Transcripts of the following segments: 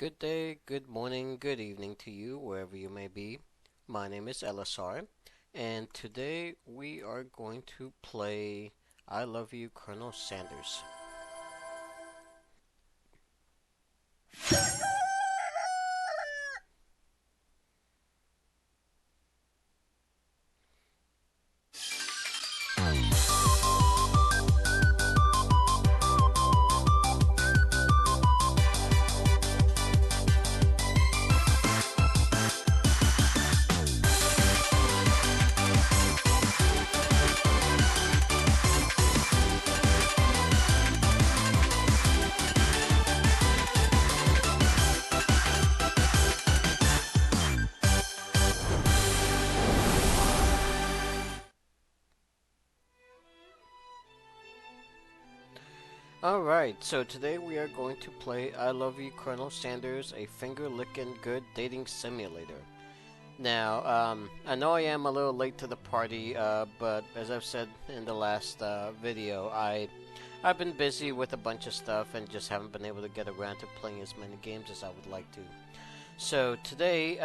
Good day, good morning, good evening to you, wherever you may be. My name is Elisar, and today we are going to play I Love You, Colonel Sanders. Alright, so today we are going to play I Love You, Colonel Sanders, a finger-licking good dating simulator. Now, I know I am a little late to the party, but as I've said in the last video, I've been busy with a bunch of stuff and just haven't been able to get around to playing as many games as I would like to. So today,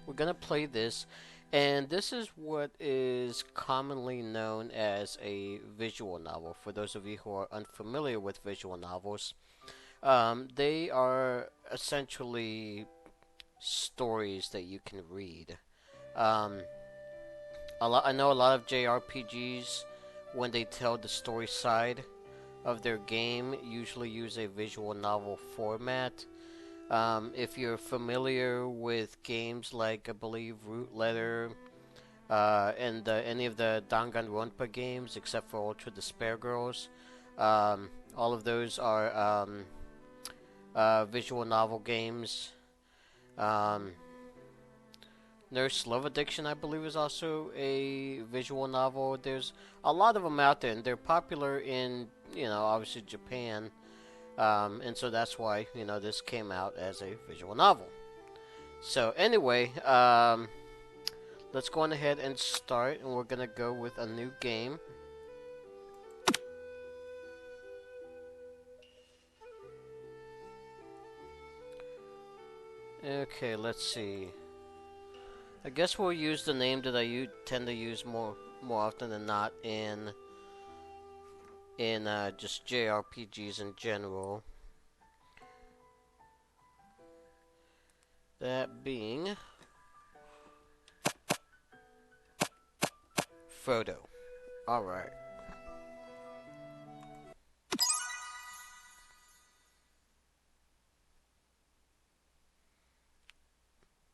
we're gonna play this, and this is what is commonly known as a visual novel. For those of you who are unfamiliar with visual novels, they are essentially stories that you can read. Um, I know a lot of JRPGs, when they tell the story side of their game, usually use a visual novel format. If you're familiar with games like, I believe, Root Letter, and any of the Danganronpa games, except for Ultra Despair Girls, all of those are visual novel games. Um, Nurse Love Addiction, I believe, is also a visual novel. There's a lot of them out there, and they're popular in, obviously Japan. And so that's why, this came out as a visual novel. So anyway, let's go on ahead and start, and we're going to go with a new game. Okay, let's see. I guess we'll use the name that I tend to use more often than not in just JRPGs in general. That being Photo. Alright.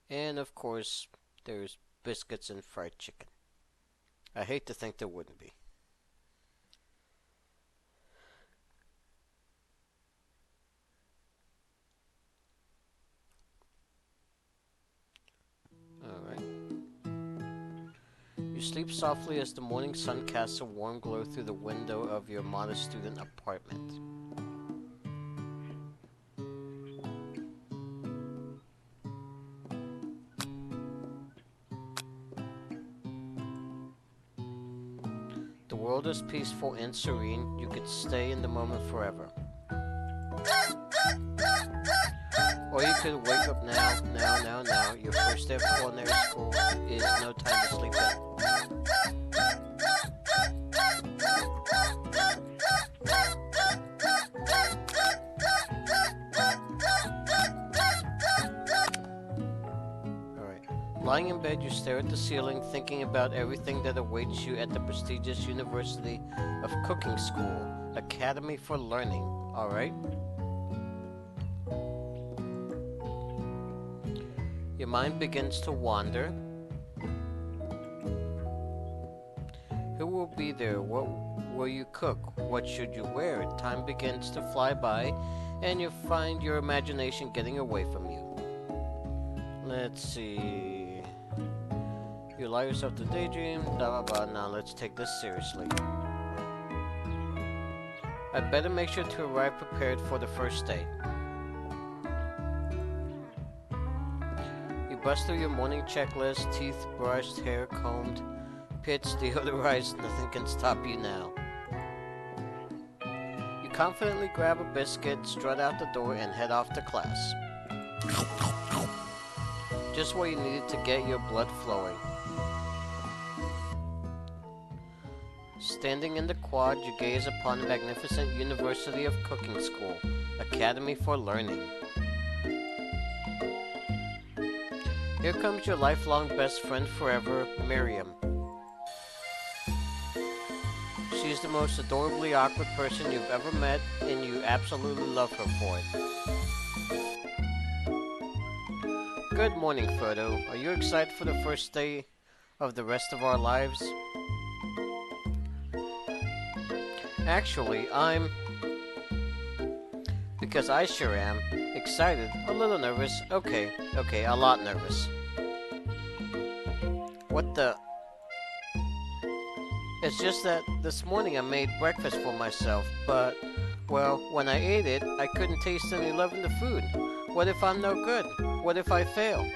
And of course, there's biscuits and fried chicken. I hate to think there wouldn't be. Alright. You sleep softly as the morning sun casts a warm glow through the window of your modest student apartment. The world is peaceful and serene. You could stay in the moment forever. Or you could wake up now. Your first day of culinary school is no time to sleep in. Alright. Lying in bed, you stare at the ceiling, thinking about everything that awaits you at the prestigious University of Cooking School, Academy for Learning. Alright? Your mind begins to wander. Who will be there? What will you cook? What should you wear? Time begins to fly by, and you find your imagination getting away from you. Let's see. You allow yourself to daydream, blah blah blah. Now let's take this seriously. I'd better make sure to arrive prepared for the first day. You bust through your morning checklist, teeth brushed, hair combed, pits deodorized, nothing can stop you now. You confidently grab a biscuit, strut out the door, and head off to class. Just what you needed to get your blood flowing. Standing in the quad, you gaze upon the magnificent University of Cooking School, Academy for Learning. Here comes your lifelong best friend forever, Miriam. She's the most adorably awkward person you've ever met, and you absolutely love her for it. Good morning, Frodo. Are you excited for the first day of the rest of our lives? Actually, because I sure am. Excited, a little nervous. Okay, a lot nervous. What the... It's just that this morning I made breakfast for myself, but, well, when I ate it, I couldn't taste any love in the food. What if I'm no good? What if I fail?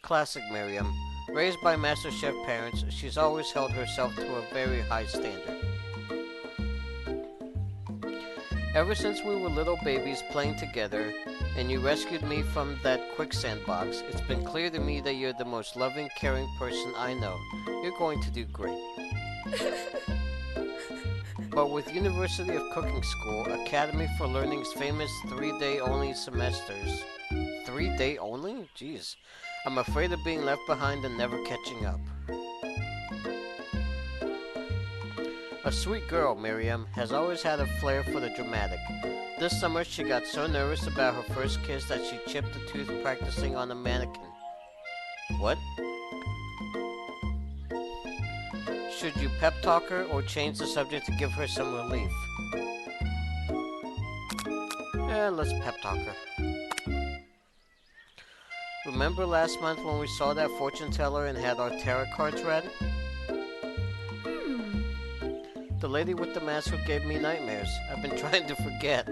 Classic Miriam. Raised by Master Chef parents, she's always held herself to a very high standard. Ever since we were little babies playing together, and you rescued me from that quicksand box, it's been clear to me that you're the most loving, caring person I know. You're going to do great. But with University of Cooking School, Academy for Learning's famous 3-day only semesters... 3-day only? Jeez. I'm afraid of being left behind and never catching up. A sweet girl, Miriam, has always had a flair for the dramatic. This summer she got so nervous about her first kiss that she chipped a tooth practicing on a mannequin. What? Should you pep talk her or change the subject to give her some relief? Let's pep talk her. Remember last month when we saw that fortune teller and had our tarot cards read? The lady with the mask who gave me nightmares. I've been trying to forget.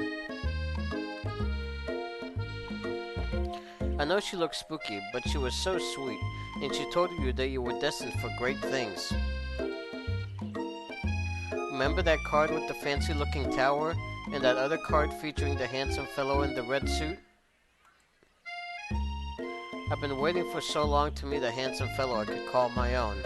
I know she looked spooky, but she was so sweet, and she told you that you were destined for great things. Remember that card with the fancy-looking tower, and that other card featuring the handsome fellow in the red suit? I've been waiting for so long to meet a handsome fellow I could call my own.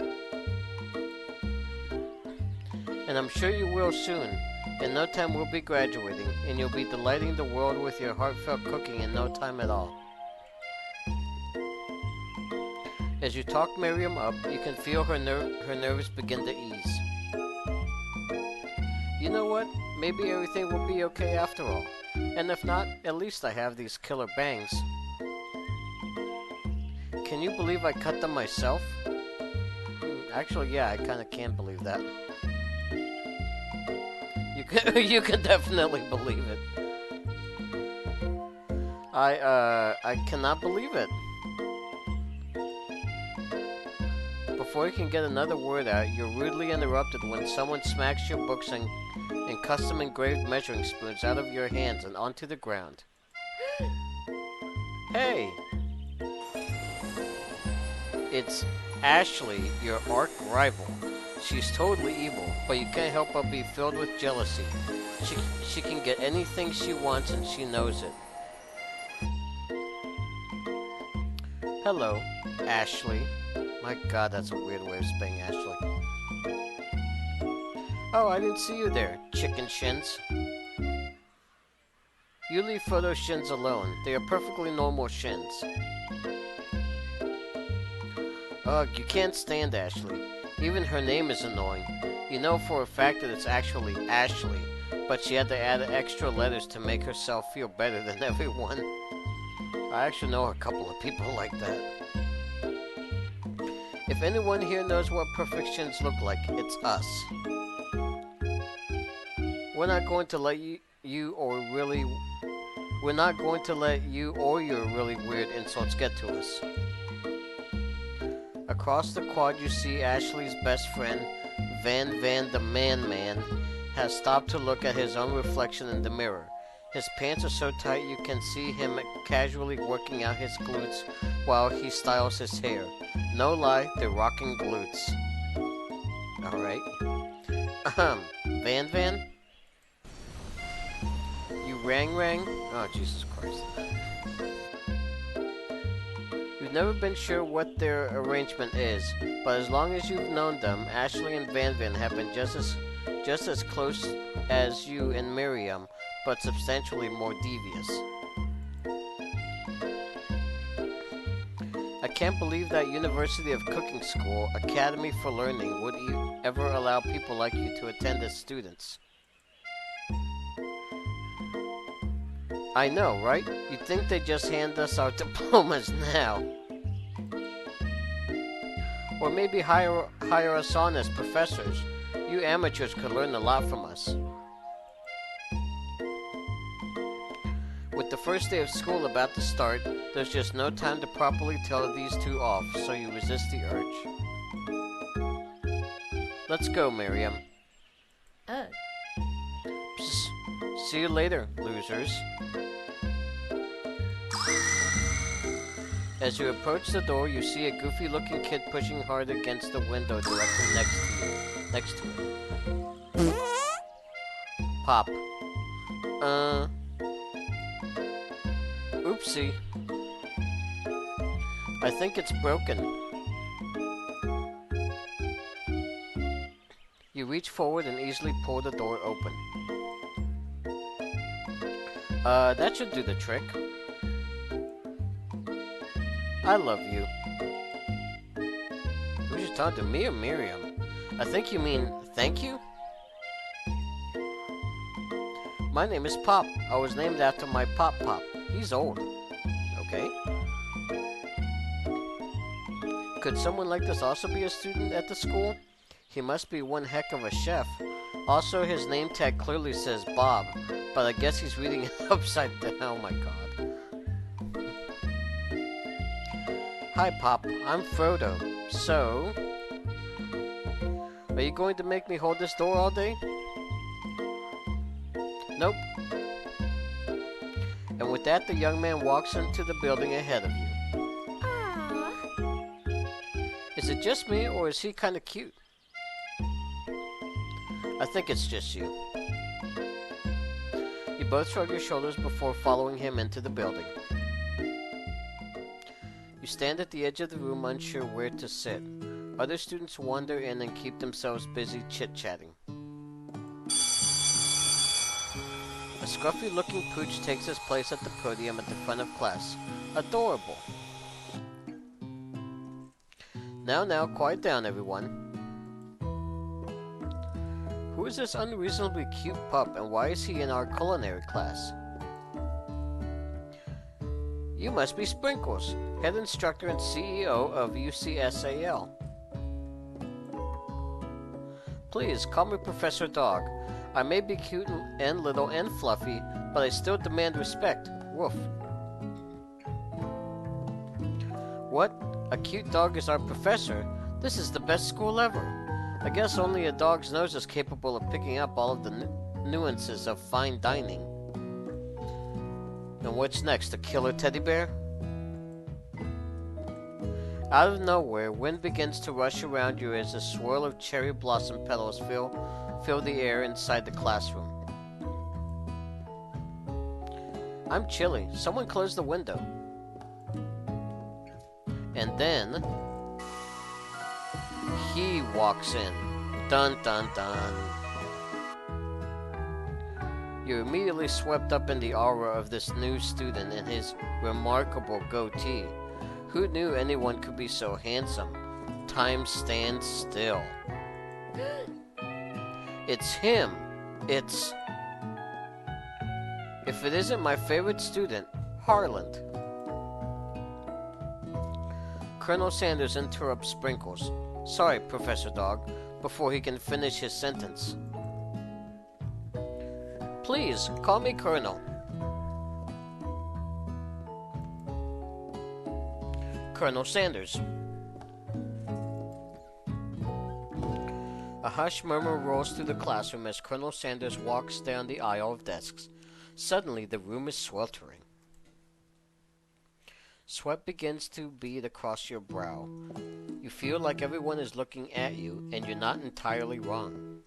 And I'm sure you will soon. In no time we'll be graduating, and you'll be delighting the world with your heartfelt cooking in no time at all. As you talk Miriam up, you can feel her nerves begin to ease. You know what? Maybe everything will be okay after all. And if not, at least I have these killer bangs. Can you believe I cut them myself? Actually, yeah, I kinda can't believe that. You can definitely believe it. I cannot believe it. Before you can get another word out, you're rudely interrupted when someone smacks your books and custom engraved measuring spoons out of your hands and onto the ground. Hey! It's Ashley, your arch rival. She's totally evil, but you can't help but be filled with jealousy. She can get anything she wants and she knows it. Hello, Ashley. My god, that's a weird way of spelling Ashley. Oh, I didn't see you there, chicken shins. You leave Frodo's shins alone. They are perfectly normal shins. Ugh, you can't stand Ashley. Even her name is annoying. You know for a fact that it's actually Ashley, but she had to add extra letters to make herself feel better than everyone. I actually know a couple of people like that. If anyone here knows what perfect shins look like, it's us. We're not going to let We're not going to let you or your really weird insults get to us. Across the quad you see Ashley's best friend, Van the Man, has stopped to look at his own reflection in the mirror. His pants are so tight you can see him casually working out his glutes while he styles his hair. No lie, they're rocking glutes. Alright. Van? You Rang Rang? Oh, Jesus Christ. You've never been sure what their arrangement is, but as long as you've known them, Ashley and Van Van have been just as close as you and Miriam, but substantially more devious. I can't believe that University of Cooking School, Academy for Learning, would ever allow people like you to attend as students. I know, right? You'd think they'd just hand us our diplomas now. Or maybe hire us on as professors. You amateurs could learn a lot from us. With the first day of school about to start, there's just no time to properly tell these two off, so you resist the urge. Let's go, Miriam. Psst. See you later, losers. As you approach the door, you see a goofy-looking kid pushing hard against the window directly next to it. Pop. Oopsie. I think it's broken. You reach forward and easily pull the door open. That should do the trick. I love you. Who's you talking to, me or Miriam? I think you mean thank you? My name is Pop. I was named after my Pop. He's old. Okay. Could someone like this also be a student at the school? He must be one heck of a chef. Also, his name tag clearly says Bob, but I guess he's reading it upside down. Oh my god. Hi, Pop. I'm Frodo. So, are you going to make me hold this door all day? Nope. And with that, the young man walks into the building ahead of you. Aww. Is it just me, or is he kind of cute? I think it's just you. You both shrug your shoulders before following him into the building. You stand at the edge of the room, unsure where to sit. Other students wander in and keep themselves busy chit-chatting. A scruffy-looking pooch takes his place at the podium at the front of class. Adorable. Now, quiet down, everyone. Who is this unreasonably cute pup, and why is he in our culinary class? You must be Sprinkles, head instructor and CEO of UCSAL. Please, call me Professor Dog. I may be cute and little and fluffy, but I still demand respect. Woof. What? A cute dog is our professor? This is the best school ever. I guess only a dog's nose is capable of picking up all of the nuances of fine dining. And what's next, a killer teddy bear? Out of nowhere, wind begins to rush around you as a swirl of cherry blossom petals fill the air inside the classroom. I'm chilly. Someone close the window. And then he walks in. Dun dun dun. You're immediately swept up in the aura of this new student and his remarkable goatee. Who knew anyone could be so handsome? Time stands still. It's him. It's... If it isn't my favorite student, Harland. Colonel Sanders interrupts Sprinkles. Sorry, Professor Dog, before he can finish his sentence. Please, call me Colonel. Colonel Sanders. A hushed murmur rolls through the classroom as Colonel Sanders walks down the aisle of desks. Suddenly, the room is sweltering. Sweat begins to bead across your brow. You feel like everyone is looking at you, and you're not entirely wrong.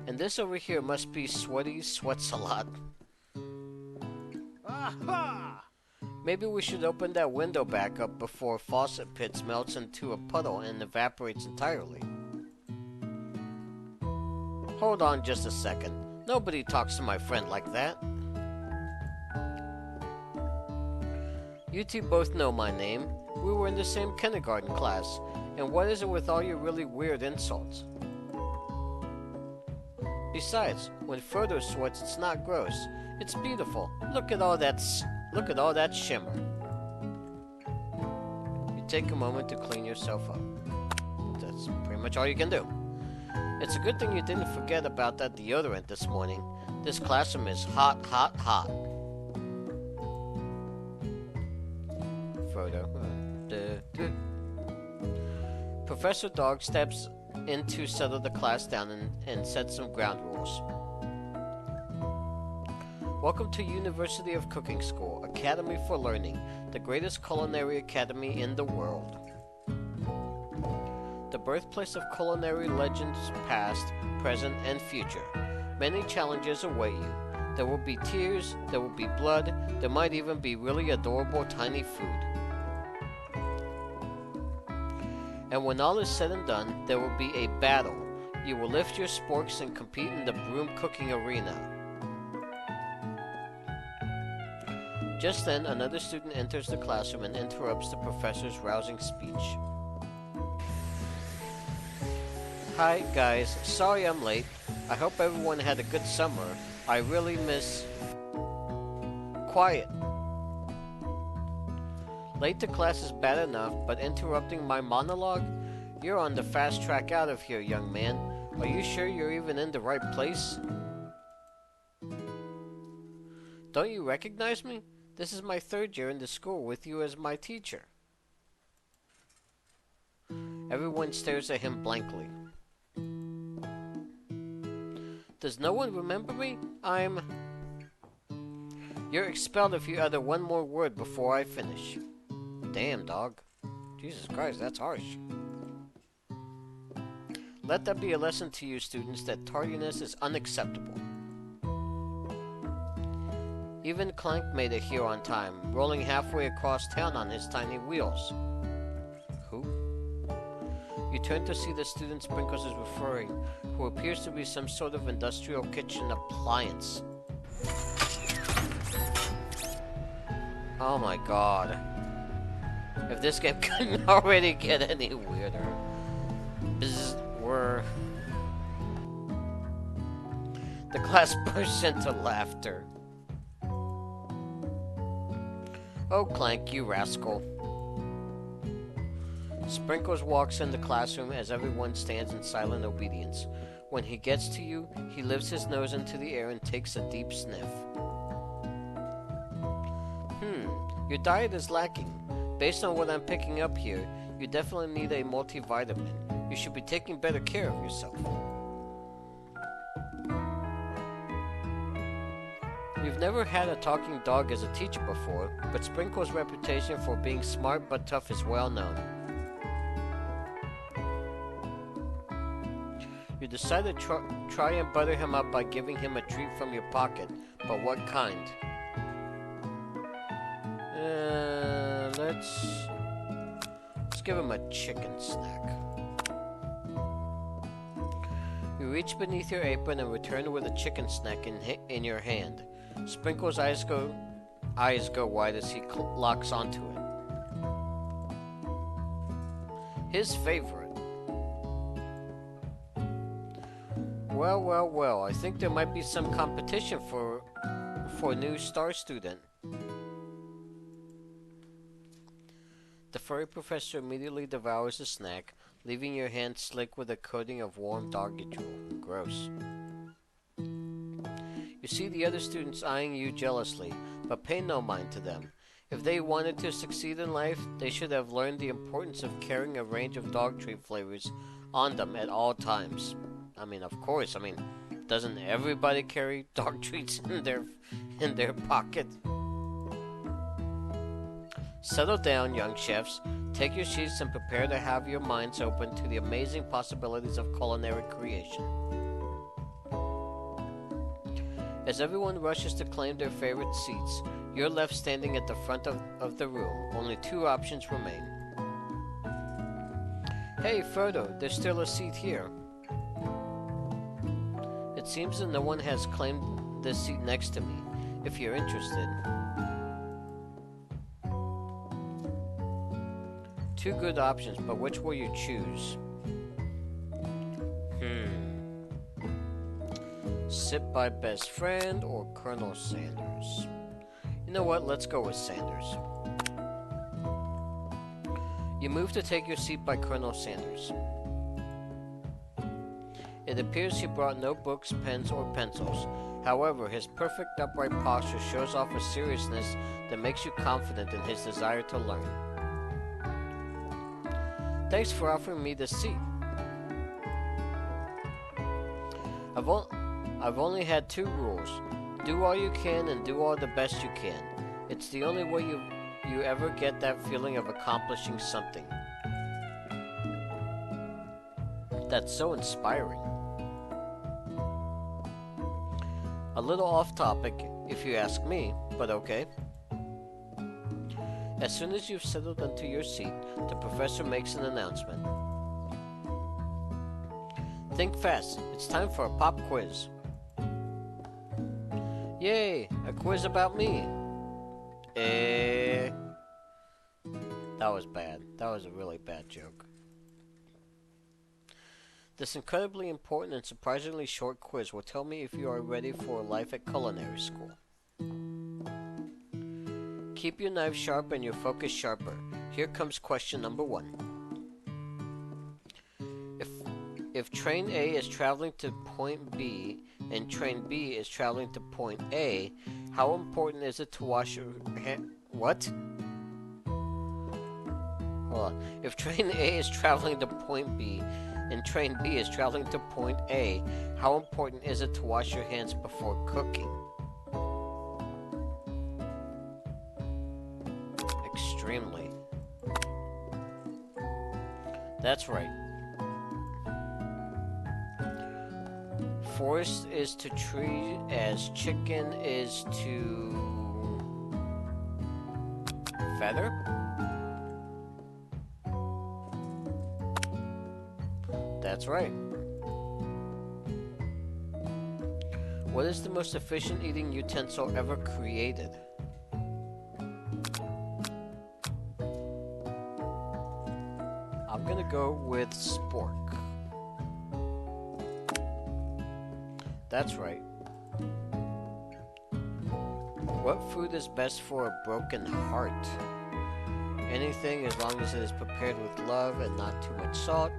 And this over here must be Sweaty Sweats a Lot. Aha! Maybe we should open that window back up before Faucet Pits melts into a puddle and evaporates entirely. Hold on just a second. Nobody talks to my friend like that. You two both know my name. We were in the same kindergarten class. And what is it with all your really weird insults? Besides, when Frodo sweats, it's not gross. It's beautiful. Look at all that shimmer. You take a moment to clean yourself up. That's pretty much all you can do. It's a good thing you didn't forget about that deodorant this morning. This classroom is hot, hot, hot. Frodo. Professor Dog steps in to settle the class down and set some ground rules. Welcome to University of Cooking School, Academy for Learning, the greatest culinary academy in the world. The birthplace of culinary legends past, present, and future. Many challenges await you. There will be tears, there will be blood, there might even be really adorable tiny food. And when all is said and done, there will be a battle. You will lift your sporks and compete in the broom cooking arena. Just then, another student enters the classroom and interrupts the professor's rousing speech. Hi, guys. Sorry I'm late. I hope everyone had a good summer. I really miss... Quiet. Late to class is bad enough, but interrupting my monologue? You're on the fast track out of here, young man. Are you sure you're even in the right place? Don't you recognize me? This is my third year in the school with you as my teacher. Everyone stares at him blankly. Does no one remember me? You're expelled if you utter one more word before I finish. Damn, dog. Jesus Christ, that's harsh. Let that be a lesson to you students that tardiness is unacceptable. Even Clank made it here on time, rolling halfway across town on his tiny wheels. Who? You turn to see the student Sprinkles is referring, who appears to be some sort of industrial kitchen appliance. Oh my god. If this game couldn't already get any weirder. Bzz, we're... The class bursts into laughter. Oh, Clank, you rascal. Sprinkles walks in the classroom as everyone stands in silent obedience. When he gets to you, he lifts his nose into the air and takes a deep sniff. Your diet is lacking. Based on what I'm picking up here, you definitely need a multivitamin. You should be taking better care of yourself. You've never had a talking dog as a teacher before, but Sprinkle's reputation for being smart but tough is well known. You decide to try and butter him up by giving him a treat from your pocket, but what kind? Let's give him a chicken snack. You reach beneath your apron and return with a chicken snack in your hand. Sprinkle's eyes go wide as he locks onto it. His favorite. Well, I think there might be some competition for new star student. The furry professor immediately devours the snack, leaving your hand slick with a coating of warm doggy drool. Gross. You see the other students eyeing you jealously, but pay no mind to them. If they wanted to succeed in life, they should have learned the importance of carrying a range of dog treat flavors on them at all times. Of course, doesn't everybody carry dog treats in their pocket? Settle down, young chefs. Take your seats and prepare to have your minds open to the amazing possibilities of culinary creation. As everyone rushes to claim their favorite seats, you're left standing at the front of the room. Only two options remain. Hey, Frodo, there's still a seat here. It seems that no one has claimed this seat next to me, if you're interested. Two good options, but which will you choose? Sit by best friend or Colonel Sanders? You know what? Let's go with Sanders. You move to take your seat by Colonel Sanders. It appears he brought no books, pens, or pencils. However, his perfect upright posture shows off a seriousness that makes you confident in his desire to learn. Thanks for offering me this seat. I've only had two rules. Do all you can and do all the best you can. It's the only way you ever get that feeling of accomplishing something. That's so inspiring. A little off topic, if you ask me, but okay. As soon as you've settled into your seat, the professor makes an announcement. Think fast, it's time for a pop quiz. Yay, a quiz about me. That was bad. That was a really bad joke. This incredibly important and surprisingly short quiz will tell me if you are ready for life at culinary school. Keep your knife sharp and your focus sharper. Here comes question number 1. If train A is traveling to point B and train B is traveling to point A, how important is it to wash your hands? What? Hold on. If train A is traveling to point B and train B is traveling to point A, how important is it to wash your hands before cooking? Extremely. That's right. Forest is to tree as chicken is to feather? That's right. What is the most efficient eating utensil ever created? I'm gonna go with spork. That's right. What food is best for a broken heart? Anything as long as it is prepared with love and not too much salt.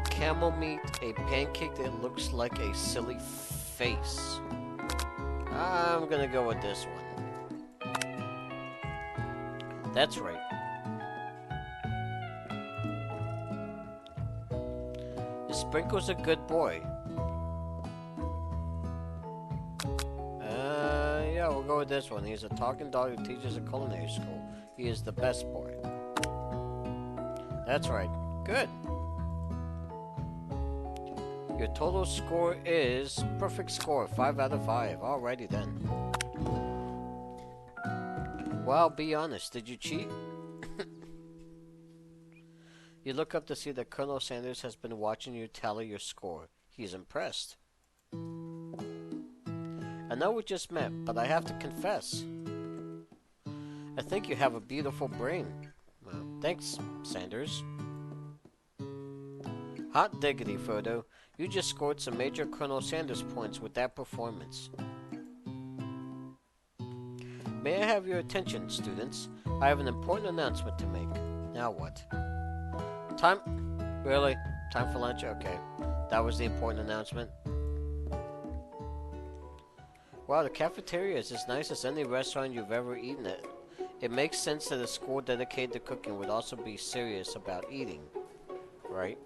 Camel meat, a pancake that looks like a silly face. I'm gonna go with this one. That's right. Sprinkle's a good boy. Yeah, we'll go with this one. He's a talking dog who teaches at culinary school. He is the best boy. That's right. Good. Your total score is perfect score, 5 out of 5. Alrighty then. Well, be honest. Did you cheat? You look up to see that Colonel Sanders has been watching you tally your score. He's impressed. I know we just met, but I have to confess. I think you have a beautiful brain. Well, thanks, Sanders. Hot diggity, Frodo. You just scored some major Colonel Sanders points with that performance. May I have your attention, students? I have an important announcement to make. Now what? Time? Really? Time for lunch? Okay. That was the important announcement. Wow, the cafeteria is as nice as any restaurant you've ever eaten at. It makes sense that a school dedicated to cooking would also be serious about eating. Right?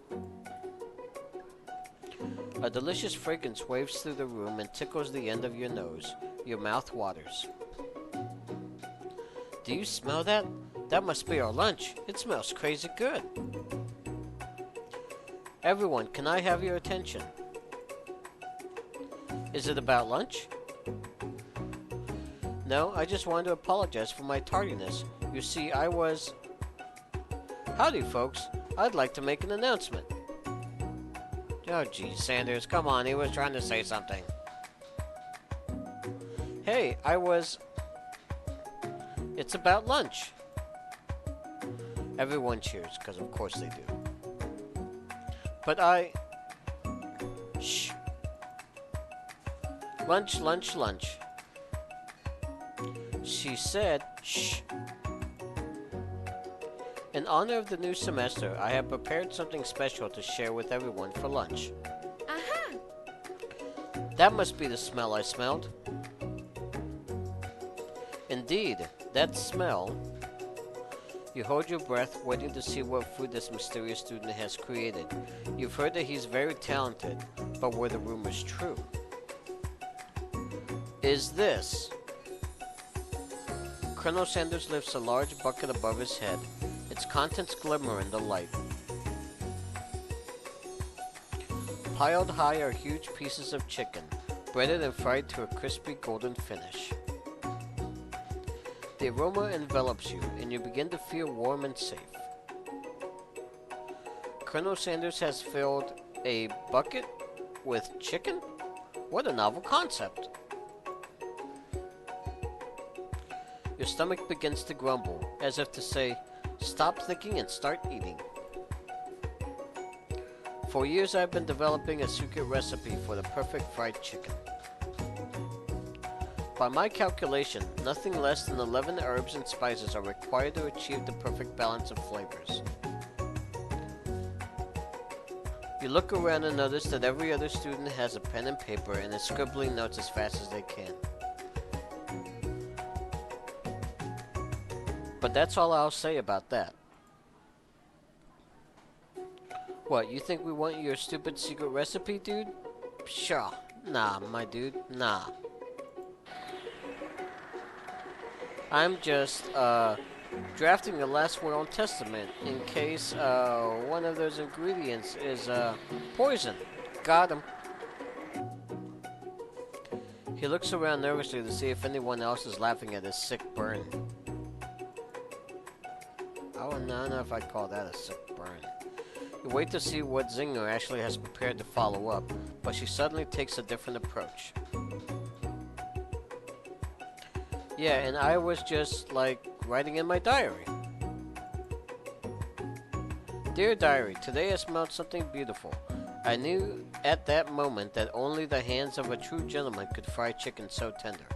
A delicious fragrance waves through the room and tickles the end of your nose. Your mouth waters. Do you smell that? That must be our lunch. It smells crazy good. Everyone, can I have your attention? Is it about lunch? No, I just wanted to apologize for my tardiness. You see, I was... Howdy, folks. I'd like to make an announcement. Oh, geez, Sanders, come on. He was trying to say something. Hey, I was... It's about lunch. Everyone cheers, because of course they do. But I... Shh. Lunch, lunch, lunch. She said, shh. In honor of the new semester, I have prepared something special to share with everyone for lunch. Aha! That must be the smell I smelled. Indeed, that smell. You hold your breath, waiting to see what food this mysterious student has created. You've heard that he's very talented, but were the rumors true? Is this? Colonel Sanders lifts a large bucket above his head. Its contents glimmer in the light. Piled high are huge pieces of chicken, breaded and fried to a crispy golden finish. The aroma envelops you, and you begin to feel warm and safe. Colonel Sanders has filled a bucket with chicken? What a novel concept! Your stomach begins to grumble, as if to say, stop thinking and start eating. For years I've been developing a secret recipe for the perfect fried chicken. By my calculation, nothing less than 11 herbs and spices are required to achieve the perfect balance of flavors. You look around and notice that every other student has a pen and paper and is scribbling notes as fast as they can. But that's all I'll say about that. What, you think we want your stupid secret recipe, dude? Pshaw. Nah, my dude. Nah. I'm just, drafting the last will and testament in case, one of those ingredients is, poison. Got him. He looks around nervously to see if anyone else is laughing at his sick burn. I don't know if I'd call that a sick burn. You wait to see what Zinger actually has prepared to follow up, but she suddenly takes a different approach. Yeah, and I was just, like, writing in my diary. Dear Diary, today I smelled something beautiful. I knew at that moment that only the hands of a true gentleman could fry chicken so tender.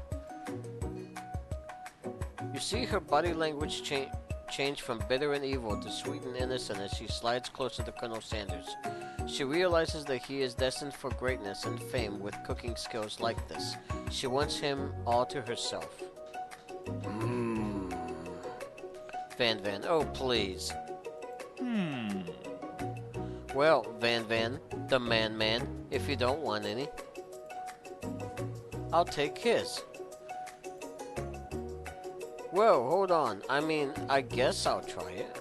You see her body language change from bitter and evil to sweet and innocent as she slides closer to Colonel Sanders. She realizes that he is destined for greatness and fame with cooking skills like this. She wants him all to herself. Van Van, oh please. Well, Van Van, the man, if you don't want any, I'll take his. Whoa, hold on. I mean, I guess I'll try it.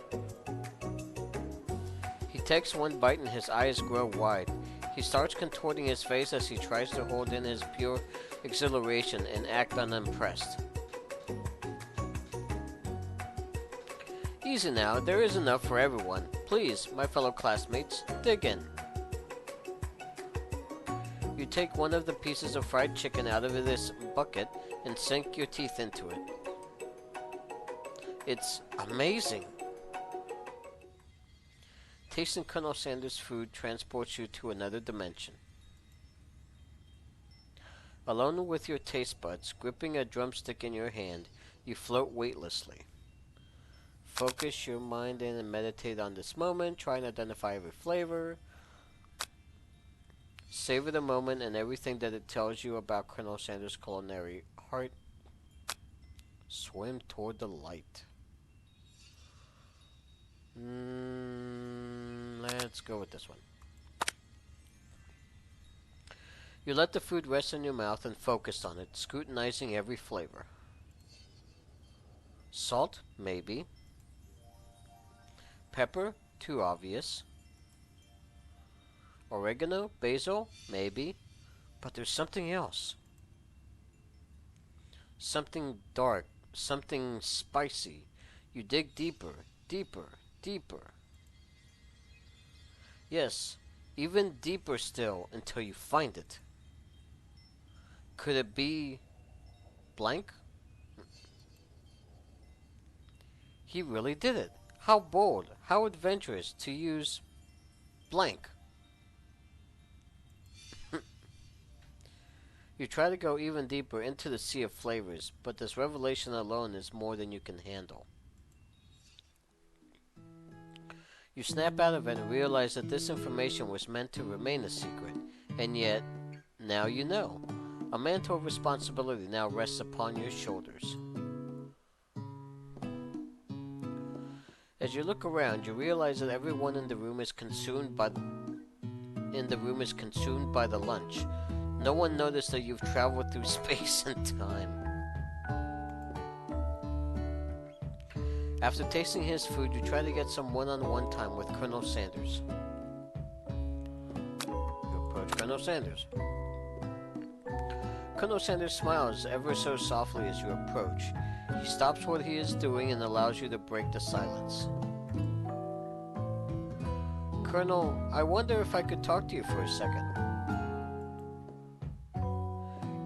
He takes one bite and his eyes grow wide. He starts contorting his face as he tries to hold in his pure exhilaration and act unimpressed. Easy now, there is enough for everyone. Please, my fellow classmates, dig in. You take one of the pieces of fried chicken out of this bucket and sink your teeth into it. It's amazing. Tasting Colonel Sanders' food transports you to another dimension. Alone with your taste buds, gripping a drumstick in your hand, you float weightlessly. Focus your mind in and meditate on this moment. Try and identify every flavor. Savor the moment and everything that it tells you about Colonel Sanders' culinary heart. Swim toward the light. Let's go with this one. You let the food rest in your mouth and focus on it, scrutinizing every flavor. Salt? Maybe. Pepper? Too obvious. Oregano? Basil? Maybe. But there's something else. Something dark, something spicy. You dig deeper, deeper, deeper. Yes, even deeper still until you find it. Could it be blank? He really did it. How bold, how adventurous to use blank. You try to go even deeper into the sea of flavors, but this revelation alone is more than you can handle. You snap out of it and realize that this information was meant to remain a secret, and yet, now you know. A mantle of responsibility now rests upon your shoulders. As you look around, you realize that everyone in the room is consumed by the lunch. No one noticed that you've traveled through space and time. After tasting his food, you try to get some one-on-one time with Colonel Sanders. You approach Colonel Sanders. Colonel Sanders smiles ever so softly as you approach. He stops what he is doing and allows you to break the silence. Colonel, I wonder if I could talk to you for a second.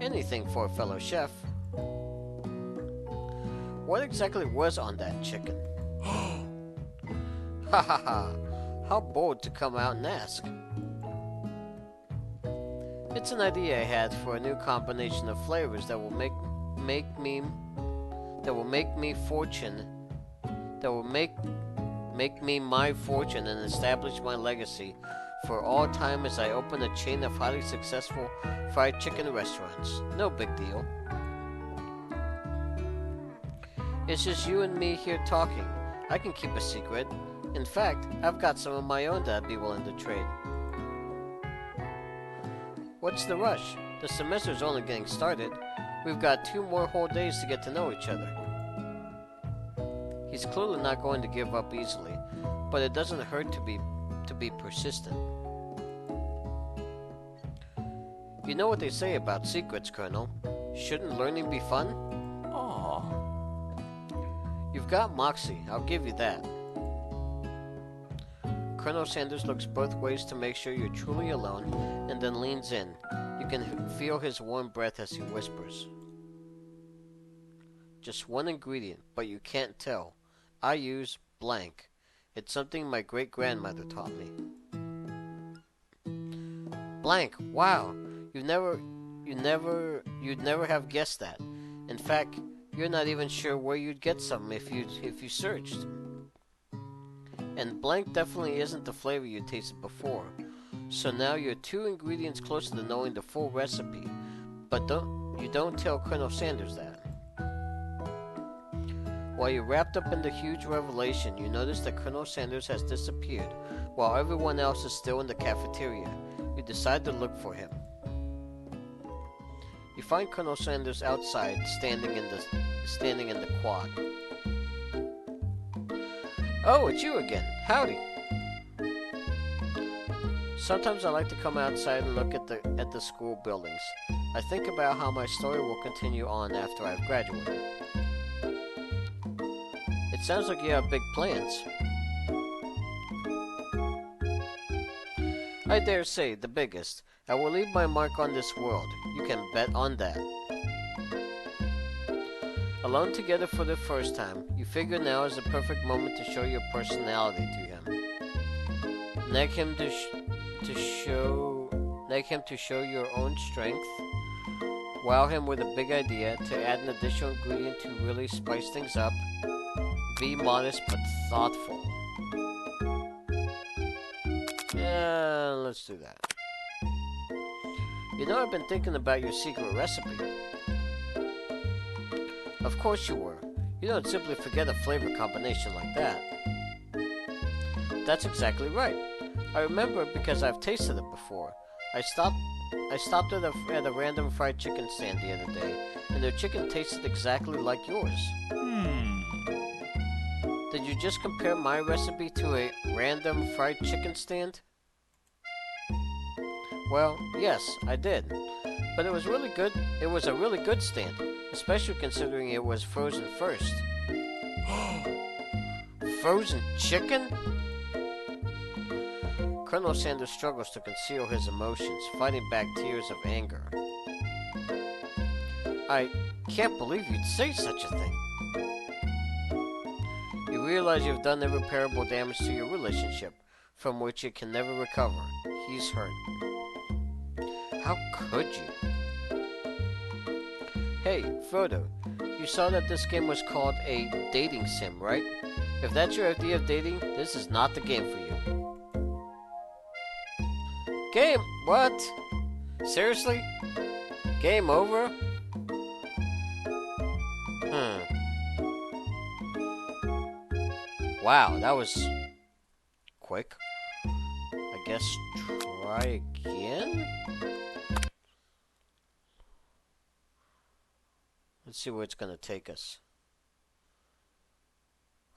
Anything for a fellow chef. What exactly was on that chicken? Ha ha ha! How bold to come out and ask. It's an idea I had for a new combination of flavors that will make me my fortune and establish my legacy for all time as I open a chain of highly successful fried chicken restaurants. No big deal. It's just you and me here talking. I can keep a secret. In fact, I've got some of my own that I'd be willing to trade. What's the rush? The semester's only getting started. We've got 2 more whole days to get to know each other. He's clearly not going to give up easily, but it doesn't hurt to be persistent. You know what they say about secrets, Colonel. Shouldn't learning be fun? Aww. You've got moxie, I'll give you that. Colonel Sanders looks both ways to make sure you're truly alone, and then leans in. You can feel his warm breath as he whispers. Just one ingredient, but you can't tell. I use blank. It's something my great-grandmother taught me. Blank, wow. You'd never have guessed that. In fact, you're not even sure where you'd get some if you searched. And blank definitely isn't the flavor you tasted before. So now you're 2 ingredients closer to knowing the full recipe. But you don't tell Colonel Sanders that. While you're wrapped up in the huge revelation, you notice that Colonel Sanders has disappeared, while everyone else is still in the cafeteria. You decide to look for him. You find Colonel Sanders outside, standing in the quad. Oh, it's you again. Howdy. Sometimes I like to come outside and look at the school buildings. I think about how my story will continue on after I've graduated. It sounds like you have big plans. I dare say, the biggest. I will leave my mark on this world. You can bet on that. Alone together for the first time, you figure now is the perfect moment to show your personality to him. Nag him to show your own strength. Wow him with a big idea to add an additional ingredient to really spice things up. Be modest but thoughtful. Yeah, let's do that. You know, I've been thinking about your secret recipe. Of course you were. You don't simply forget a flavor combination like that. That's exactly right. I remember it because I've tasted it before. I stopped at a random fried chicken stand the other day, and their chicken tasted exactly like yours. Did you just compare my recipe to a random fried chicken stand? Well, yes, I did. But it was really good. It was a really good stand, especially considering it was frozen first. Frozen chicken? Colonel Sanders struggles to conceal his emotions, fighting back tears of anger. I can't believe you'd say such a thing. You realize you've done irreparable damage to your relationship, from which it can never recover. He's hurt. How could you? Hey, Frodo, you saw that this game was called a dating sim, right? If that's your idea of dating, this is not the game for you. Game? What? Seriously? Game over? Wow, that was quick. I guess try again? Let's see where it's going to take us.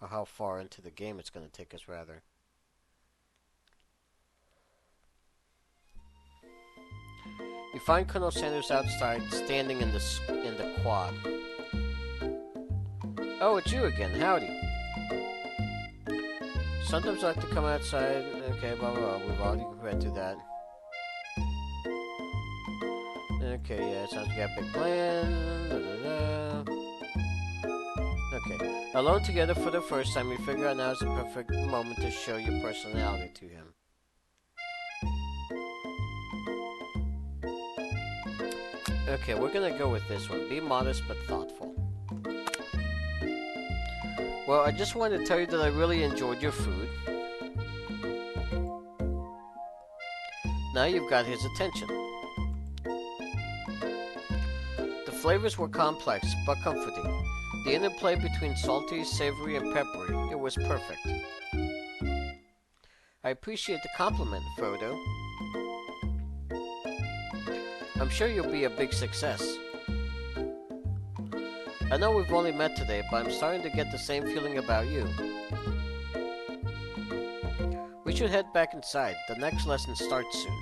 Or how far into the game it's going to take us, rather. You find Colonel Sanders outside, standing in the quad. Oh, it's you again. Howdy. Sometimes I like to come outside. Okay, blah, blah, blah. We've already read through that. Okay, yeah, sounds like you got a big plan. Da, da, da. Okay. Alone together for the first time, you figure out now is the perfect moment to show your personality to him. Okay, we're gonna go with this one. Be modest but thoughtful. Well, I just wanted to tell you that I really enjoyed your food. Now you've got his attention. The flavors were complex but comforting. The interplay between salty, savory, and peppery, it was perfect. I appreciate the compliment, Frodo. I'm sure you'll be a big success. I know we've only met today, but I'm starting to get the same feeling about you. We should head back inside. The next lesson starts soon.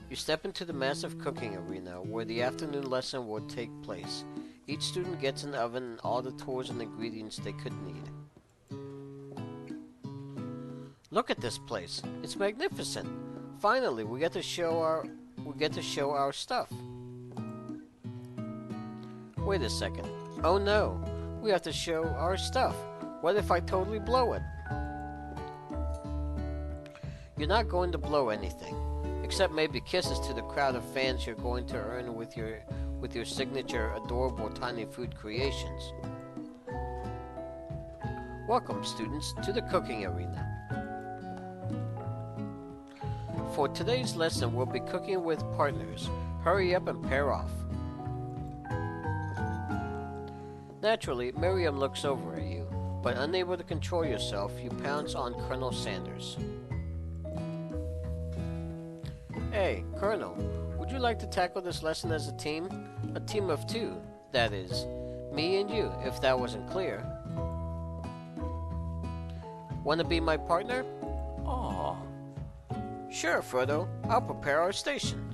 You step into the massive cooking arena, where the afternoon lesson will take place. Each student gets an oven and all the tools and ingredients they could need. Look at this place. It's magnificent. Finally, we get to show our stuff. Wait a second. Oh no, we have to show our stuff. What if I totally blow it? You're not going to blow anything, except maybe kisses to the crowd of fans you're going to earn with your signature adorable tiny food creations. Welcome, students, to the cooking arena. For today's lesson, we'll be cooking with partners. Hurry up and pair off. Naturally, Miriam looks over at you, but unable to control yourself, you pounce on Colonel Sanders. Hey, Colonel, would you like to tackle this lesson as a team? A team of two, that is. Me and you, if that wasn't clear. Want to be my partner? Aw. Sure, Frodo. I'll prepare our station.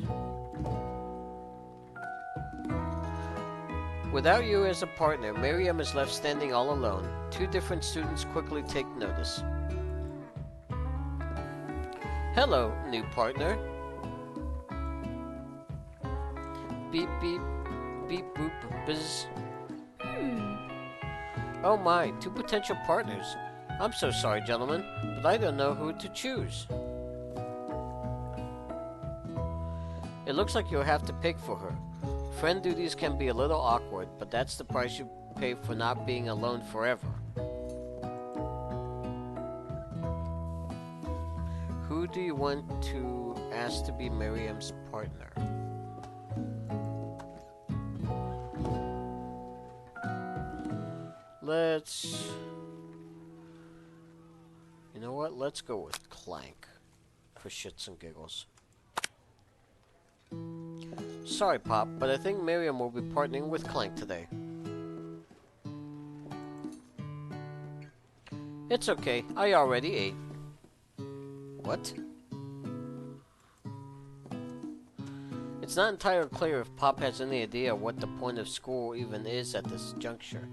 Without you as a partner, Miriam is left standing all alone. Two different students quickly take notice. Hello, new partner. Beep beep, beep boop bizz. Oh my, two potential partners. I'm so sorry, gentlemen, but I don't know who to choose. It looks like you'll have to pick for her. Friend duties can be a little awkward, but that's the price you pay for not being alone forever. Who do you want to ask to be Miriam's partner? You know what? Let's go with Clank for shits and giggles. Sorry, Pop, but I think Miriam will be partnering with Clank today. It's okay, I already ate. What? It's not entirely clear if Pop has any idea what the point of school even is at this juncture.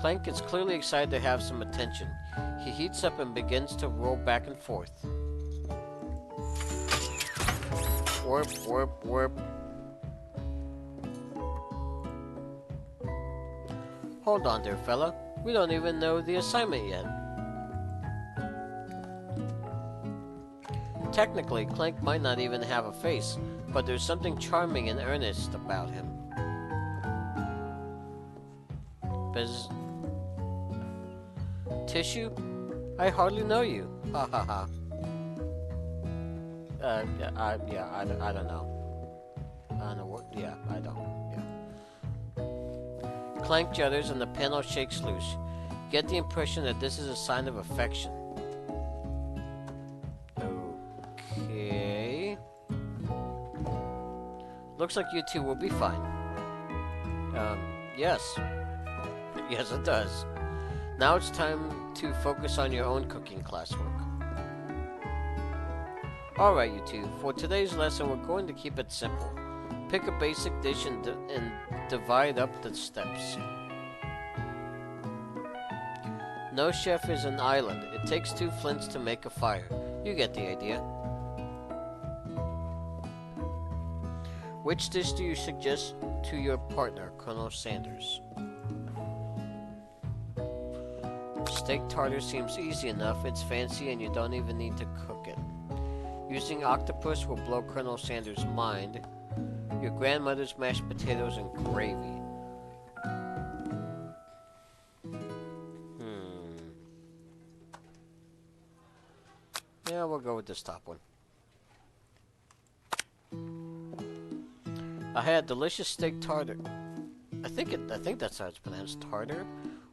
Clank is clearly excited to have some attention. He heats up and begins to roll back and forth. Warp, warp, warp. Hold on there, fella. We don't even know the assignment yet. Technically, Clank might not even have a face, but there's something charming and earnest about him. Tissue? I hardly know you. Ha ha ha. I don't know. I don't know what. Yeah, I don't. Yeah. Clank judders and the panel shakes loose. Get the impression that this is a sign of affection. Okay. Looks like you two will be fine. Yes. Yes, it does. Now it's time to focus on your own cooking classwork. Alright, you two. For today's lesson, we're going to keep it simple. Pick a basic dish and divide up the steps. No chef is an island. It takes 2 flints to make a fire. You get the idea. Which dish do you suggest to your partner, Colonel Sanders? Steak tartar seems easy enough. It's fancy and you don't even need to cook it. Using octopus will blow Colonel Sanders' mind. Your grandmother's mashed potatoes and gravy. Yeah, we'll go with this top one. I had delicious steak tartar. I think that's how it's pronounced, tartar.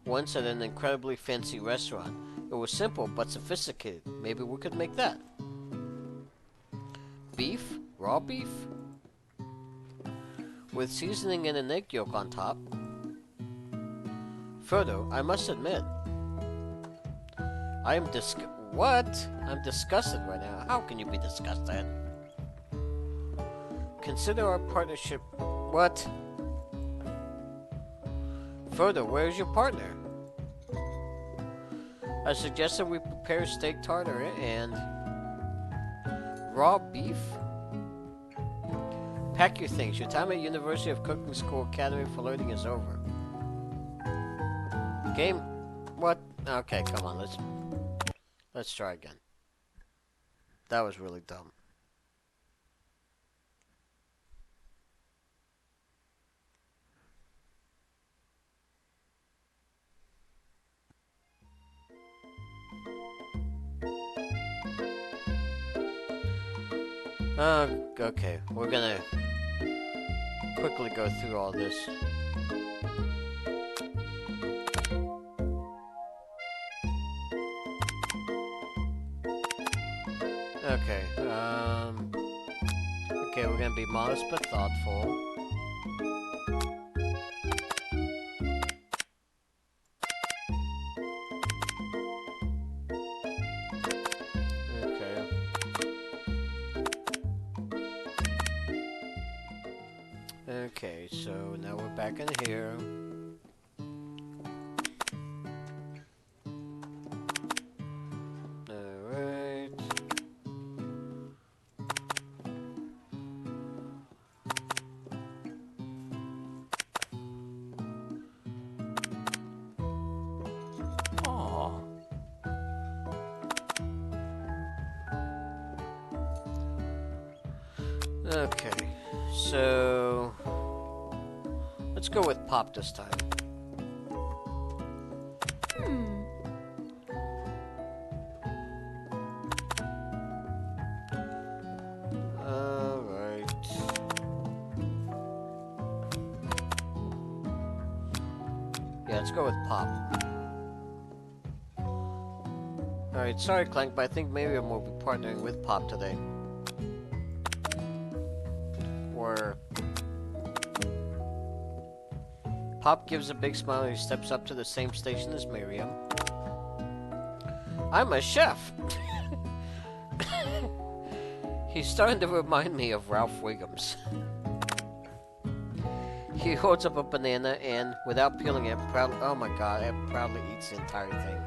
Once at an incredibly fancy restaurant. It was simple but sophisticated. Maybe we could make that. Beef? Raw beef? With seasoning and an egg yolk on top. Frodo, I must admit, I am What? I'm disgusted right now. How can you be disgusted? Consider our partnership. What? Frodo, where's your partner? I suggested we prepare steak tartare and raw beef. Pack your things. Your time at University of Cooking School Academy for learning is over. Game. What? Okay, come on. Let's try again. That was really dumb. Okay, we're gonna quickly go through all this. Okay, okay, we're gonna be modest but thoughtful. Okay, so now we're back in here. Alright. Aww. Okay, so let's go with Pop this time. Alright. Yeah, let's go with Pop. Alright, sorry Clank, but I think maybe we'll be partnering with Pop today. Or Pop gives a big smile and he steps up to the same station as Miriam. I'm a chef! He's starting to remind me of Ralph Wiggums. He holds up a banana and, without peeling it, oh my god, it proudly eats the entire thing.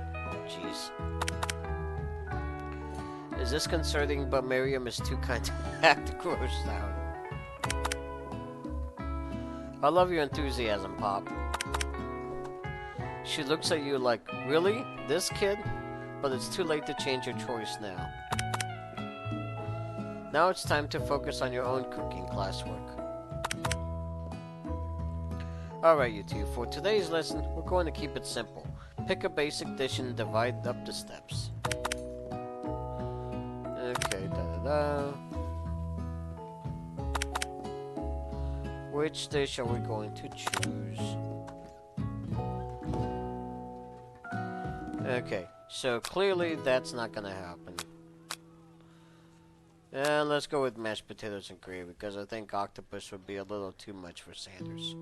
Jeez. Is this concerning, but Miriam is too kind to act grossed out. I love your enthusiasm, Pop. She looks at you like, really? This kid? But it's too late to change your choice now. Now it's time to focus on your own cooking classwork. Alright, you two, for today's lesson, we're going to keep it simple. Pick a basic dish and divide up the steps. Okay, da-da-da. Which dish are we going to choose? Okay, so clearly that's not gonna happen. And let's go with mashed potatoes and gravy, because I think octopus would be a little too much for Sanders.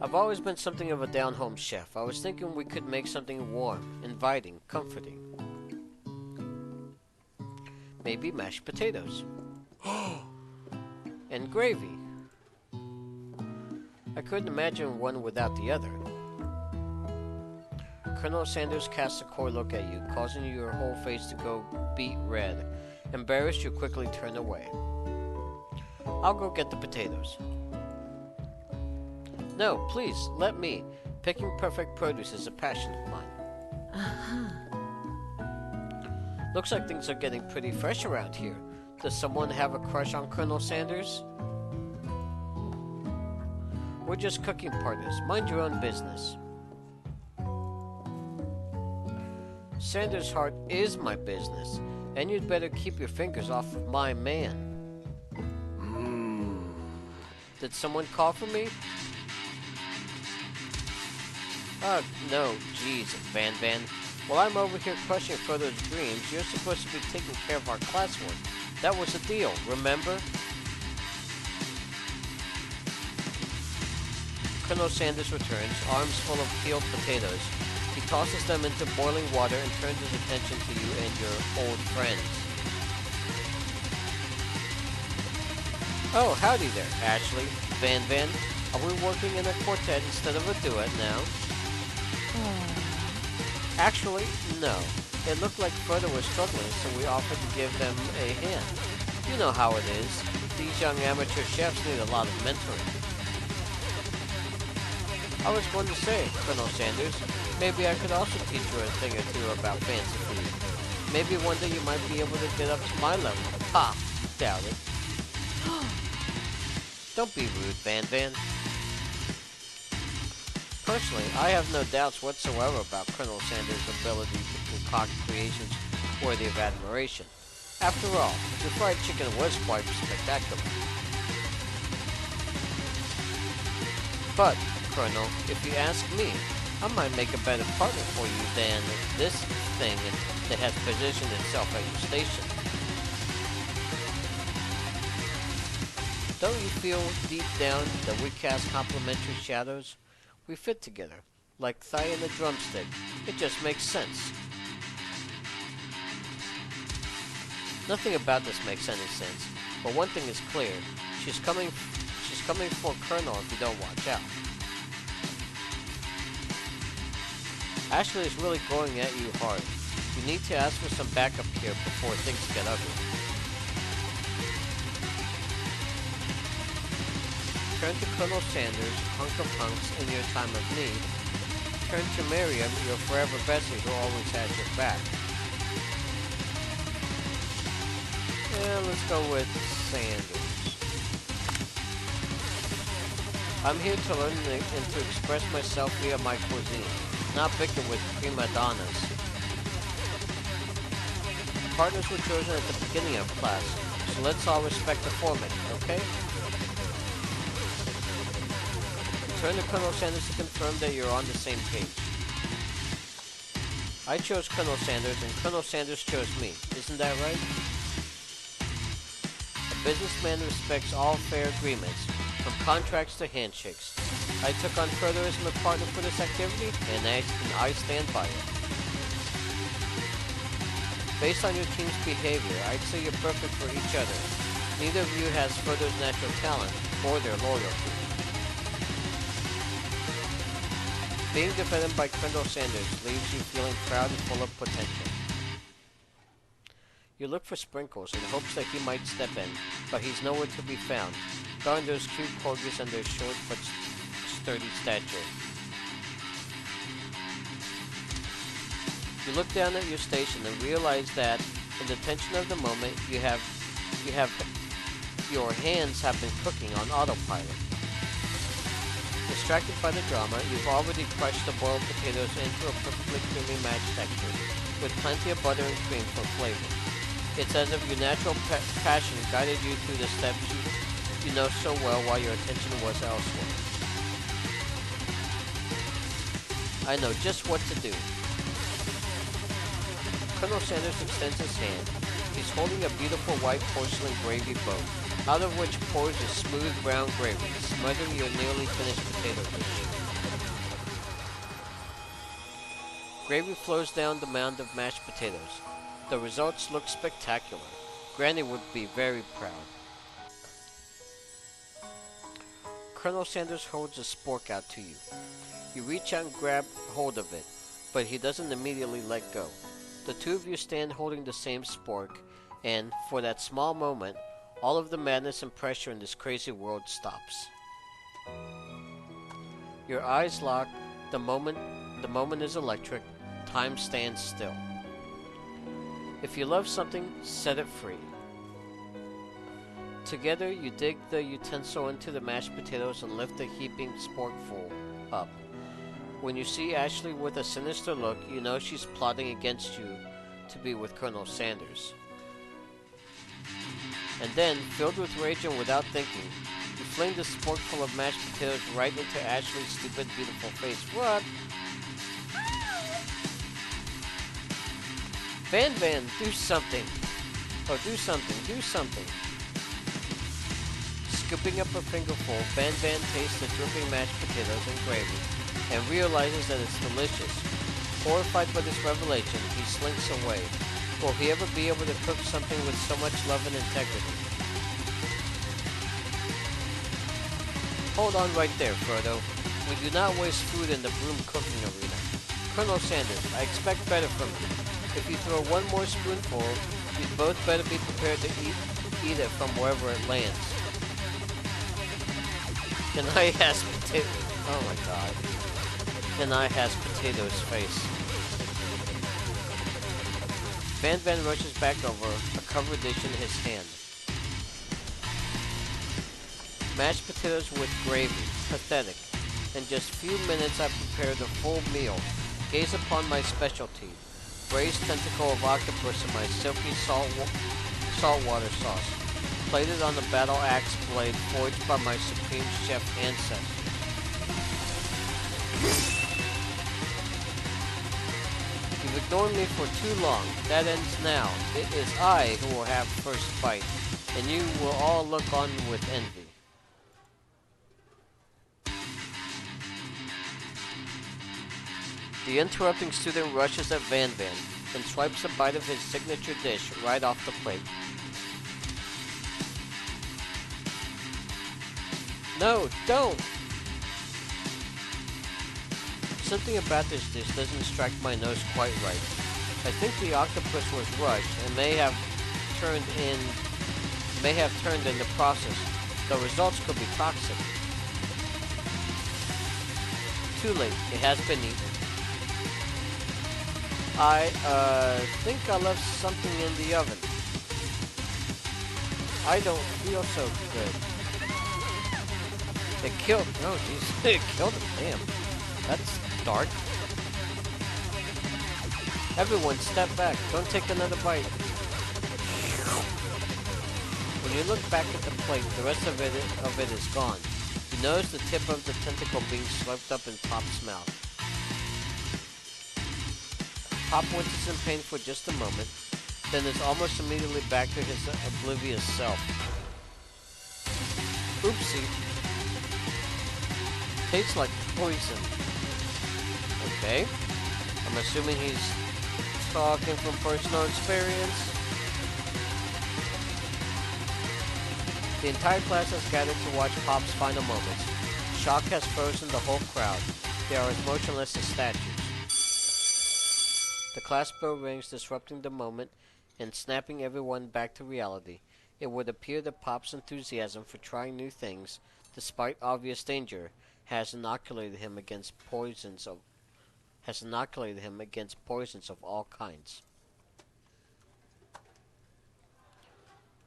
I've always been something of a down-home chef. I was thinking we could make something warm, inviting, comforting. Maybe mashed potatoes. And gravy. I couldn't imagine one without the other. Colonel Sanders casts a coy look at you, causing your whole face to go beet red. Embarrassed, you quickly turn away. I'll go get the potatoes. No, please, let me. Picking perfect produce is a passion of mine. Looks like things are getting pretty fresh around here. Does someone have a crush on Colonel Sanders? We're just cooking partners. Mind your own business. Sanders' heart is my business, and you'd better keep your fingers off of my man. Did someone call for me? Oh, no, jeez, Van Van. While I'm over here crushing Frodo's dreams, you're supposed to be taking care of our classwork. That was the deal, remember? Colonel Sanders returns, arms full of peeled potatoes. He tosses them into boiling water and turns his attention to you and your old friends. Oh, howdy there, Ashley. Van Van, are we working in a quartet instead of a duet now? Actually, no. It looked like Frodo was struggling, so we offered to give them a hand. You know how it is. These young amateur chefs need a lot of mentoring. I was going to say, Colonel Sanders, maybe I could also teach you a thing or two about fancy food. Maybe one day you might be able to get up to my level. Ha! Doubt it. Don't be rude, Van Van. Personally, I have no doubts whatsoever about Colonel Sanders' ability to concoct creations worthy of admiration. After all, your fried chicken was quite spectacular. But, Colonel, if you ask me, I might make a better partner for you than this thing that has positioned itself at your station. Don't you feel deep down that we cast complementary shadows? We fit together, like thigh and a drumstick. It just makes sense. Nothing about this makes any sense, but one thing is clear. She's coming for Colonel if you don't watch out. Ashley is really going at you hard. You need to ask for some backup here before things get ugly. Turn to Colonel Sanders, hunk of hunks in your time of need. Turn to Miriam, your forever Bessie who always has your back. Yeah, let's go with Sanders. I'm here to learn and to express myself via my cuisine, not bicker with prima donnas. Partners were chosen at the beginning of class, so let's all respect the format, okay? Turn to Colonel Sanders to confirm that you're on the same page. I chose Colonel Sanders, and Colonel Sanders chose me. Isn't that right? A businessman respects all fair agreements, from contracts to handshakes. I took on Frodo as my partner for this activity, and I stand by it. Based on your team's behavior, I'd say you're perfect for each other. Neither of you has Frodo's natural talent or their loyalty. Being defended by Colonel Sanders leaves you feeling proud and full of potential. You look for Sprinkles in hopes that he might step in, but he's nowhere to be found, guarding those cute corgis and their short but sturdy stature. You look down at your station and realize that, in the tension of the moment, your hands have been cooking on autopilot. Distracted by the drama, you've already crushed the boiled potatoes into a perfectly creamy mashed texture, with plenty of butter and cream for flavor. It's as if your natural passion guided you through the steps you know so well while your attention was elsewhere. I know just what to do. Colonel Sanders extends his hand. He's holding a beautiful white porcelain gravy boat, out of which pours a smooth brown gravy, smothering your nearly finished potato dish. Gravy flows down the mound of mashed potatoes. The results look spectacular. Granny would be very proud. Colonel Sanders holds a spork out to you. You reach out and grab hold of it, but he doesn't immediately let go. The two of you stand holding the same spork, and, for that small moment, all of the madness and pressure in this crazy world stops. Your eyes lock, the moment is electric, time stands still. If you love something, set it free. Together, you dig the utensil into the mashed potatoes and lift the heaping sporkful up. When you see Ashley with a sinister look, you know she's plotting against you to be with Colonel Sanders. And then, filled with rage and without thinking, you fling the sporkful of mashed potatoes right into Ashley's stupid, beautiful face. What? Van, do something! Oh, do something! Scooping up a fingerful, Van tastes the dripping mashed potatoes and gravy, and realizes that it's delicious. Horrified by this revelation, he slinks away. Will he ever be able to cook something with so much love and integrity? Hold on right there, Frodo. We do not waste food in the broom cooking arena. Colonel Sanders, I expect better from you. If you throw one more spoonful, you'd both better be prepared to eat it from wherever it lands. Can I has potatoes? Oh my god. Can I has potatoes face? Van rushes back over, a covered dish in his hand. Mashed potatoes with gravy. Pathetic. In just few minutes I prepared a full meal. Gaze upon my specialty. Braised tentacle of octopus in my silky saltwater sauce. Plated on the battle axe blade forged by my supreme chef ancestor. You've ignored me for too long. That ends now. It is I who will have first bite, and you will all look on with envy. The interrupting student rushes at Van and swipes a bite of his signature dish right off the plate. No, don't! Something about this dish doesn't strike my nose quite right. I think the octopus was rushed and may have turned in the process. The results could be toxic. Too late. It has been eaten. I think I left something in the oven. I don't feel so good. It killed... Oh, jeez. It killed him. Damn. That's dark. Everyone, step back. Don't take another bite. When you look back at the plate, the rest of it is gone. You notice the tip of the tentacle being slurped up in Pop's mouth. Pop winces in pain for just a moment, then is almost immediately back to his oblivious self. Oopsie. Tastes like poison. Okay. I'm assuming he's Talking from personal experience. The entire class has gathered to watch Pop's final moments. Shock has frozen the whole crowd. They are as motionless as statues. The class bell rings, disrupting the moment and snapping everyone back to reality. It would appear that Pop's enthusiasm for trying new things, despite obvious danger, has inoculated him against poisons of all kinds.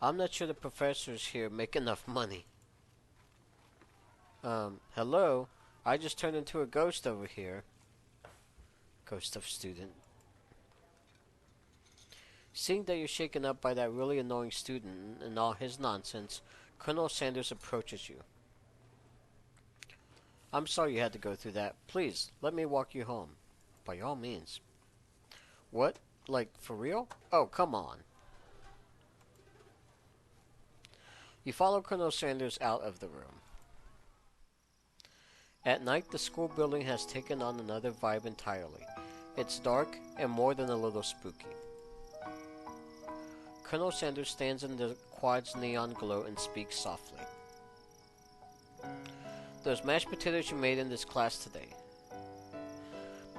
I'm not sure the professors here make enough money. Hello? I just turned into a ghost over here. Ghost of student. Seeing that you're shaken up by that really annoying student and all his nonsense, Colonel Sanders approaches you. I'm sorry you had to go through that. Please, let me walk you home. By all means. What? Like, for real? Oh, come on. You follow Colonel Sanders out of the room. At night, the school building has taken on another vibe entirely. It's dark and more than a little spooky. Colonel Sanders stands in the quad's neon glow and speaks softly. Those mashed potatoes you made in this class today.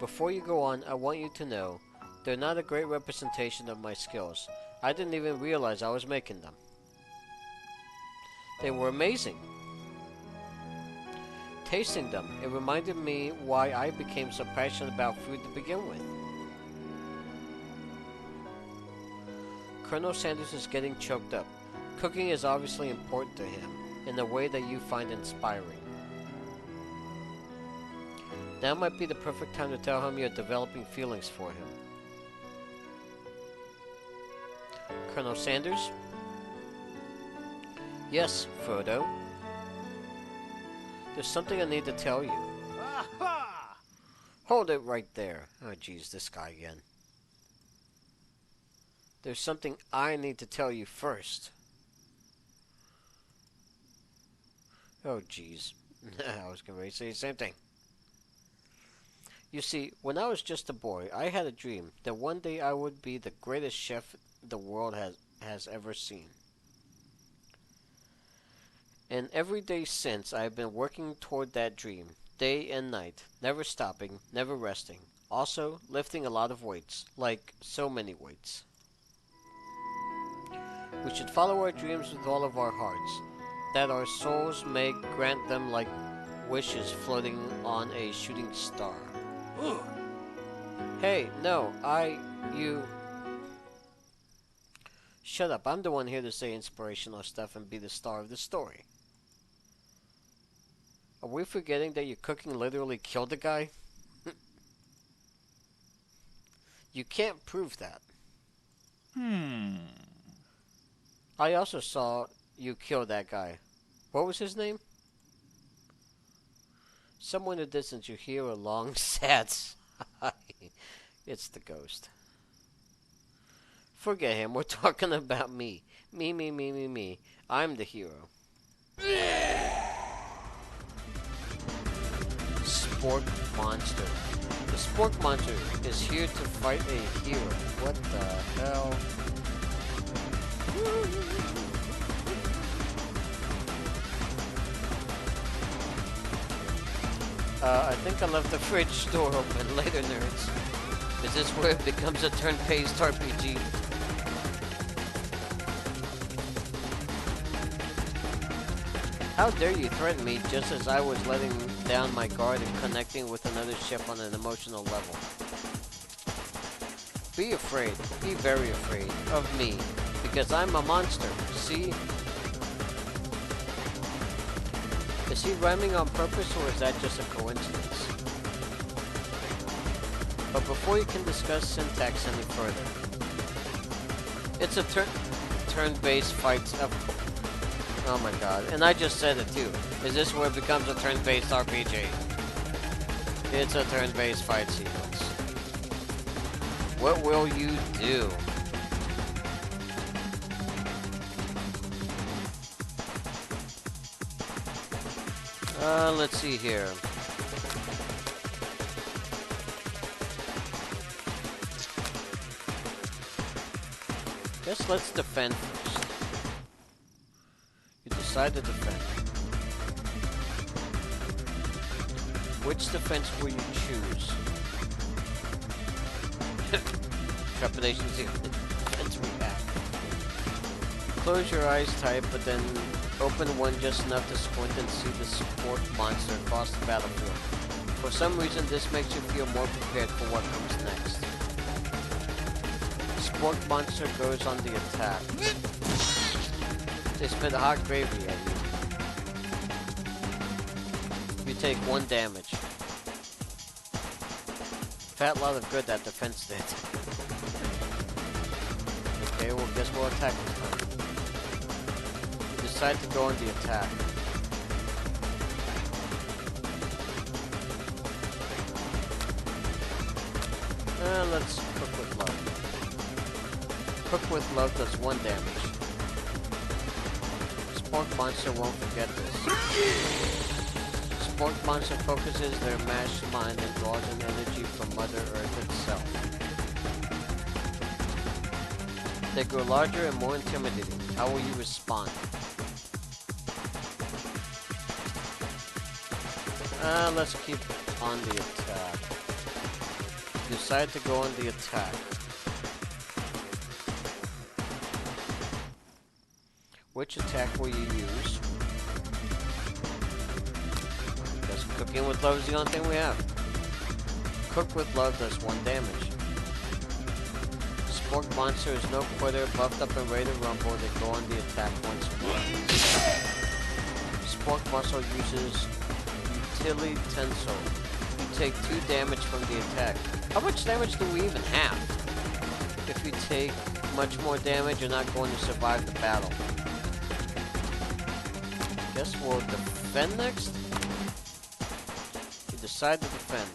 Before you go on, I want you to know they're not a great representation of my skills. I didn't even realize I was making them. They were amazing. Tasting them, it reminded me why I became so passionate about food to begin with. Colonel Sanders is getting choked up. Cooking is obviously important to him, in a way that you find inspiring. Now might be the perfect time to tell him you're developing feelings for him. Colonel Sanders? Yes, Frodo. There's something I need to tell you. Aha! Hold it right there. Oh, jeez, this guy again. There's something I need to tell you first. Oh, jeez. I was going to say the same thing. You see, when I was just a boy, I had a dream that one day I would be the greatest chef the world has ever seen. And every day since, I have been working toward that dream, day and night, never stopping, never resting. Also, lifting a lot of weights, like so many weights. We should follow our dreams with all of our hearts, that our souls may grant them like wishes floating on a shooting star. Hey, no, you... Shut up, I'm the one here to say inspirational stuff and be the star of the story. Are we forgetting that your cooking literally killed the guy? You can't prove that. I also saw you kill that guy. What was his name? Somewhere in the distance you hear a long, sad sigh. It's the ghost. Forget him, we're talking about me. Me. I'm the hero. Spork Monster. The Spork Monster is here to fight a hero. What the hell? I think I left the fridge door open. Later, nerds. Is this where it becomes a turn-based RPG? How dare you threaten me just as I was letting down my guard and connecting with another ship on an emotional level? Be afraid, be very afraid of me, because I'm a monster, see? Is he rhyming on purpose, or is that just a coincidence? But before you can discuss syntax any further, it's a turn-based fight. Oh my god, and I just said it too. Is this where it becomes a turn-based RPG? It's a turn-based fight sequence. What will you do? Let's see here. Guess let's defend first. You decide to defend. Which defense will you choose? Trepidation is the only defense we have. Close your eyes tight, but then open one just enough to squint and see the support monster across the battlefield. For some reason, this makes you feel more prepared for what comes next. The support monster goes on the attack. They spit hot gravy at you. You take 1 damage. Fat lot of good that defense did. Okay, well guess we'll attack this time. You decide to go on the attack. Let's cook with love. Cook with love does 1 damage. Spork monster won't forget this. Spork monster focuses their mashed mind and draws in energy from Mother Earth itself. They grow larger and more intimidating. How will you respond? Let's keep on the attack. Decide to go on the attack. Which attack will you use? Guess cooking with love is the only thing we have. Cook with love does 1 damage. Spork monster is no quitter, buffed up and ready to rumble. They go on the attack once more. Spork muscle uses Utility Tensor. You take 2 damage from the attack. How much damage do we even have? If you take much more damage, you're not going to survive the battle. Guess we'll defend next? You decide to defend.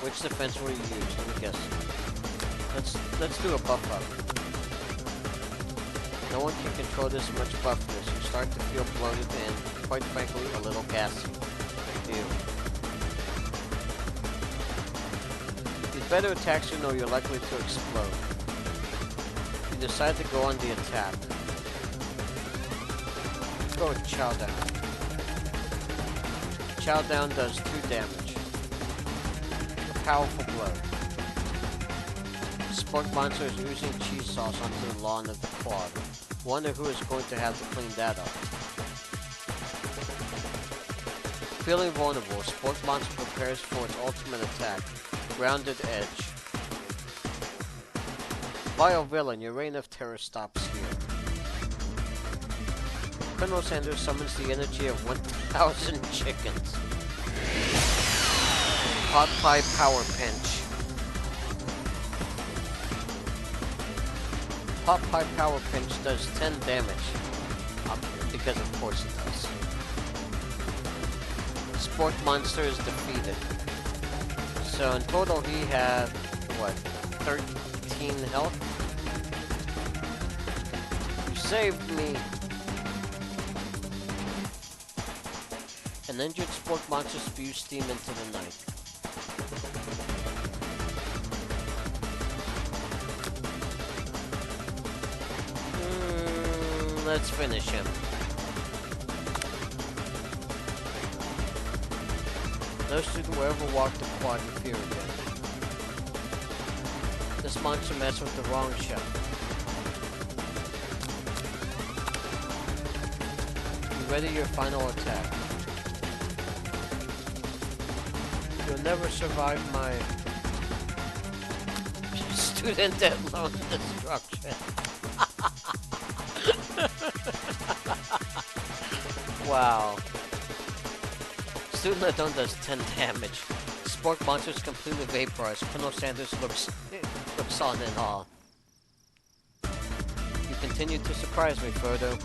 Which defense will you use? Let me guess. Let's do a buff up. No one can control this much buffness. You start to feel bloated and, quite frankly, a little gassy. Ew. You'd better attack soon or you're likely to explode. You decide to go on the attack. Go with Chow Down. Chow Down does 2 damage. A powerful blow. Spork monster is using cheese sauce onto the lawn of the quad. Wonder who is going to have to clean that up. Feeling vulnerable, Spork monster prepares for its ultimate attack. Grounded Edge. Vile villain, your reign of terror stops here. Colonel Sanders summons the energy of 1,000 chickens. Pot Pie Power Pinch. Pot Pie Power Pinch does 10 damage. Because of course it does. Spork monster is defeated. So in total he had, what, 13 health? You saved me! An injured Spork monster spews steam into the night. Let's finish him. No student will ever walk the quad in fear again. This monster messed with the wrong shot. You ready your final attack. You'll never survive my student at lone destruction. Wow. Student Ledone does 10 damage. Spork monster is completely vaporized. Colonel Sanders looks on in awe. You continue to surprise me, Frodo.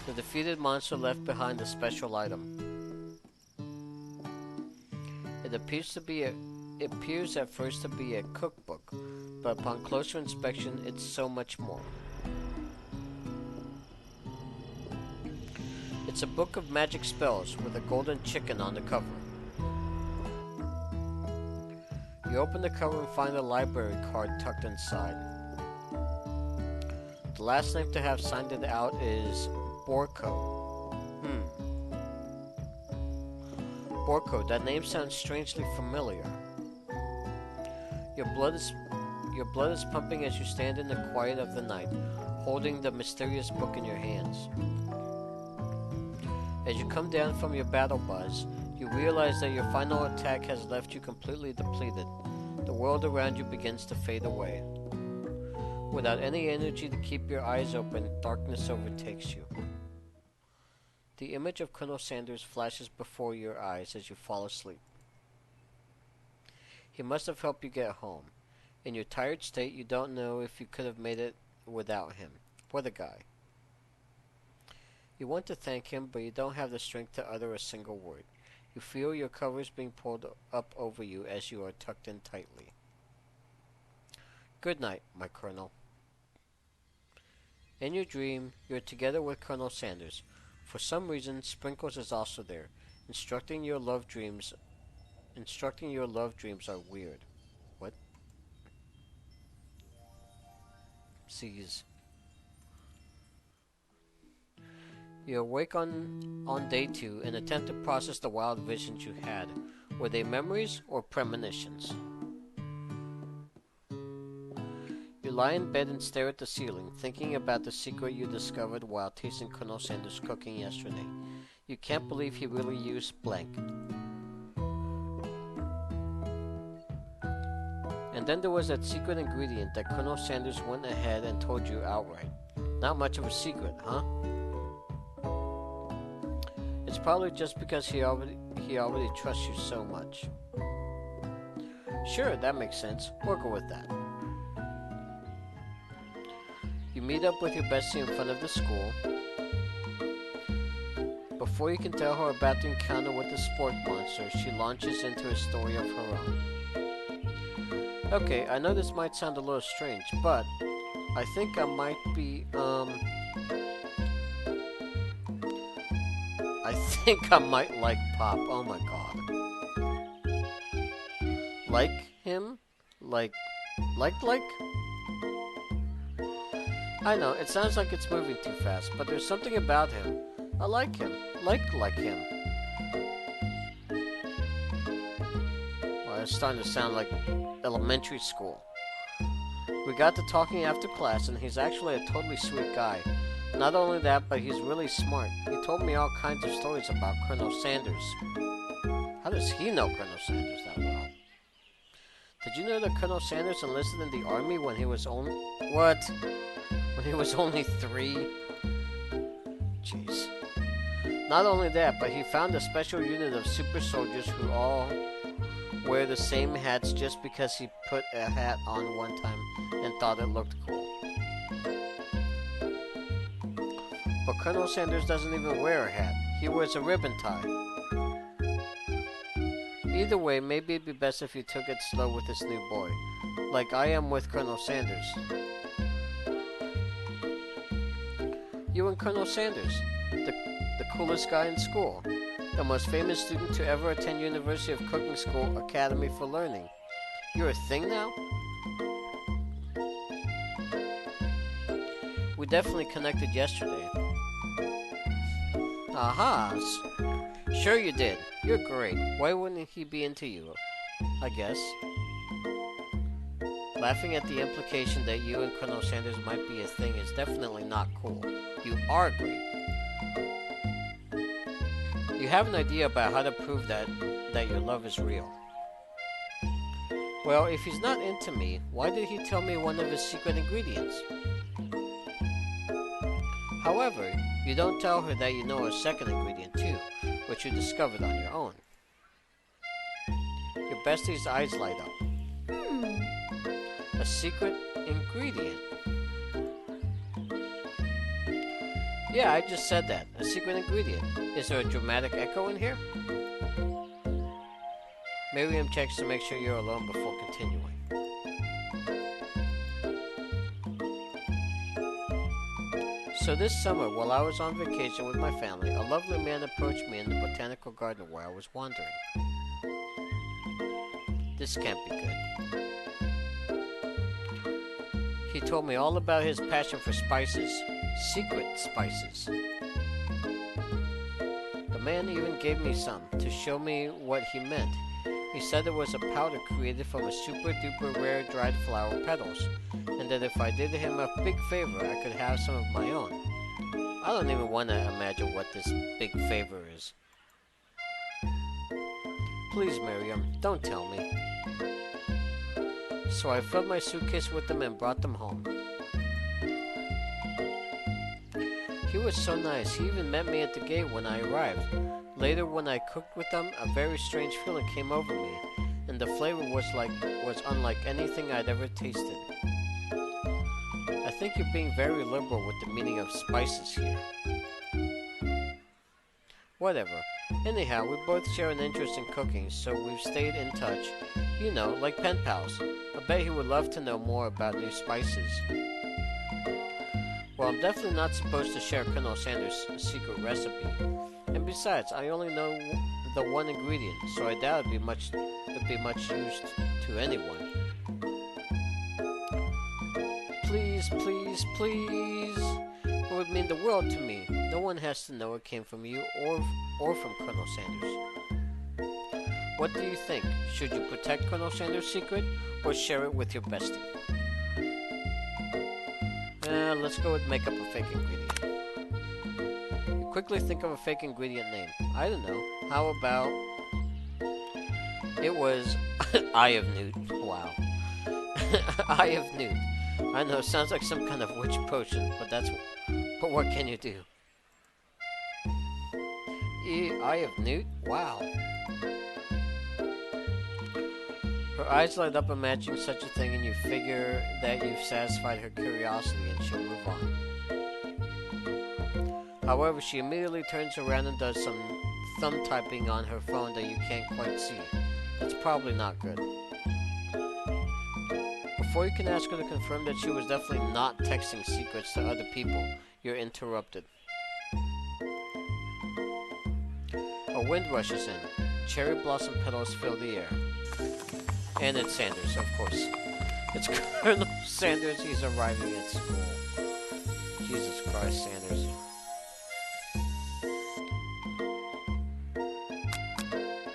The defeated monster left behind a special item. It appears at first to be a cookbook, but upon closer inspection, it's so much more. It's a book of magic spells with a golden chicken on the cover. You open the cover and find a library card tucked inside. The last name to have signed it out is Borko. Borko, that name sounds strangely familiar. Your blood is pumping as you stand in the quiet of the night, holding the mysterious book in your hands. As you come down from your battle buzz, you realize that your final attack has left you completely depleted. The world around you begins to fade away. Without any energy to keep your eyes open, darkness overtakes you. The image of Colonel Sanders flashes before your eyes as you fall asleep. He must have helped you get home. In your tired state, you don't know if you could have made it without him. What a guy. You want to thank him, but you don't have the strength to utter a single word. You feel your covers being pulled up over you as you are tucked in tightly. Good night, my Colonel. In your dream, you're together with Colonel Sanders. For some reason, Sprinkles is also there. Instructing your love dreams are weird. What? Seize. You awake on day 2 and attempt to process the wild visions you had. Were they memories or premonitions? You lie in bed and stare at the ceiling, thinking about the secret you discovered while tasting Colonel Sanders' cooking yesterday. You can't believe he really used blank. And then there was that secret ingredient that Colonel Sanders went ahead and told you outright. Not much of a secret, huh? It's probably just because he already trusts you so much. Sure, that makes sense. We'll go with that. You meet up with your bestie in front of the school. Before you can tell her about the encounter with the sport monster, she launches into a story of her own. Okay, I know this might sound a little strange, but I think I might be, I think I might like Pop. Oh my god. Like him? Like? I know, it sounds like it's moving too fast, but there's something about him. I like him. Like him. Well, it's starting to sound like elementary school. We got to talking after class, and he's actually a totally sweet guy. Not only that, but he's really smart. He told me all kinds of stories about Colonel Sanders. How does he know Colonel Sanders that well? Did you know that Colonel Sanders enlisted in the army when he was only... What? When he was only 3? Jeez. Not only that, but he found a special unit of super soldiers who all wear the same hats just because he put a hat on one time and thought it looked cool. But Colonel Sanders doesn't even wear a hat. He wears a ribbon tie. Either way, maybe it'd be best if you took it slow with this new boy. Like I am with Colonel Sanders. You and Colonel Sanders, the coolest guy in school. The most famous student to ever attend University of Cooking School Academy for Learning. You're a thing now? We definitely connected yesterday. Aha! Sure you did. You're great. Why wouldn't he be into you? I guess. Laughing at the implication that you and Colonel Sanders might be a thing is definitely not cool. You are great. You have an idea about how to prove that your love is real. Well, if he's not into me, why did he tell me one of his secret ingredients? However, you don't tell her that you know a second ingredient too, which you discovered on your own. Your bestie's eyes light up. A secret ingredient. Yeah, I just said that. A secret ingredient. Is there a dramatic echo in here? Miriam checks to make sure you're alone before continuing. So this summer, while I was on vacation with my family, a lovely man approached me in the botanical garden where I was wandering. This can't be good. He told me all about his passion for spices. Secret spices. The man even gave me some to show me what he meant. He said it was a powder created from a super duper rare dried flower petals, and that if I did him a big favor, I could have some of my own. I don't even want to imagine what this big favor is. Please, Miriam, don't tell me. So I filled my suitcase with them and brought them home. He was so nice. He even met me at the gate when I arrived. Later, when I cooked with them, a very strange feeling came over me, and the flavor was unlike anything I'd ever tasted. I think you're being very liberal with the meaning of spices here. Whatever. Anyhow, we both share an interest in cooking, so we've stayed in touch. You know, like pen pals. I bet he would love to know more about new spices. Well, I'm definitely not supposed to share Colonel Sanders' secret recipe. And besides, I only know the one ingredient, so I doubt it'd be much used to anyone. Please, please, please. It would mean the world to me. No one has to know it came from you or from Colonel Sanders. What do you think? Should you protect Colonel Sanders' secret or share it with your bestie? Let's go with make up a fake ingredient. You quickly think of a fake ingredient name. I don't know. How about... It was Eye of Newt. Wow. Eye of Newt. I know, sounds like some kind of witch potion, but what can you do? Eye of Newt? Wow. Her eyes light up imagining such a thing, and you figure that you've satisfied her curiosity and she'll move on. However, she immediately turns around and does some thumb typing on her phone that you can't quite see. That's probably not good. Before you can ask her to confirm that she was definitely not texting secrets to other people, you're interrupted. A wind rushes in. Cherry blossom petals fill the air. And it's Sanders, of course. It's Colonel Sanders. He's arriving at school. Jesus Christ, Sanders.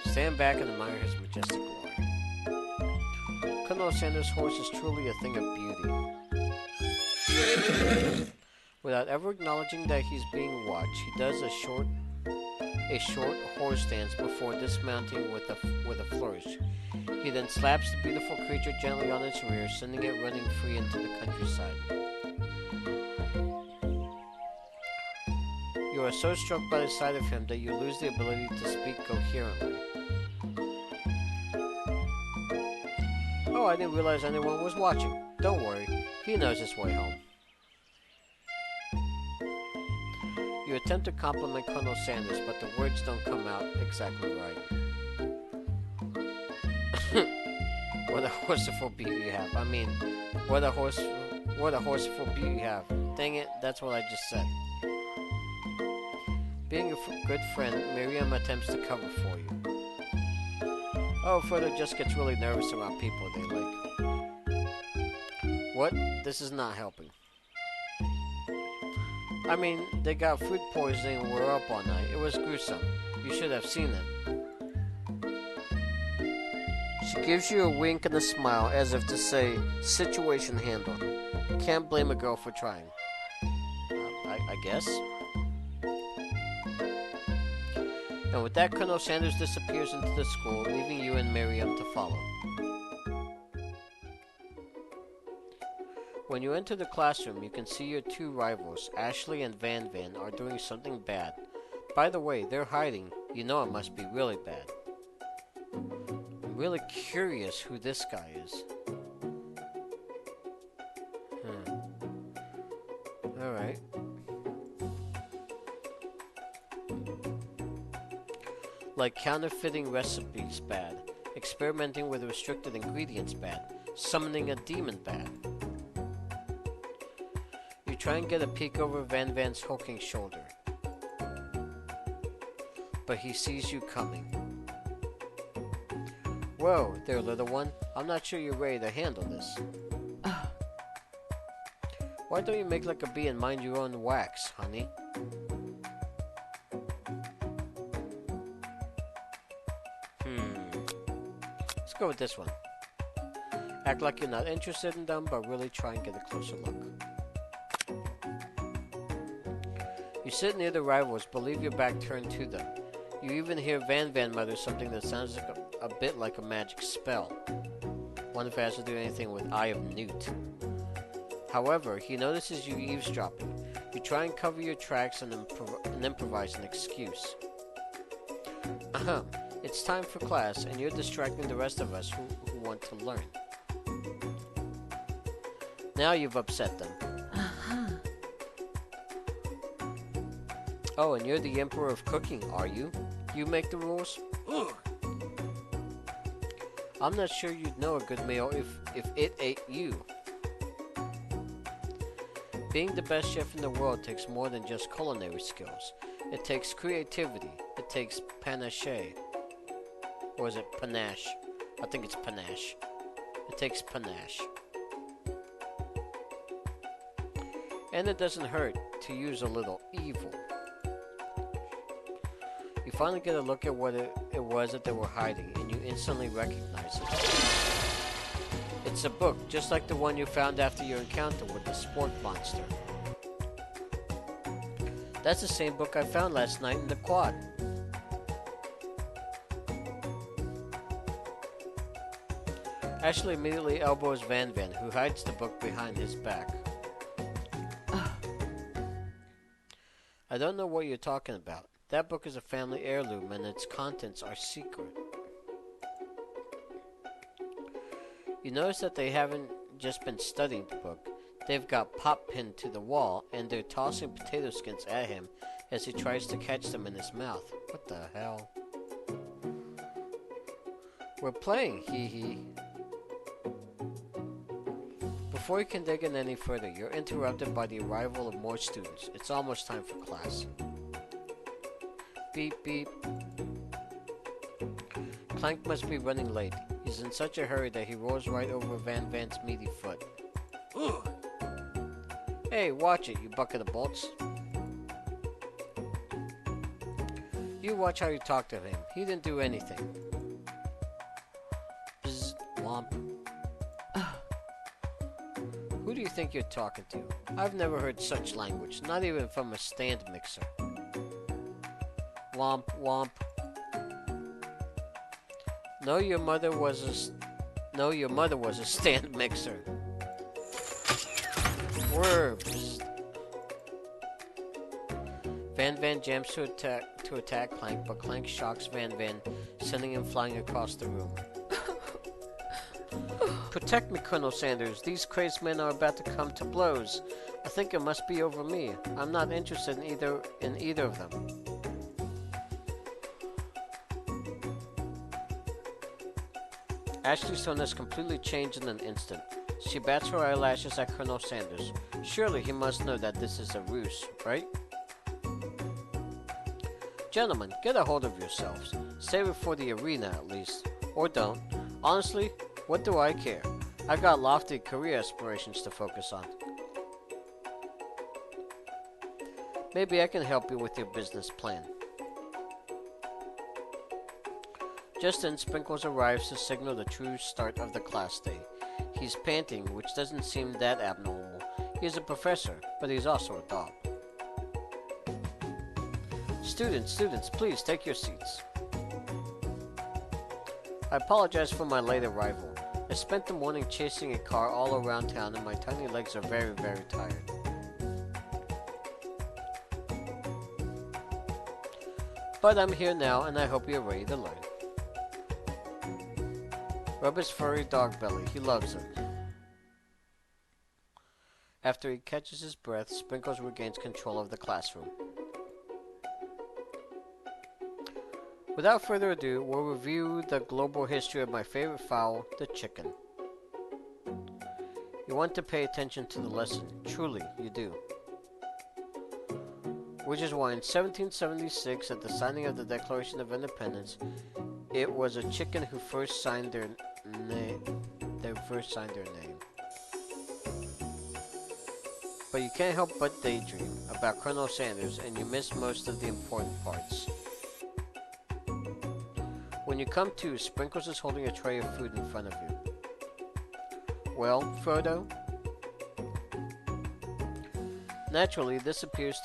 Stand back and admire his majestic glory. Colonel Sanders' horse is truly a thing of beauty. Without ever acknowledging that he's being watched, he does a short horse dance before dismounting with a flourish. He then slaps the beautiful creature gently on its rear, sending it running free into the countryside. You are so struck by the sight of him that you lose the ability to speak coherently. Oh, I didn't realize anyone was watching. Don't worry, he knows his way home. You attempt to compliment Colonel Sanders, but the words don't come out exactly right. What a horseful beauty you have. I mean, what a horseful beauty you have. Dang it, that's what I just said. Being a good friend, Miriam attempts to cover for you. Oh, Frodo just gets really nervous around people they like. What? This is not helping. I mean, they got food poisoning and were up all night. It was gruesome. You should have seen it. She gives you a wink and a smile as if to say, situation handled. Can't blame a girl for trying. I guess. And with that, Colonel Sanders disappears into the school, leaving you and Miriam to follow. When you enter the classroom, you can see your two rivals, Ashley and Van Van, are doing something bad. By the way, they're hiding. You know it must be really bad. I'm really curious who this guy is. Alright. Like counterfeiting recipes bad, experimenting with restricted ingredients bad, summoning a demon bad. You try and get a peek over Van Van's hulking shoulder, but he sees you coming. Whoa, there, little one. I'm not sure you're ready to handle this. Why don't you make like a bee and mind your own wax, honey? Let's go with this one. Act like you're not interested in them, but really try and get a closer look. You sit near the rivals, but leave your back turned to them. You even hear Van Van mutter something that sounds like a bit like a magic spell. Wonder if it has to do anything with Eye of Newt. However, he notices you eavesdropping. You try and cover your tracks and improvise an excuse. Ahem. It's time for class, and you're distracting the rest of us who want to learn. Now you've upset them. Oh, and you're the Emperor of Cooking, are you? You make the rules? Ugh. I'm not sure you'd know a good meal if it ate you. Being the best chef in the world takes more than just culinary skills. It takes creativity. It takes panache. Or is it panache? I think it's panache. It takes panache. And it doesn't hurt to use a little evil. You finally get a look at what it was that they were hiding, and you instantly recognize it. It's a book, just like the one you found after your encounter with the sport monster. That's the same book I found last night in the quad. Ashley immediately elbows Van Van, who hides the book behind his back. I don't know what you're talking about. That book is a family heirloom and its contents are secret. You notice that they haven't just been studying the book. They've got Pop pinned to the wall and they're tossing potato skins at him as he tries to catch them in his mouth. What the hell? We're playing, hee hee. Before you can dig in any further, you're interrupted by the arrival of more students. It's almost time for class. Beep, beep. Clank must be running late. He's in such a hurry that he rolls right over Van Van's meaty foot. Ugh. Hey, watch it, you bucket of bolts. You watch how you talk to him. He didn't do anything. Bzz, womp. Who do you think you're talking to? I've never heard such language, not even from a stand mixer. Womp womp. No, your mother was a stand mixer. Worms. Van Van jumps to attack Clank, but Clank shocks Van Van, sending him flying across the room. Protect me, Colonel Sanders. These crazed men are about to come to blows. I think it must be over me. I'm not interested in either of them. Ashley's tone has completely changed in an instant. She bats her eyelashes at Colonel Sanders. Surely he must know that this is a ruse, right? Gentlemen, get a hold of yourselves. Save it for the arena, at least. Or don't. Honestly, what do I care? I've got lofty career aspirations to focus on. Maybe I can help you with your business plan. Just then, Sprinkles arrives to signal the true start of the class day. He's panting, which doesn't seem that abnormal. He is a professor, but he's also a dog. Students, please take your seats. I apologize for my late arrival. I spent the morning chasing a car all around town and my tiny legs are very, very tired. But I'm here now and I hope you're ready to learn. Rub his furry dog belly. He loves it. After he catches his breath, Sprinkles regains control of the classroom. Without further ado, we'll review the global history of my favorite fowl, the chicken. You want to pay attention to the lesson. Truly, you do. Which is why in 1776, at the signing of the Declaration of Independence, It was a chicken who first signed their name. They first signed their name. But you can't help but daydream about Colonel Sanders, and you miss most of the important parts. When you come to, Sprinkles is holding a tray of food in front of you. Well, Frodo? Naturally, this appears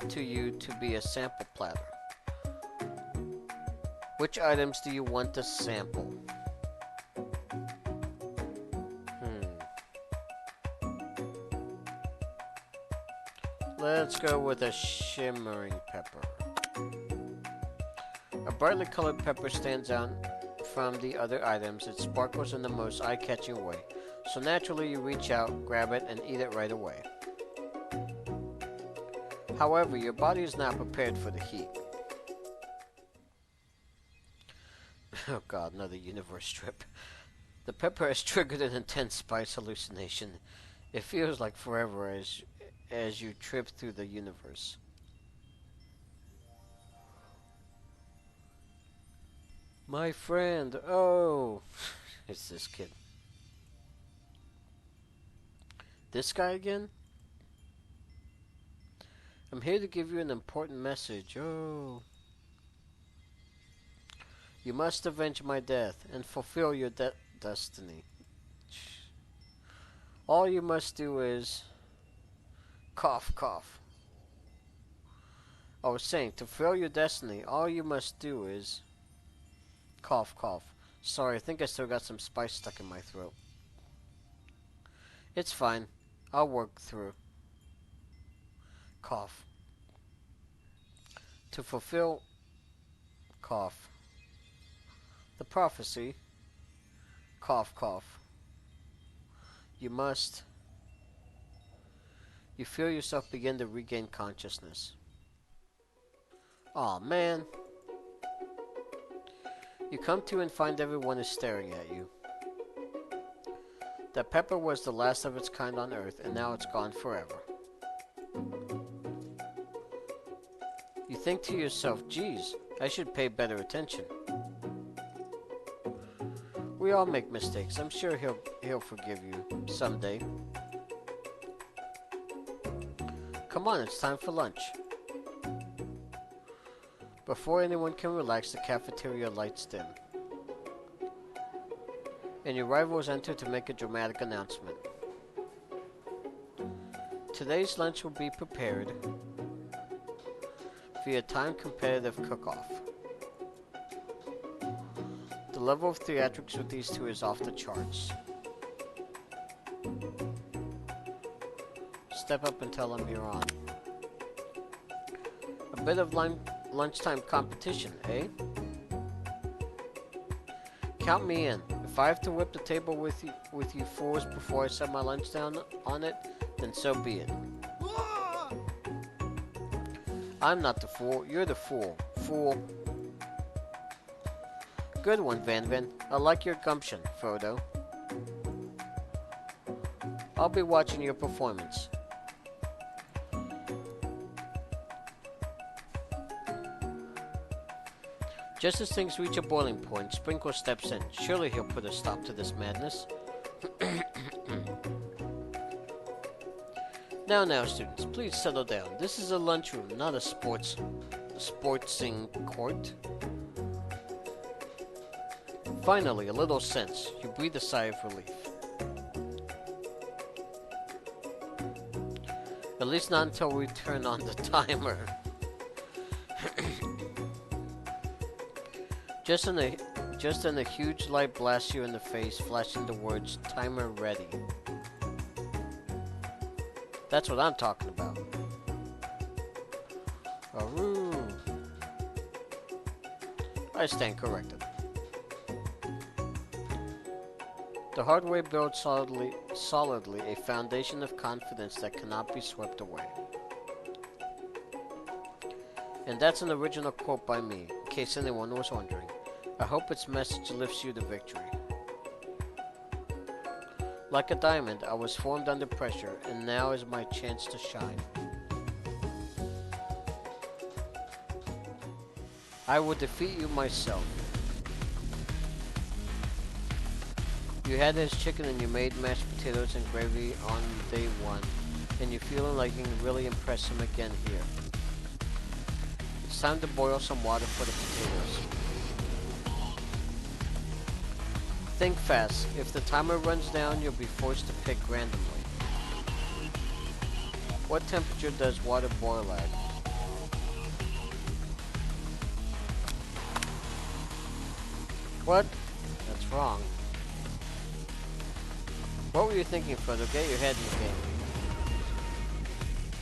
to you to be a sample platter. Which items do you want to sample? Let's go with a shimmering pepper. A brightly colored pepper stands out from the other items. It sparkles in the most eye-catching way. So naturally you reach out, grab it, and eat it right away. However, your body is not prepared for the heat. Oh god, another universe trip. The pepper has triggered an intense spice hallucination. It feels like forever as you trip through the universe. My friend, oh, it's this kid. This guy again? I'm here to give you an important message. Oh. You must avenge my death and fulfill your destiny. All you must do is... Cough, cough. I was saying, to fulfill your destiny, all you must do is... Cough, cough. Sorry, I think I still got some spice stuck in my throat. It's fine. I'll work through. Cough. To fulfill... Cough. The prophecy. Cough, cough. You must... You feel yourself begin to regain consciousness. Aw, man. You come to and find everyone is staring at you. That pepper was the last of its kind on Earth, and now it's gone forever. You think to yourself, geez, I should pay better attention. We all make mistakes. I'm sure he'll forgive you someday. Come on, it's time for lunch. Before anyone can relax, the cafeteria lights dim. And your rivals enter to make a dramatic announcement. Today's lunch will be prepared via time competitive cook-off. The level of theatrics with these two is off the charts. Step up and tell them you're on. A bit of lunchtime competition, eh? Count me in. If I have to whip the table with you fools before I set my lunch down on it, then so be it. I'm not the fool, you're the fool. Fool. Good one, Van Van. I like your gumption, Frodo. I'll be watching your performance. Just as things reach a boiling point, Sprinkle steps in. Surely he'll put a stop to this madness. Now, students, please settle down. This is a lunchroom, not a sportsing court. Finally, a little sense. You breathe a sigh of relief. At least not until we turn on the timer. Just then a huge light blasts you in the face, flashing the words, "Timer ready." That's what I'm talking about. Aroo. I stand corrected. The hard way builds solidly a foundation of confidence that cannot be swept away. And that's an original quote by me, in case anyone was wondering. I hope its message lifts you to victory. Like a diamond, I was formed under pressure, and now is my chance to shine. I will defeat you myself. You had this chicken and you made mashed potatoes and gravy on day one, and you're feeling like you can really impress him again here. It's time to boil some water for the potatoes. Think fast. If the timer runs down, you'll be forced to pick randomly. What temperature does water boil at? What? That's wrong. What were you thinking, Frodo? Get your head in the game.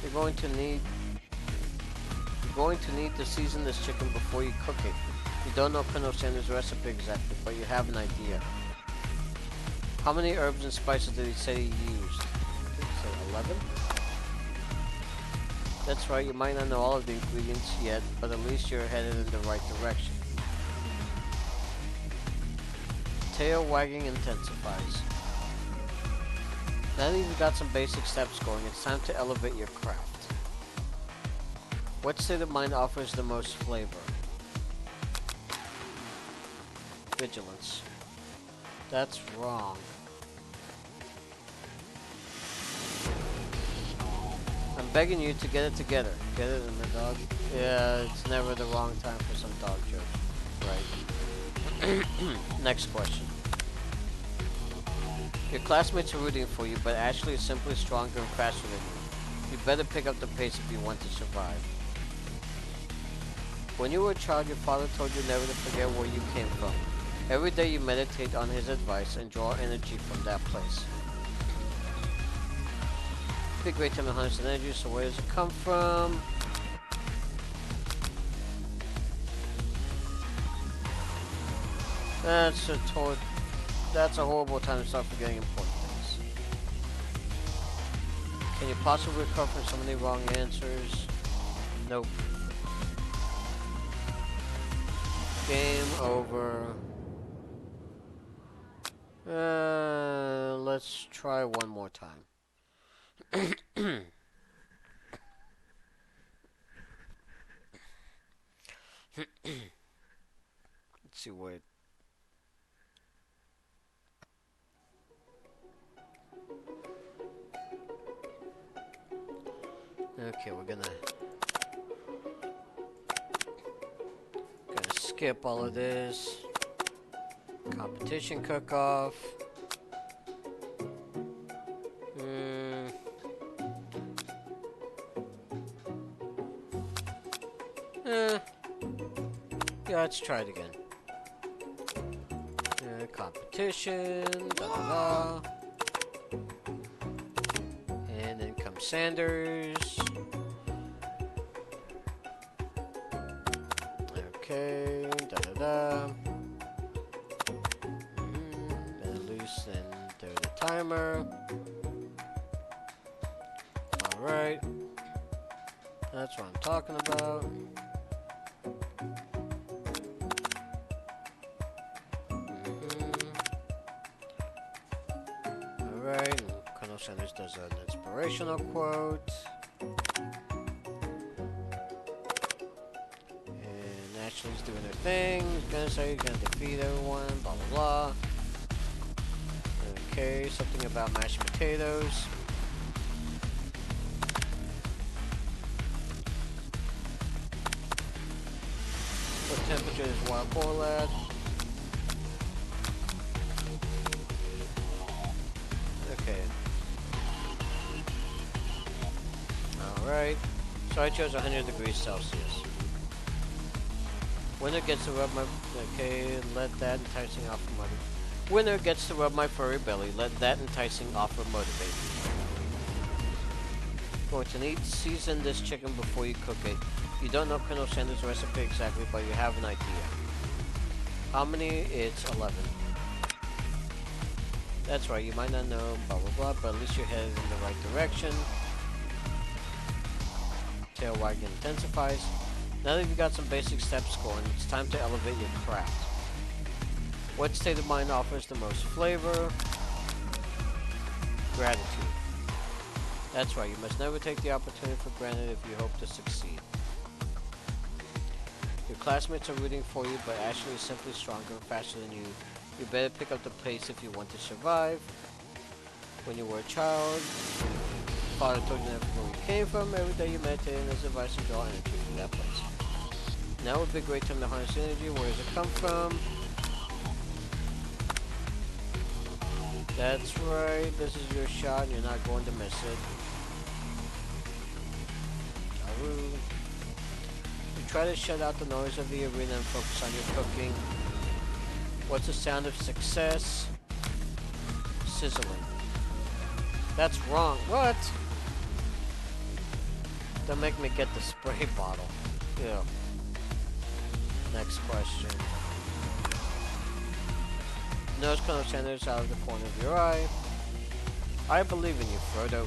You're going to need to season this chicken before you cook it. You don't know Colonel Sanders' recipe exactly, but you have an idea. How many herbs and spices did he say he used? Did he say 11? That's right, you might not know all of the ingredients yet, but at least you're headed in the right direction. Tail wagging intensifies. Now that you've got some basic steps going, it's time to elevate your craft. What state of mind offers the most flavor? Vigilance. That's wrong. I'm begging you to get it together. Get it in the dog? Yeah, it's never the wrong time for some dog jokes. Right. Next question. Your classmates are rooting for you, but Ashley is simply stronger and faster than you. You better pick up the pace if you want to survive. When you were a child, your father told you never to forget where you came from. Every day you meditate on his advice and draw energy from that place. It'd be great time to harness that energy, so where does it come from? That's a horrible time to start forgetting important things. Can you possibly recover from so many wrong answers? Nope. Game over. Let's try one more time. Let's see what. Okay, we're gonna skip all of this. Competition cook-off. Yeah, let's try it again. Competition, da da da. And then comes Sanders. Okay, da da da. Better loosen the timer. Alright. That's what I'm talking about. Alright, Colonel Sanders does an inspirational quote. And Ashley's doing her thing. He's gonna say he's gonna defeat everyone, blah blah blah. Okay, something about mashed potatoes. What temperature is wild boar at? Okay. Alright. So I chose 100 degrees Celsius. Winner gets to rub my... Okay, let that enticing offer motivate. Winner gets to rub my furry belly. Let that enticing offer motivate me. Going to need to season this chicken before you cook it. You don't know Colonel Sanders' recipe exactly, but you have an idea. How many? It's 11. That's right, you might not know, blah blah blah, but at least you're headed in the right direction. Tail wagging intensifies. Now that you've got some basic steps going, it's time to elevate your craft. What state of mind offers the most flavor? Gratitude. That's right, you must never take the opportunity for granted if you hope to succeed. Your classmates are rooting for you, but Ashley is simply stronger and faster than you. You better pick up the pace if you want to survive. When you were a child, father told you never where you came from. Every day you meditate and his advice and draw energy from that place. Now would be a great time to harness energy. Where does it come from? That's right. This is your shot and you're not going to miss it. Aru. You try to shut out the noise of the arena and focus on your cooking. What's the sound of success? Sizzling. That's wrong. What? Don't make me get the spray bottle. Yeah. Next question. Nose Colonel Sanders out of the corner of your eye. I believe in you, Frodo.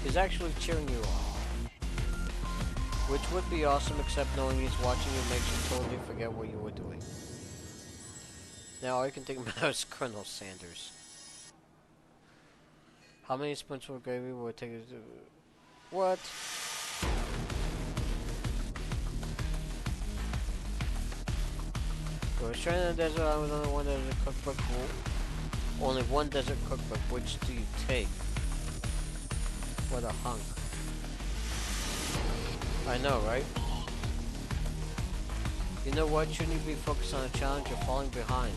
He's actually cheering you on. Which would be awesome, except knowing he's watching you makes you totally forget what you were doing. Now all you can think about is Colonel Sanders. How many spoonfuls of gravy will it take to... What? We're stranded in the desert island with only one desert cookbook. Only one desert cookbook. Which do you take? What a hunk. I know, right? You know what? Shouldn't you be focused on a challenge? You're falling behind.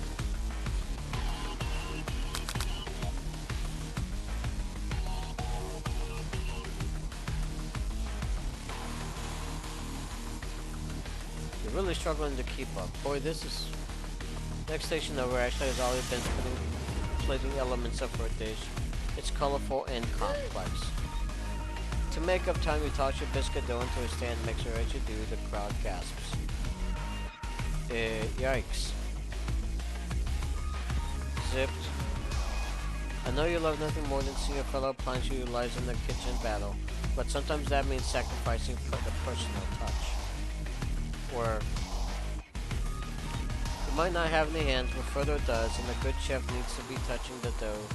You're really struggling to keep up. Boy, this is... Next station over, Ashley has already been plating elements up for a dish. It's colorful and complex. To make up time, you toss your biscuit dough into a stand mixer. As you do, the crowd gasps. Yikes. Zipped. I know you love nothing more than seeing a fellow punch who lies in the kitchen battle, but sometimes that means sacrificing for the personal touch. Or you might not have any hands, but Frodo does, and a good chef needs to be touching the dough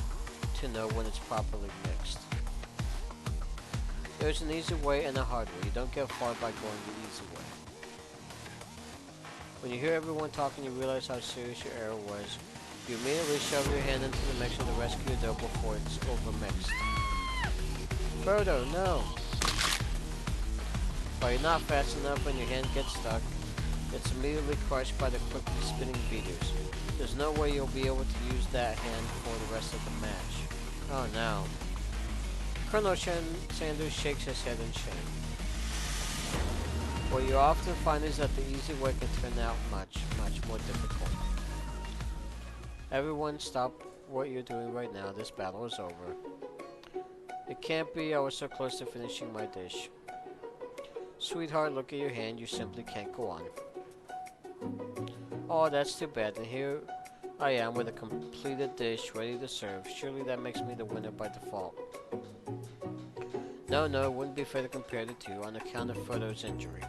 to know when it's properly mixed. There's an easy way and a hard way. You don't get far by going the easy way. When you hear everyone talking, you realize how serious your error was. You immediately shove your hand into the mixer to rescue your dough before it's overmixed. Frodo, no! While you're not fast enough and your hand gets stuck, it's immediately crushed by the quickly spinning beaters. There's no way you'll be able to use that hand for the rest of the match. Oh no. Colonel Sanders shakes his head in shame. What you often find is that the easy way can turn out much, much more difficult. Everyone stop what you're doing right now. This battle is over. It can't be. I was so close to finishing my dish. Sweetheart, look at your hand. You simply can't go on. Oh, that's too bad. And here I am with a completed dish ready to serve. Surely that makes me the winner by default. No, it wouldn't be fair to compare the two on account of Frodo's injury.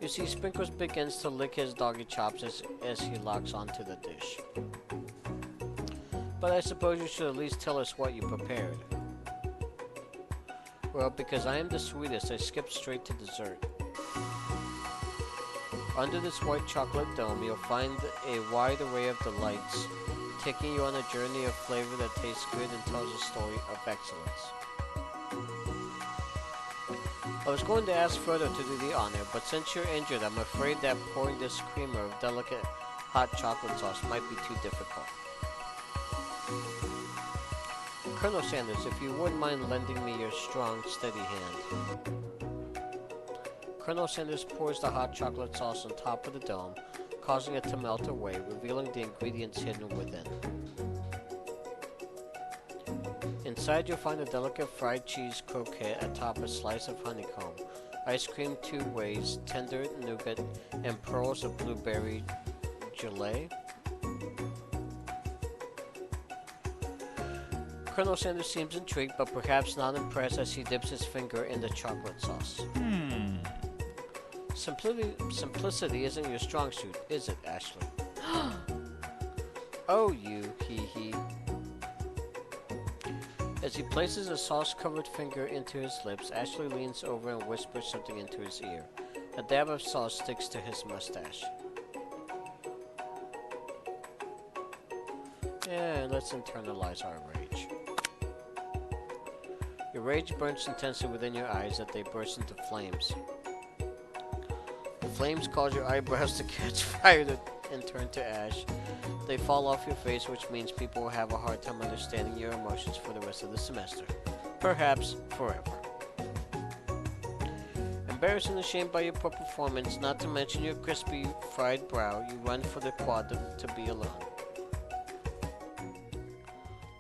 You see, Sprinkles begins to lick his doggy chops as he locks onto the dish. But I suppose you should at least tell us what you prepared. Well, because I am the sweetest, I skipped straight to dessert. Under this white chocolate dome, you'll find a wide array of delights, taking you on a journey of flavor that tastes good and tells a story of excellence. I was going to ask Frodo to do the honor, but since you're injured, I'm afraid that pouring this creamer of delicate hot chocolate sauce might be too difficult. Colonel Sanders, if you wouldn't mind lending me your strong, steady hand. Colonel Sanders pours the hot chocolate sauce on top of the dome, causing it to melt away, revealing the ingredients hidden within. Inside you'll find a delicate fried cheese croquette atop a slice of honeycomb, ice cream 2 ways, tender nougat, and pearls of blueberry gelée. Colonel Sanders seems intrigued, but perhaps not impressed as he dips his finger in the chocolate sauce. Simplicity isn't your strong suit, is it, Ashley? Oh, you, hee. As he places a sauce-covered finger into his lips, Ashley leans over and whispers something into his ear. A dab of sauce sticks to his mustache. let's internalize our rage. Your rage burns intensely within your eyes as they burst into flames. The flames cause your eyebrows to catch fire and turn to ash. They fall off your face, which means people will have a hard time understanding your emotions for the rest of the semester. Perhaps forever. Embarrassed and ashamed by your poor performance, not to mention your crispy, fried brow, you run for the quad to be alone.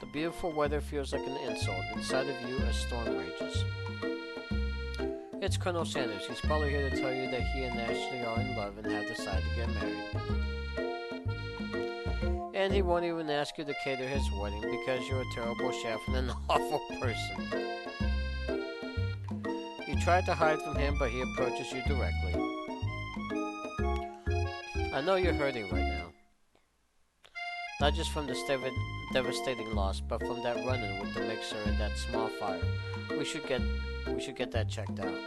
The beautiful weather feels like an insult. Inside of you, a storm rages. It's Colonel Sanders. He's probably here to tell you that he and Ashley are in love and have decided to get married. And he won't even ask you to cater his wedding because you're a terrible chef and an awful person. You try to hide from him, but he approaches you directly. I know you're hurting right now. Not just from this devastating loss, but from that run-in with the mixer and that small fire. We should get that checked out.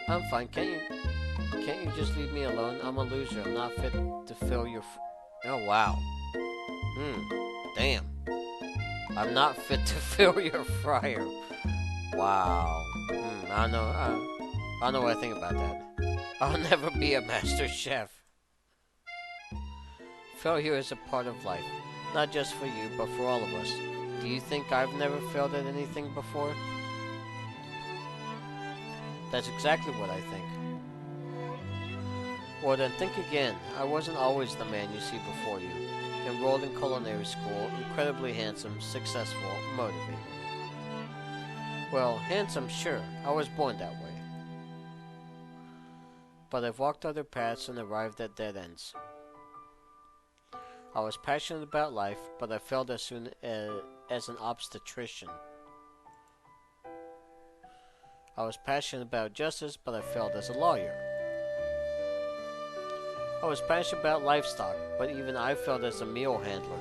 I'm fine. Can't you just leave me alone? I'm a loser. I'm not fit to fill your. Oh wow. Damn. I'm not fit to fill your fryer. Wow. I don't know what I think about that. I'll never be a master chef. Failure is a part of life, not just for you, but for all of us. Do you think I've never failed at anything before? That's exactly what I think. Well then, think again. I wasn't always the man you see before you. Enrolled in culinary school, incredibly handsome, successful, motivated. Well, handsome, sure. I was born that way. But I've walked other paths and arrived at dead ends. I was passionate about life, but I failed as soon as an obstetrician. I was passionate about justice, but I failed as a lawyer. I was passionate about livestock, but even I failed as a meal handler.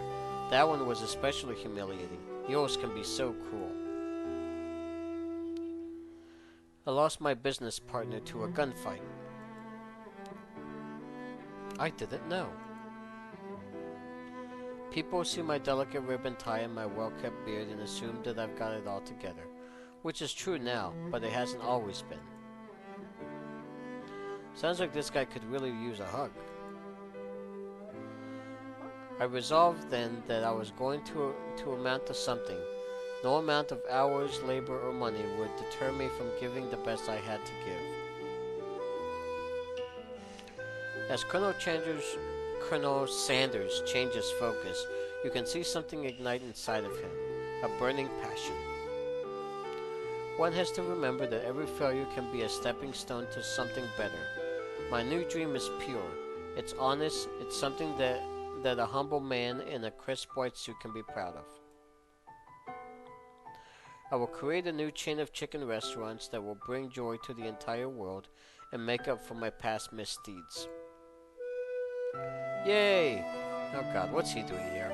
That one was especially humiliating. Mules can be so cruel. I lost my business partner to a gunfight. I didn't know. People see my delicate ribbon tie and my well-kept beard and assume that I've got it all together. Which is true now, but it hasn't always been. Sounds like this guy could really use a hug. I resolved then that I was going to amount to something. No amount of hours, labor, or money would deter me from giving the best I had to give. As Colonel Sanders changes focus, you can see something ignite inside of him, a burning passion. One has to remember that every failure can be a stepping stone to something better. My new dream is pure. It's honest. It's something that a humble man in a crisp white suit can be proud of. I will create a new chain of chicken restaurants that will bring joy to the entire world and make up for my past misdeeds. Yay! Oh god, what's he doing here?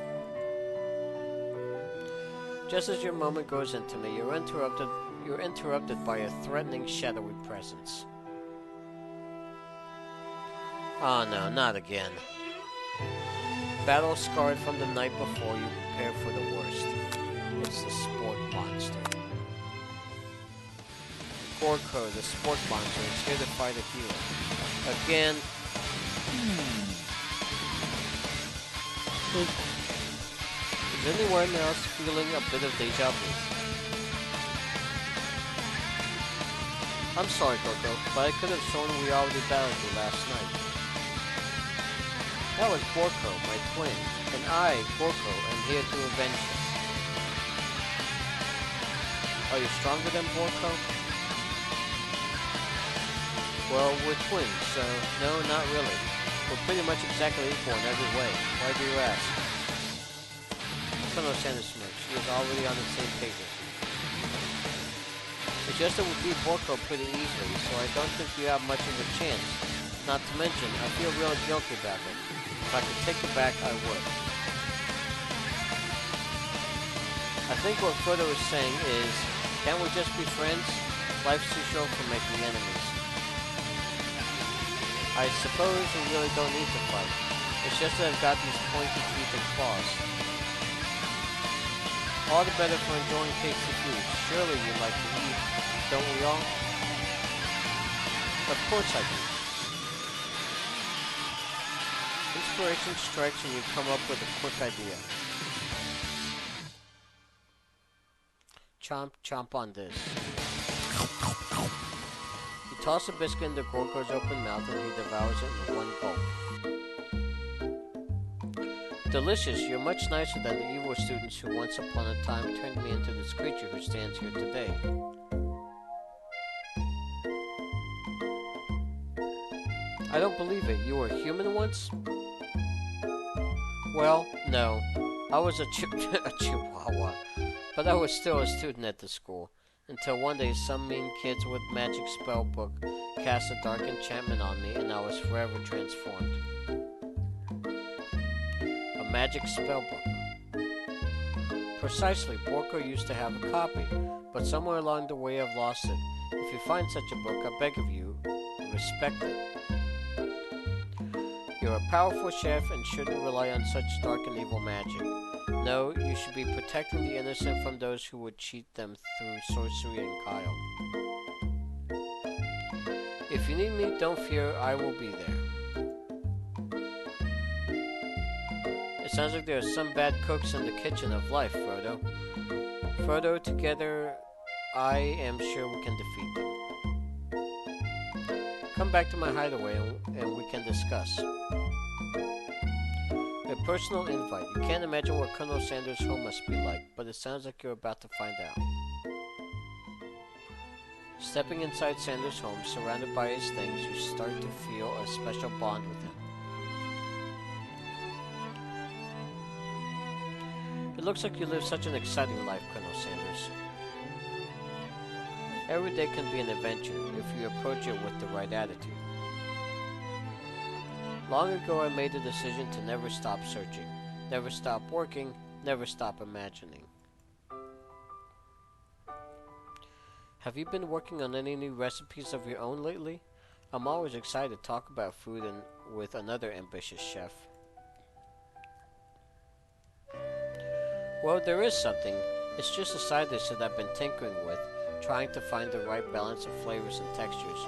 Just as your moment grows intimate, you're interrupted by a threatening, shadowy presence. Oh no, not again. Battle scarred from the night before, you prepare for the worst. It's the sport monster. Borko, the sport monster, is here to fight a hero. Again. Is anyone else feeling a bit of deja vu? I'm sorry, Coco, but I could have sworn we already battled you last night. That was Borko, my twin, and I, Borko, am here to avenge him. Are you stronger than Borko? Well, we're twins, so no, not really. We're pretty much exactly equal in every way. Why do you ask? Colonel Sanders smirks. She is already on the same page as you. It's just that we beat Borko pretty easily, so I don't think you have much of a chance. Not to mention, I feel really guilty about it. If I could take it back, I would. I think what Frodo is saying is, can't we just be friends? Life's too short for making enemies. I suppose we really don't need to fight. It's just that I've got these pointy teeth and claws. All the better for enjoying tasty food. Surely you like to eat, don't we all? Of course I do. Inspiration strikes and you come up with a quick idea. Chomp, chomp on this. You toss a biscuit into Gorgo's open mouth and he devours it in one gulp. Delicious, you're much nicer than the evil students who once upon a time turned me into this creature who stands here today. I don't believe it. You were human once? Well, no. I was a chihuahua. But I was still a student at the school. Until one day some mean kids with magic spell book cast a dark enchantment on me and I was forever transformed. A magic spell book. Precisely, Borko used to have a copy, but somewhere along the way I've lost it. If you find such a book, I beg of you, respect it. You're a powerful chef and shouldn't rely on such dark and evil magic. No, you should be protecting the innocent from those who would cheat them through sorcery and guile. If you need me, don't fear, I will be there. It sounds like there are some bad cooks in the kitchen of life, Frodo. Frodo, together, I am sure we can defeat them. Come back to my hideaway and we can discuss. A personal invite. You can't imagine what Colonel Sanders' home must be like, but it sounds like you're about to find out. Stepping inside Sanders' home, surrounded by his things, you start to feel a special bond with him. It looks like you live such an exciting life, Colonel Sanders. Every day can be an adventure if you approach it with the right attitude. Long ago I made the decision to never stop searching, never stop working, never stop imagining. Have you been working on any new recipes of your own lately? I'm always excited to talk about food and with another ambitious chef. Well, there is something. It's just a side dish that I've been tinkering with, trying to find the right balance of flavors and textures.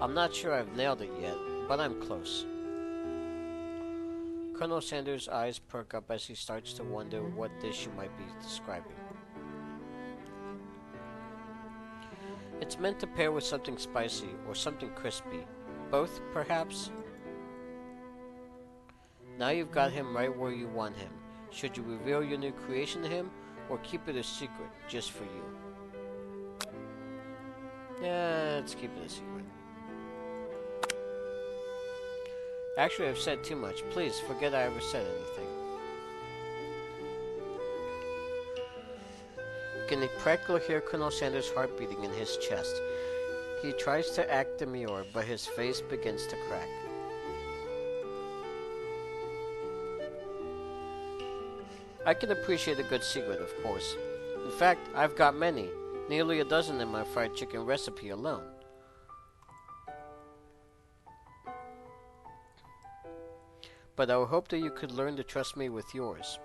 I'm not sure I've nailed it yet, but I'm close. Colonel Sanders' eyes perk up as he starts to wonder what dish you might be describing. It's meant to pair with something spicy or something crispy. Both, perhaps? Now you've got him right where you want him. Should you reveal your new creation to him, or keep it a secret, just for you? Yeah, let's keep it a secret. Actually, I've said too much. Please, forget I ever said anything. You can practically hear Colonel Sanders' heart beating in his chest. He tries to act demure, but his face begins to crack. I can appreciate a good secret, of course. In fact, I've got many, nearly a dozen in my fried chicken recipe alone. But I would hope that you could learn to trust me with yours.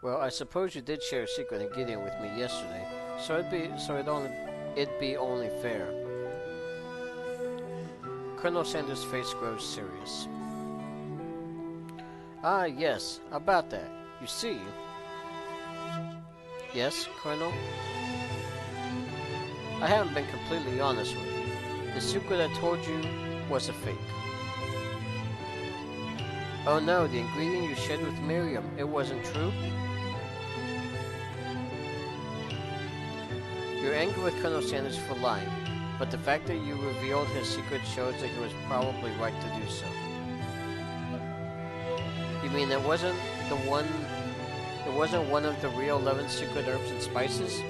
Well, I suppose you did share a secret ingredient with me yesterday, so it'd be only fair. Colonel Sanders' face grows serious. Ah, yes, about that. You see... Yes, Colonel? I haven't been completely honest with you. The secret I told you was a fake. Oh no, the ingredient you shared with Miriam, it wasn't true? You're angry with Colonel Sanders for lying, but the fact that you revealed his secret shows that he was probably right to do so. You mean it wasn't one of the real 11 secret herbs and spices?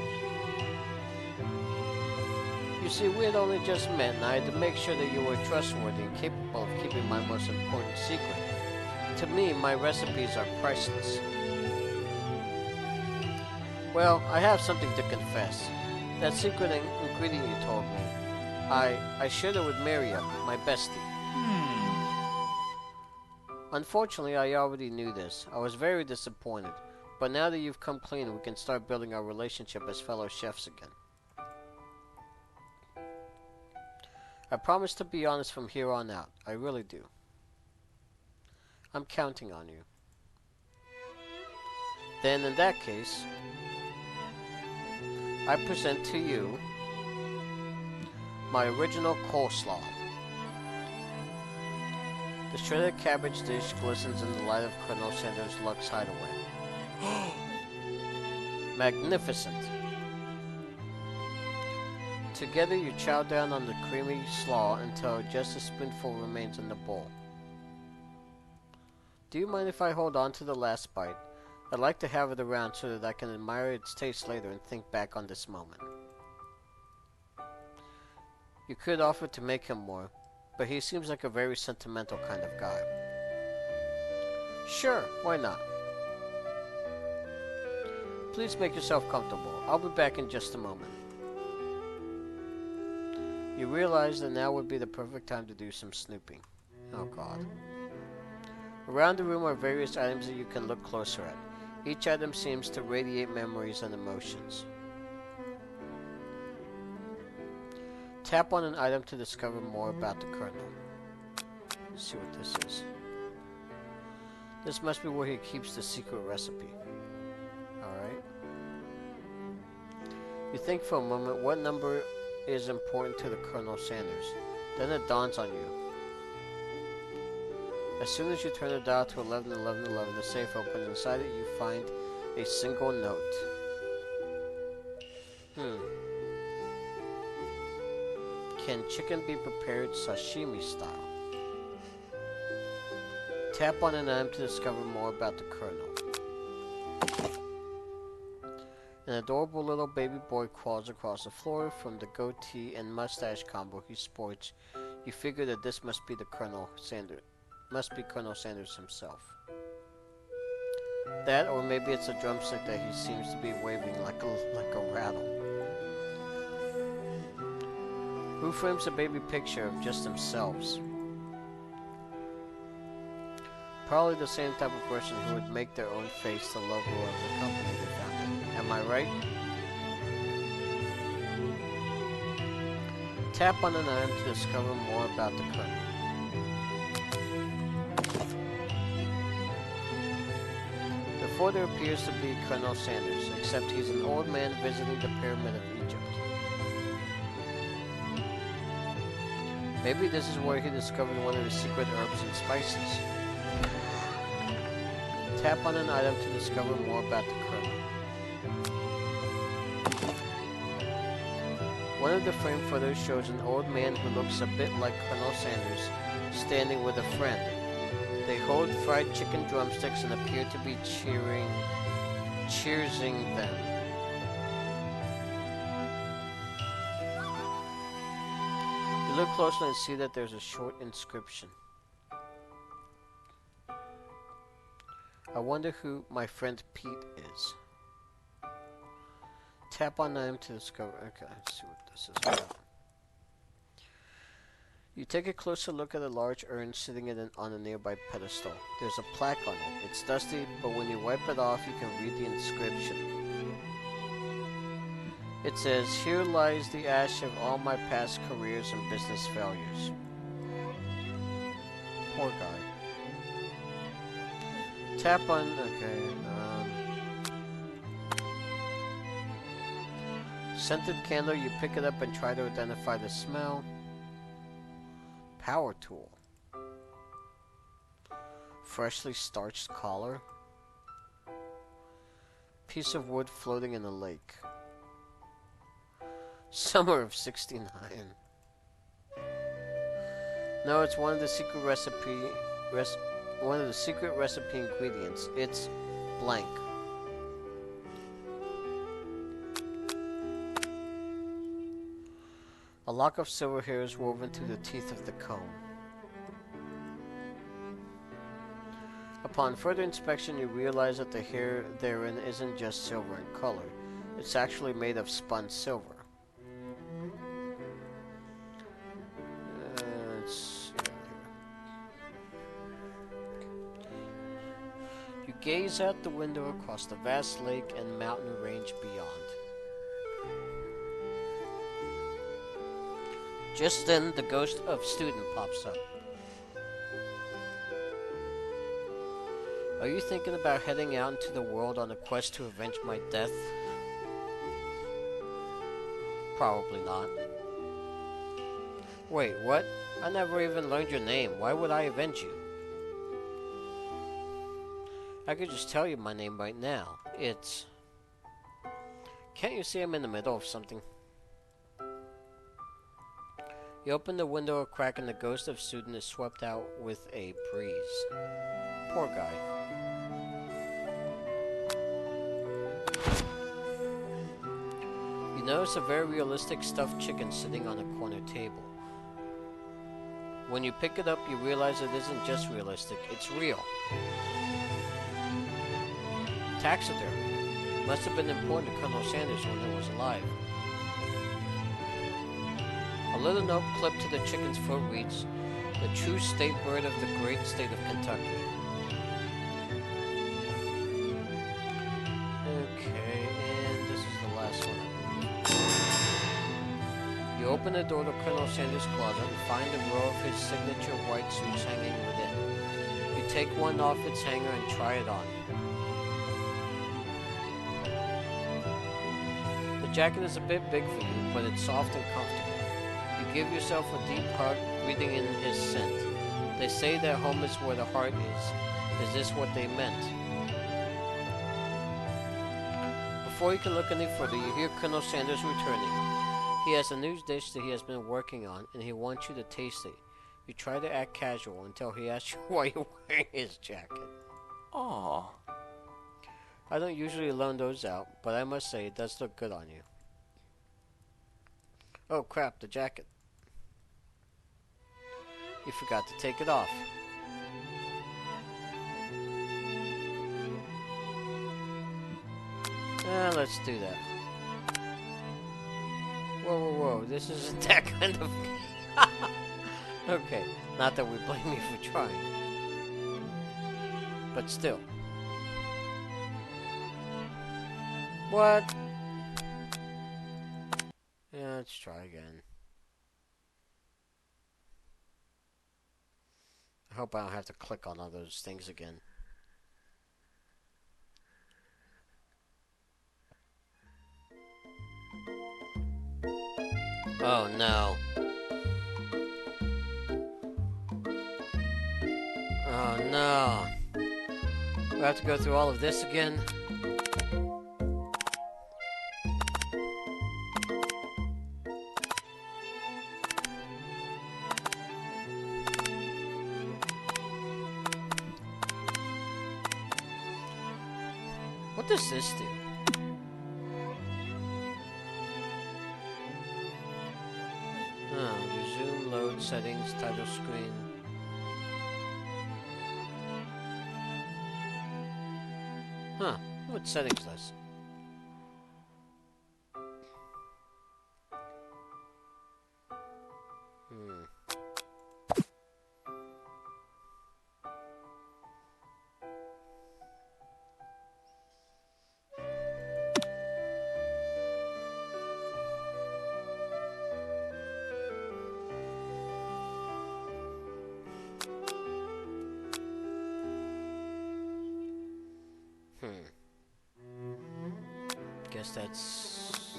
You see, we had only just met, and I had to make sure that you were trustworthy and capable of keeping my most important secret. To me, my recipes are priceless. Well, I have something to confess. That secret ingredient you told me, I shared it with Miriam, my bestie. Unfortunately, I already knew this. I was very disappointed. But now that you've come clean, we can start building our relationship as fellow chefs again. I promise to be honest from here on out. I really do. I'm counting on you. Then, in that case, I present to you my original coleslaw. The shredded cabbage dish glistens in the light of Colonel Sanders' Lux hideaway. Magnificent! Together you chow down on the creamy slaw until just a spoonful remains in the bowl. Do you mind if I hold on to the last bite? I'd like to have it around so that I can admire its taste later and think back on this moment. You could offer to make him more, but he seems like a very sentimental kind of guy. Sure, why not? Please make yourself comfortable. I'll be back in just a moment. You realize that now would be the perfect time to do some snooping. Oh god. Around the room are various items that you can look closer at. Each item seems to radiate memories and emotions. Tap on an item to discover more about the Colonel. Let's see what this is. This must be where he keeps the secret recipe. Alright. You think for a moment, what number is important to the Colonel Sanders? Then it dawns on you. As soon as you turn the dial to 11, 11, 11, the safe opens. Inside it you find a single note. Can chicken be prepared sashimi style? Tap on an item to discover more about the Colonel. An adorable little baby boy crawls across the floor. From the goatee and mustache combo he sports, you figure that this must be the Colonel Sanders. Must be Colonel Sanders himself. That, or maybe it's a drumstick that he seems to be waving like a rattle. Who frames a baby picture of just themselves? Probably the same type of person who would make their own face the logo of the company they founded. Am I right? Tap on an item to discover more about the Colonel. The photo appears to be Colonel Sanders, except he's an old man visiting the Pyramid of Egypt. Maybe this is where he discovered one of the secret herbs and spices. Tap on an item to discover more about the Colonel. One of the framed photos shows an old man who looks a bit like Colonel Sanders, standing with a friend. They hold fried chicken drumsticks and appear to be cheersing them. You look closely and see that there's a short inscription. I wonder who my friend Pete is. Tap on item to discover. Okay, let's see what this is about. You take a closer look at a large urn sitting on a nearby pedestal. There's a plaque on it. It's dusty, but when you wipe it off, you can read the inscription. It says, "Here lies the ash of all my past careers and business failures." Poor guy. Tap on, okay, scented candle, you pick it up and try to identify the smell. Power tool. Freshly starched collar. Piece of wood floating in a lake. Summer of '69. No, it's one of the secret recipe ingredients. It's blank. A lock of silver hair is woven through the teeth of the comb. Upon further inspection, you realize that the hair therein isn't just silver in color. It's actually made of spun silver. Let's see here. gaze out the window across the vast lake and mountain range beyond. Just then, the ghost of student pops up. Are you thinking about heading out into the world on a quest to avenge my death? Probably not. Wait, what? I never even learned your name. Why would I avenge you? I could just tell you my name right now. It's... Can't you see I'm in the middle of something? You open the window a crack and the ghost of student is swept out with a breeze. Poor guy. You notice a very realistic stuffed chicken sitting on a corner table. When you pick it up, you realize it isn't just realistic, it's real. Taxidermy. Must have been important to Colonel Sanders when he was alive. A little note clipped to the chicken's foot reads, "The true state bird of the great state of Kentucky." Okay, and this is the last one, I believe. You open the door to Colonel Sanders' closet and find a row of his signature white suits hanging within. You take one off its hanger and try it on. The jacket is a bit big for you, but it's soft and comfortable. You give yourself a deep hug, breathing in his scent. They say that home is where the heart is. Is this what they meant? Before you can look any further, you hear Colonel Sanders returning. He has a new dish that he has been working on, and he wants you to taste it. You try to act casual until he asks you why you're wearing his jacket. Aww. I don't usually loan those out, but I must say it does look good on you. Oh crap, the jacket. You forgot to take it off. Let's do that. Whoa, whoa, whoa, this isn't that kind of... Okay, not that we blame you for trying. But still. What? Yeah, let's try again. I hope I don't have to click on all those things again. Oh no. Oh no. We have to go through all of this again? What does this do? Resume load settings, title screen. Huh, what settings does? Guess that's...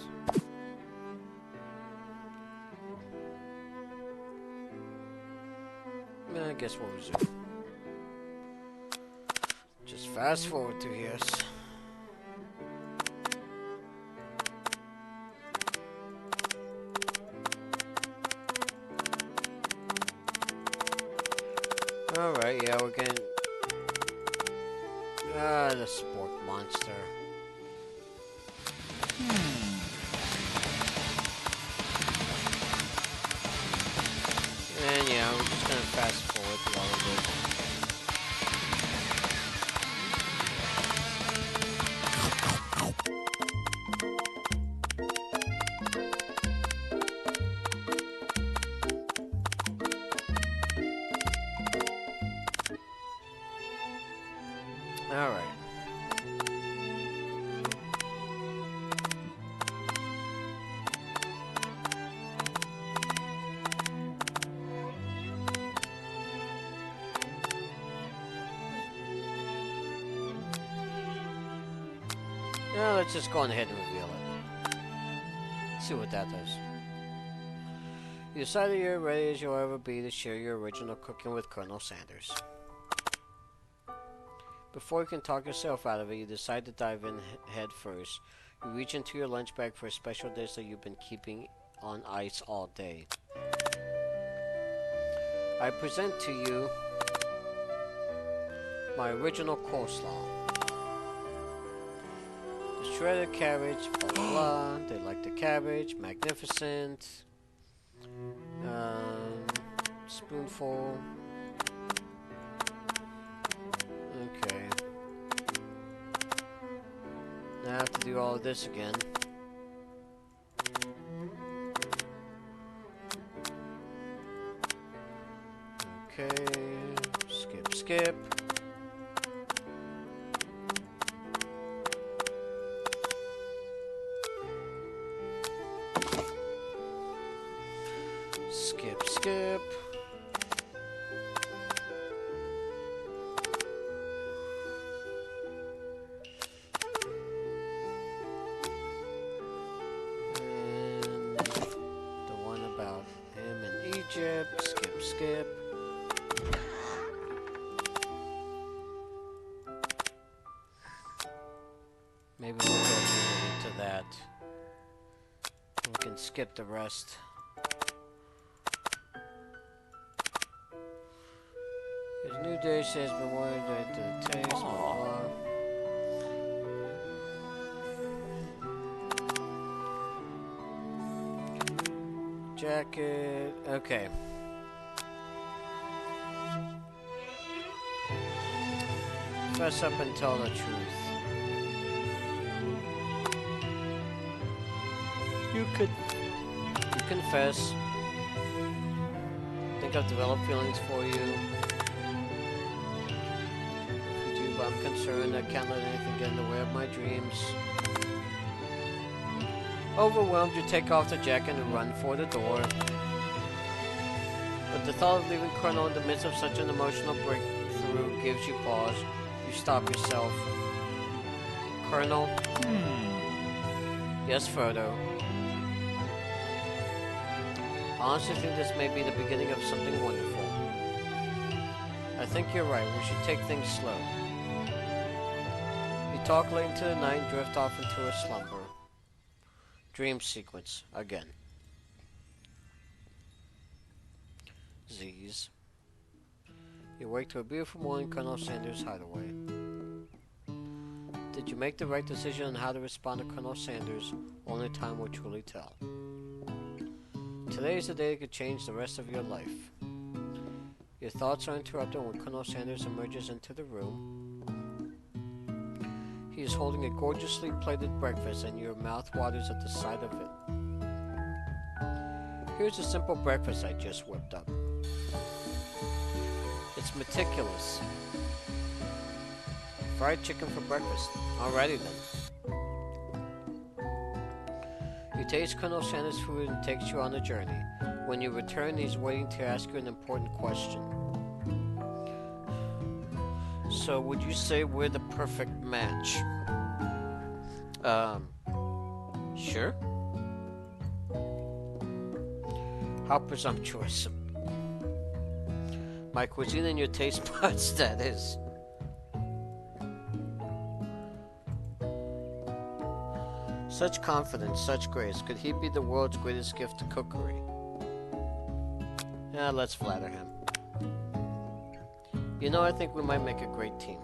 I guess we'll resume. Just fast forward 2 years. Alright, yeah, we're getting... the sport monster. And yeah, we're just gonna fast forward through all of this. Alright. Now let's just go on ahead and reveal it. See what that does. You decided you're ready as you'll ever be to share your original cooking with Colonel Sanders. Before you can talk yourself out of it, you decide to dive in head first. You reach into your lunch bag for a special dish that you've been keeping on ice all day. I present to you my original coleslaw. The shredded cabbage, blah blah blah. They like the cabbage, magnificent. Spoonful. Okay. Now I have to do all of this again. Okay. Skip, skip. Skip, skip. And the one about him in Egypt. Skip, skip. Maybe we'll go into that. We can skip the rest. His new dish has been warmed to the taste. Blah, blah. Jacket. Okay. Fess up and tell the truth. You confess. Think I've developed feelings for you. If you do, but I'm concerned I can't let anything get in the way of my dreams. Overwhelmed, you take off the jacket and run for the door. But the thought of leaving Colonel in the midst of such an emotional breakthrough gives you pause. You stop yourself. Colonel? Yes, Frodo. I honestly think this may be the beginning of something wonderful. I think you're right. We should take things slow. You talk late into the night and drift off into a slumber. Dream sequence. Again. Z's. You wake to a beautiful morning, Colonel Sanders' hideaway. Did you make the right decision on how to respond to Colonel Sanders? Only time will truly tell. Today is the day that could change the rest of your life. Your thoughts are interrupted when Colonel Sanders emerges into the room. He is holding a gorgeously plated breakfast and your mouth waters at the sight of it. Here's a simple breakfast I just whipped up. It's meticulous. Fried chicken for breakfast. Alrighty then. You taste Colonel Sanders' food and takes you on a journey. When you return, he's waiting to ask you an important question. So, would you say we're the perfect match? Sure. How presumptuous. My cuisine and your taste buds, that is. Such confidence, such grace. Could he be the world's greatest gift to cookery? Yeah, let's flatter him. You know, I think we might make a great team.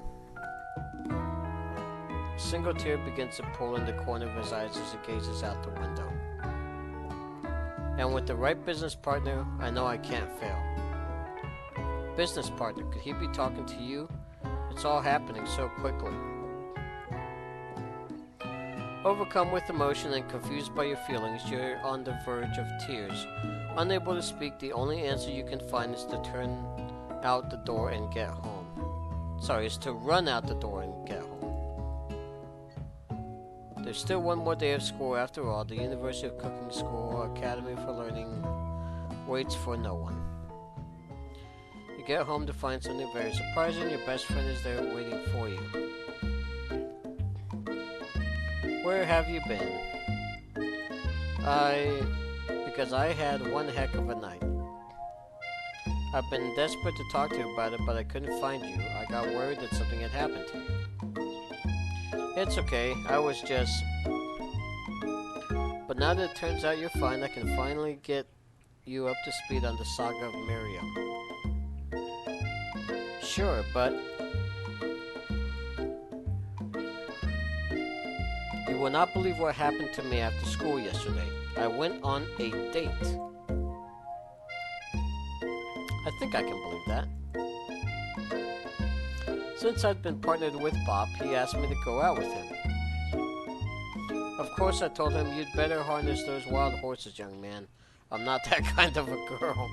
A single tear begins to pull in the corner of his eyes as he gazes out the window. And with the right business partner, I know I can't fail. Business partner, could he be talking to you? It's all happening so quickly. Overcome with emotion and confused by your feelings, you're on the verge of tears. Unable to speak, the only answer you can find is to turn out the door and get home. Sorry, is to run out the door and get home. There's still one more day of school after all. The University of Cooking School Academy for Learning waits for no one. You get home to find something very surprising. Your best friend is there waiting for you. where have you been? Because I had one heck of a night. I've been desperate to talk to you about it, but I couldn't find you. I got worried that something had happened to you. It's okay, I was just... But now that it turns out you're fine, I can finally get you up to speed on the saga of Miriam. Sure, but... You will not believe what happened to me after school yesterday. I went on a date. I think I can believe that. Since I'd been partnered with Bob, he asked me to go out with him. Of course, I told him, you'd better harness those wild horses, young man. I'm not that kind of a girl.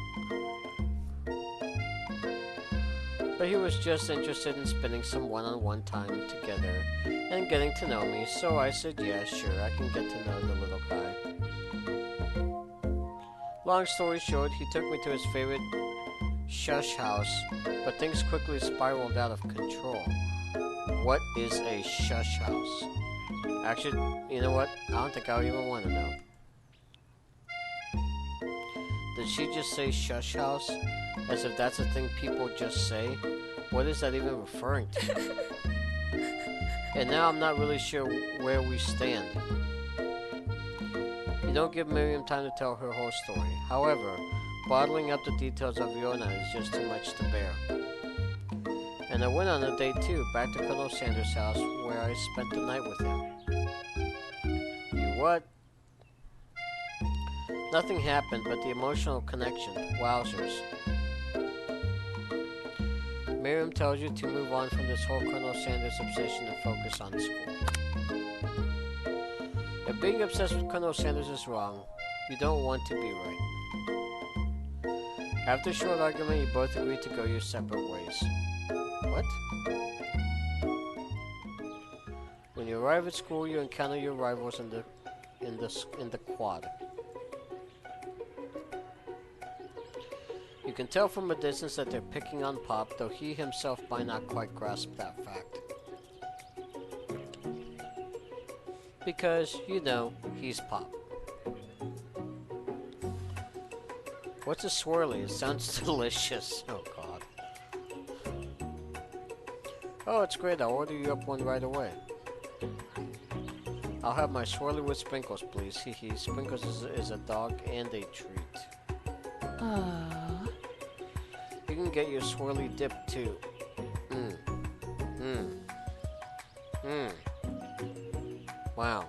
But he was just interested in spending some one-on-one time together and getting to know me, so I said, yeah, sure, I can get to know the little guy. Long story short, he took me to his favorite shush house, but things quickly spiraled out of control. What is a shush house? Actually, you know what? I don't think I even want to know. Did she just say shush house? As if that's a thing people just say? What is that even referring to? And now I'm not really sure where we stand. You don't give Miriam time to tell her whole story. However, bottling up the details of your night is just too much to bear. And I went on a date too, back to Colonel Sanders' house, where I spent the night with him. You what? Nothing happened but the emotional connection. Wowzers. Miriam tells you to move on from this whole Colonel Sanders obsession and focus on school. If being obsessed with Colonel Sanders is wrong, you don't want to be right. After a short argument, you both agree to go your separate ways. What? When you arrive at school, you encounter your rivals in the quad. You can tell from a distance that they're picking on Pop, though he himself might not quite grasp that fact. Because, you know, he's Pop. What's a swirly? It sounds delicious. Oh, God. Oh, it's great. I'll order you up one right away. I'll have my swirly with sprinkles, please. Hee. Sprinkles is a dog and a treat. You can get your swirly dip, too. Wow.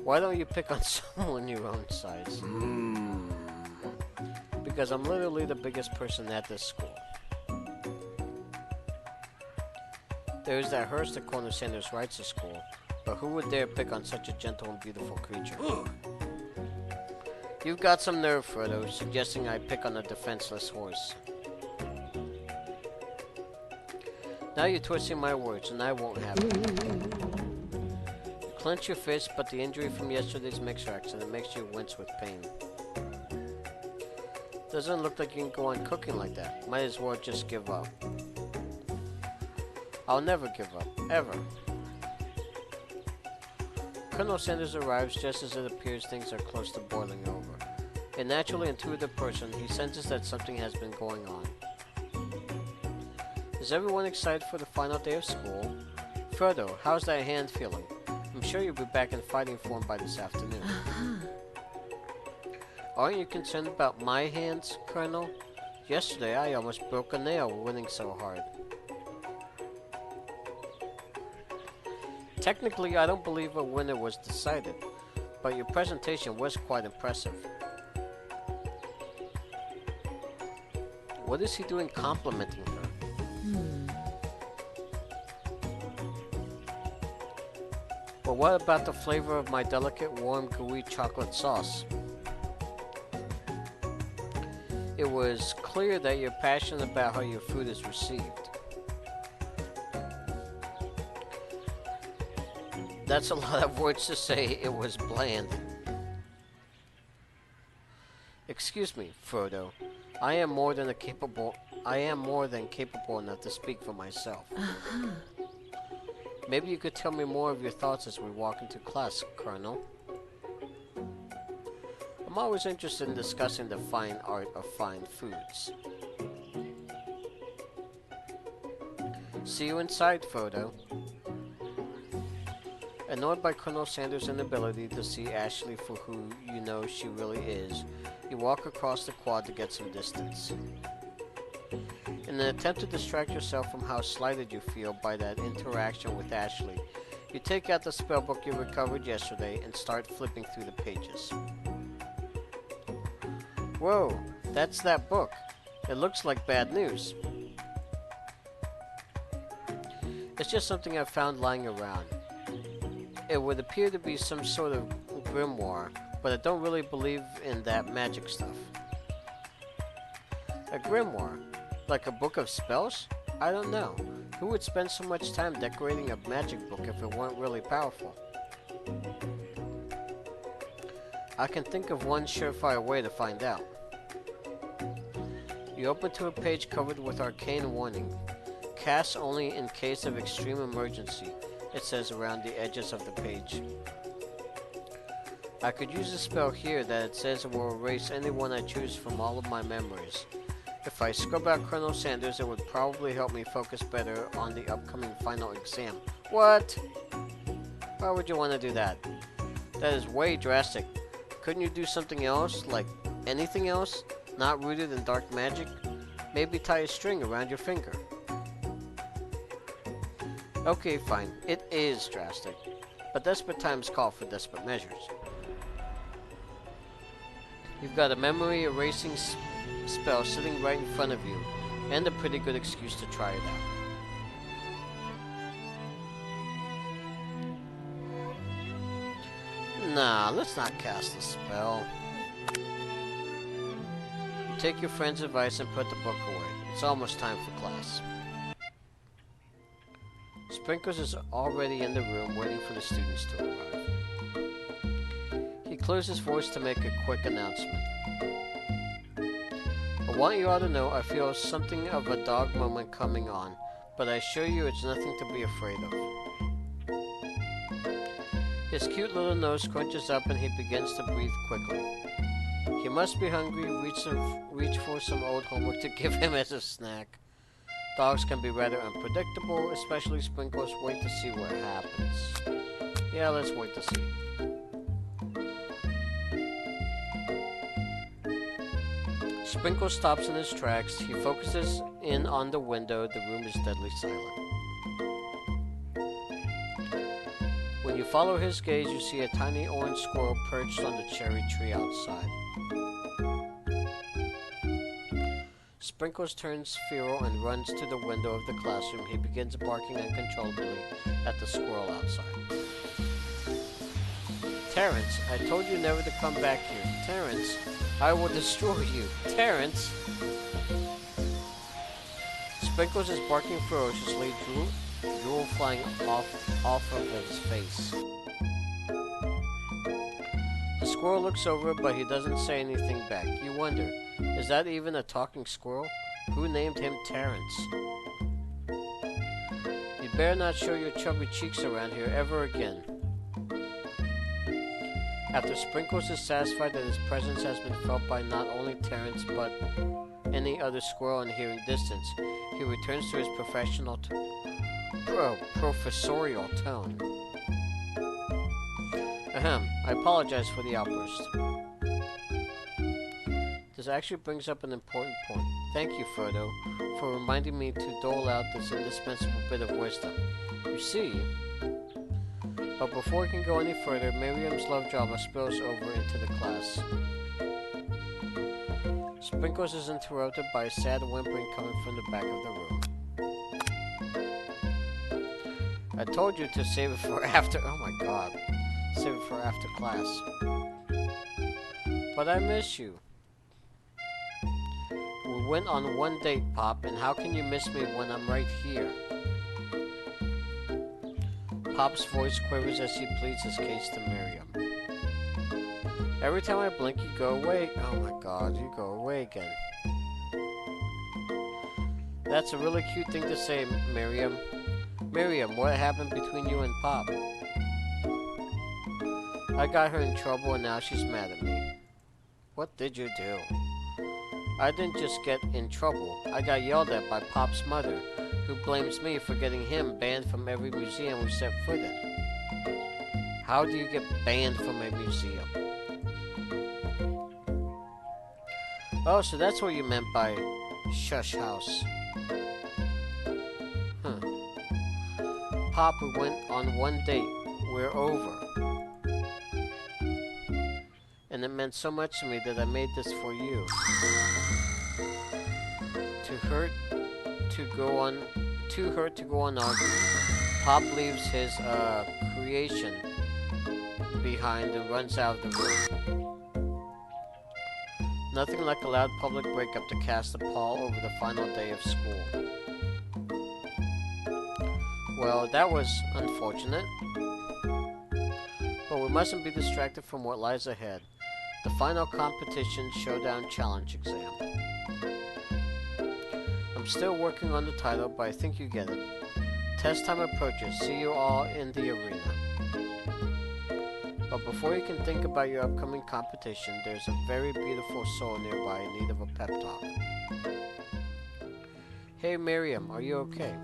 Why don't you pick on someone your own size? Because I'm literally the biggest person at this school. There's that hearse that Colonel Sanders rides to school, but who would dare pick on such a gentle and beautiful creature? You've got some nerve, Frodo, suggesting I pick on a defenseless horse. Now you're twisting my words, and I won't have it. You clench your fist, but the injury from yesterday's mixer accident makes you wince with pain. Doesn't look like you can go on cooking like that. Might as well just give up. I'll never give up. Ever. Colonel Sanders arrives just as it appears things are close to boiling over. A naturally intuitive person, he senses that something has been going on. Is everyone excited for the final day of school? Frodo, how's that hand feeling? I'm sure you'll be back in fighting form by this afternoon. Aren't you concerned about my hands, Colonel? Yesterday I almost broke a nail winning so hard. Technically, I don't believe a winner was decided, but your presentation was quite impressive. What is he doing complimenting her? Well, what about the flavor of my delicate, warm, gooey chocolate sauce? It was clear that you're passionate about how your food is received. That's a lot of words to say it was bland. Excuse me, Frodo. I am more than capable enough to speak for myself. Maybe you could tell me more of your thoughts as we walk into class, Colonel. I'm always interested in discussing the fine art of fine foods. See you inside, Frodo. Annoyed by Colonel Sanders' inability to see Ashley for who you know she really is, you walk across the quad to get some distance. In an attempt to distract yourself from how slighted you feel by that interaction with Ashley, you take out the spellbook you recovered yesterday and start flipping through the pages. Whoa, that's that book. It looks like bad news. It's just something I found lying around. It would appear to be some sort of grimoire, but I don't really believe in that magic stuff. A grimoire? Like a book of spells? I don't know. Who would spend so much time decorating a magic book if it weren't really powerful? I can think of one surefire way to find out. You open to a page covered with arcane warning. Cast only in case of extreme emergency, it says around the edges of the page. I could use a spell here that it says it will erase anyone I choose from all of my memories. If I scrub out Colonel Sanders, it would probably help me focus better on the upcoming final exam. What? Why would you want to do that? That is way drastic. Couldn't you do something else? Like anything else? Not rooted in dark magic? Maybe tie a string around your finger. Okay, fine. It is drastic. But desperate times call for desperate measures. You've got a memory erasing spell sitting right in front of you, and a pretty good excuse to try it out. Nah, let's not cast the spell. You take your friend's advice and put the book away. It's almost time for class. Sprinkles is already in the room waiting for the students to arrive. He clears his voice to make a quick announcement. I want you all to know I feel something of a dog moment coming on, but I assure you it's nothing to be afraid of. His cute little nose scrunches up and he begins to breathe quickly. He must be hungry, reach for some old homework to give him as a snack. Dogs can be rather unpredictable, especially Sprinkles. Wait to see what happens. Yeah, let's wait to see. Sprinkles stops in his tracks. He focuses in on the window. The room is deadly silent. When you follow his gaze, you see a tiny orange squirrel perched on the cherry tree outside. Sprinkles turns feral and runs to the window of the classroom. He begins barking uncontrollably at the squirrel outside. Terrence, I told you never to come back here. Terrence, I will destroy you. Terrence! Sprinkles is barking ferociously, drool flying off of his face. The squirrel looks over, but he doesn't say anything back. You wonder, is that even a talking squirrel? Who named him Terrence? You better not show your chubby cheeks around here ever again. After Sprinkles is satisfied that his presence has been felt by not only Terrence, but any other squirrel in hearing distance, he returns to his professorial tone. Ahem, I apologize for the outburst. This actually brings up an important point. Thank you, Frodo, for reminding me to dole out this indispensable bit of wisdom. You see... But before we can go any further, Miriam's love drama spills over into the class. Sprinkles is interrupted by a sad whimpering coming from the back of the room. I told you to save it for after... Oh my god. Save it for after class. But I miss you. We went on one date, Pop, and how can you miss me when I'm right here? Pop's voice quivers as he pleads his case to Miriam. Every time I blink, you go away. Oh my god, you go away again. That's a really cute thing to say, Miriam. Miriam, what happened between you and Pop? I got her in trouble and now she's mad at me. What did you do? I didn't just get in trouble. I got yelled at by Pop's mother, who blames me for getting him banned from every museum we set foot in. How do you get banned from a museum? Oh, so that's what you meant by shush house. Huh. Pop, we went on one date. We're over. And it meant so much to me that I made this for you. Too hurt to go on arguing. Pop leaves his creation behind and runs out of the room. Nothing like a loud public breakup to cast a pall over the final day of school. Well, that was unfortunate. But we mustn't be distracted from what lies ahead. The final competition showdown challenge exam. I'm still working on the title, but I think you get it. Test time approaches. See you all in the arena. But before you can think about your upcoming competition, there's a very beautiful soul nearby in need of a pep talk. Hey Miriam, are you okay?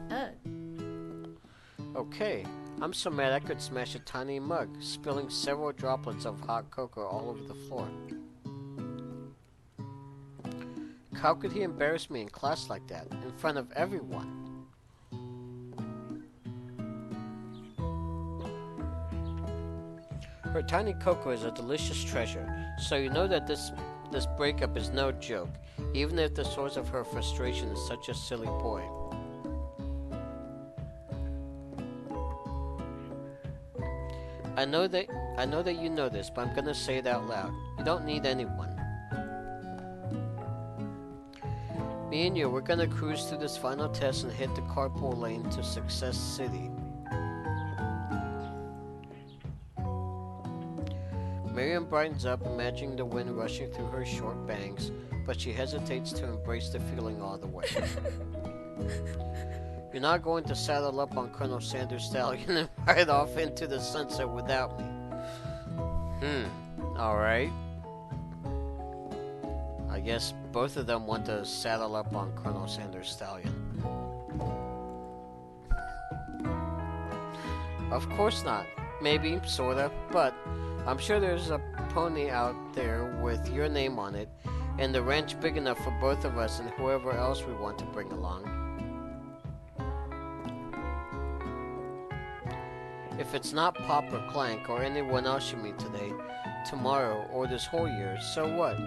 Okay. I'm so mad I could smash a tiny mug, spilling several droplets of hot cocoa all over the floor. How could he embarrass me in class like that, in front of everyone? Her tiny cocoa is a delicious treasure, so you know that this breakup is no joke, even if the source of her frustration is such a silly boy. I know that you know this, but I'm gonna say it out loud. You don't need anyone. Me and you, we're gonna cruise through this final test and hit the carpool lane to Success City. Miriam brightens up, imagining the wind rushing through her short bangs, but she hesitates to embrace the feeling all the way. You're not going to saddle up on Colonel Sanders' stallion and ride off into the sunset without me. Alright. I guess both of them want to saddle up on Colonel Sanders' stallion. Of course not. Maybe, sorta, but I'm sure there's a pony out there with your name on it, and the ranch big enough for both of us and whoever else we want to bring along. If it's not Pop or Clank or anyone else you meet today, tomorrow, or this whole year, so what?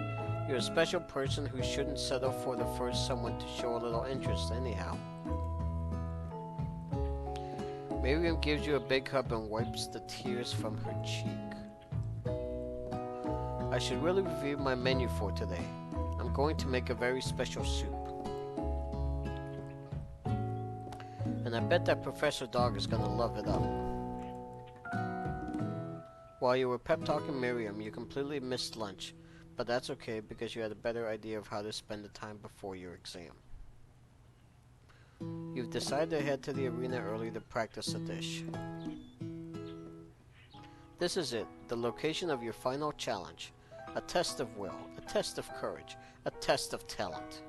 You're a special person who shouldn't settle for the first someone to show a little interest anyhow. Miriam gives you a big hug and wipes the tears from her cheek. I should really review my menu for today. I'm going to make a very special soup. And I bet that Professor Dog is gonna love it up. While you were pep-talking Miriam, you completely missed lunch, but that's okay because you had a better idea of how to spend the time before your exam. You've decided to head to the arena early to practice a dish. This is it, the location of your final challenge. A test of will, a test of courage, a test of talent.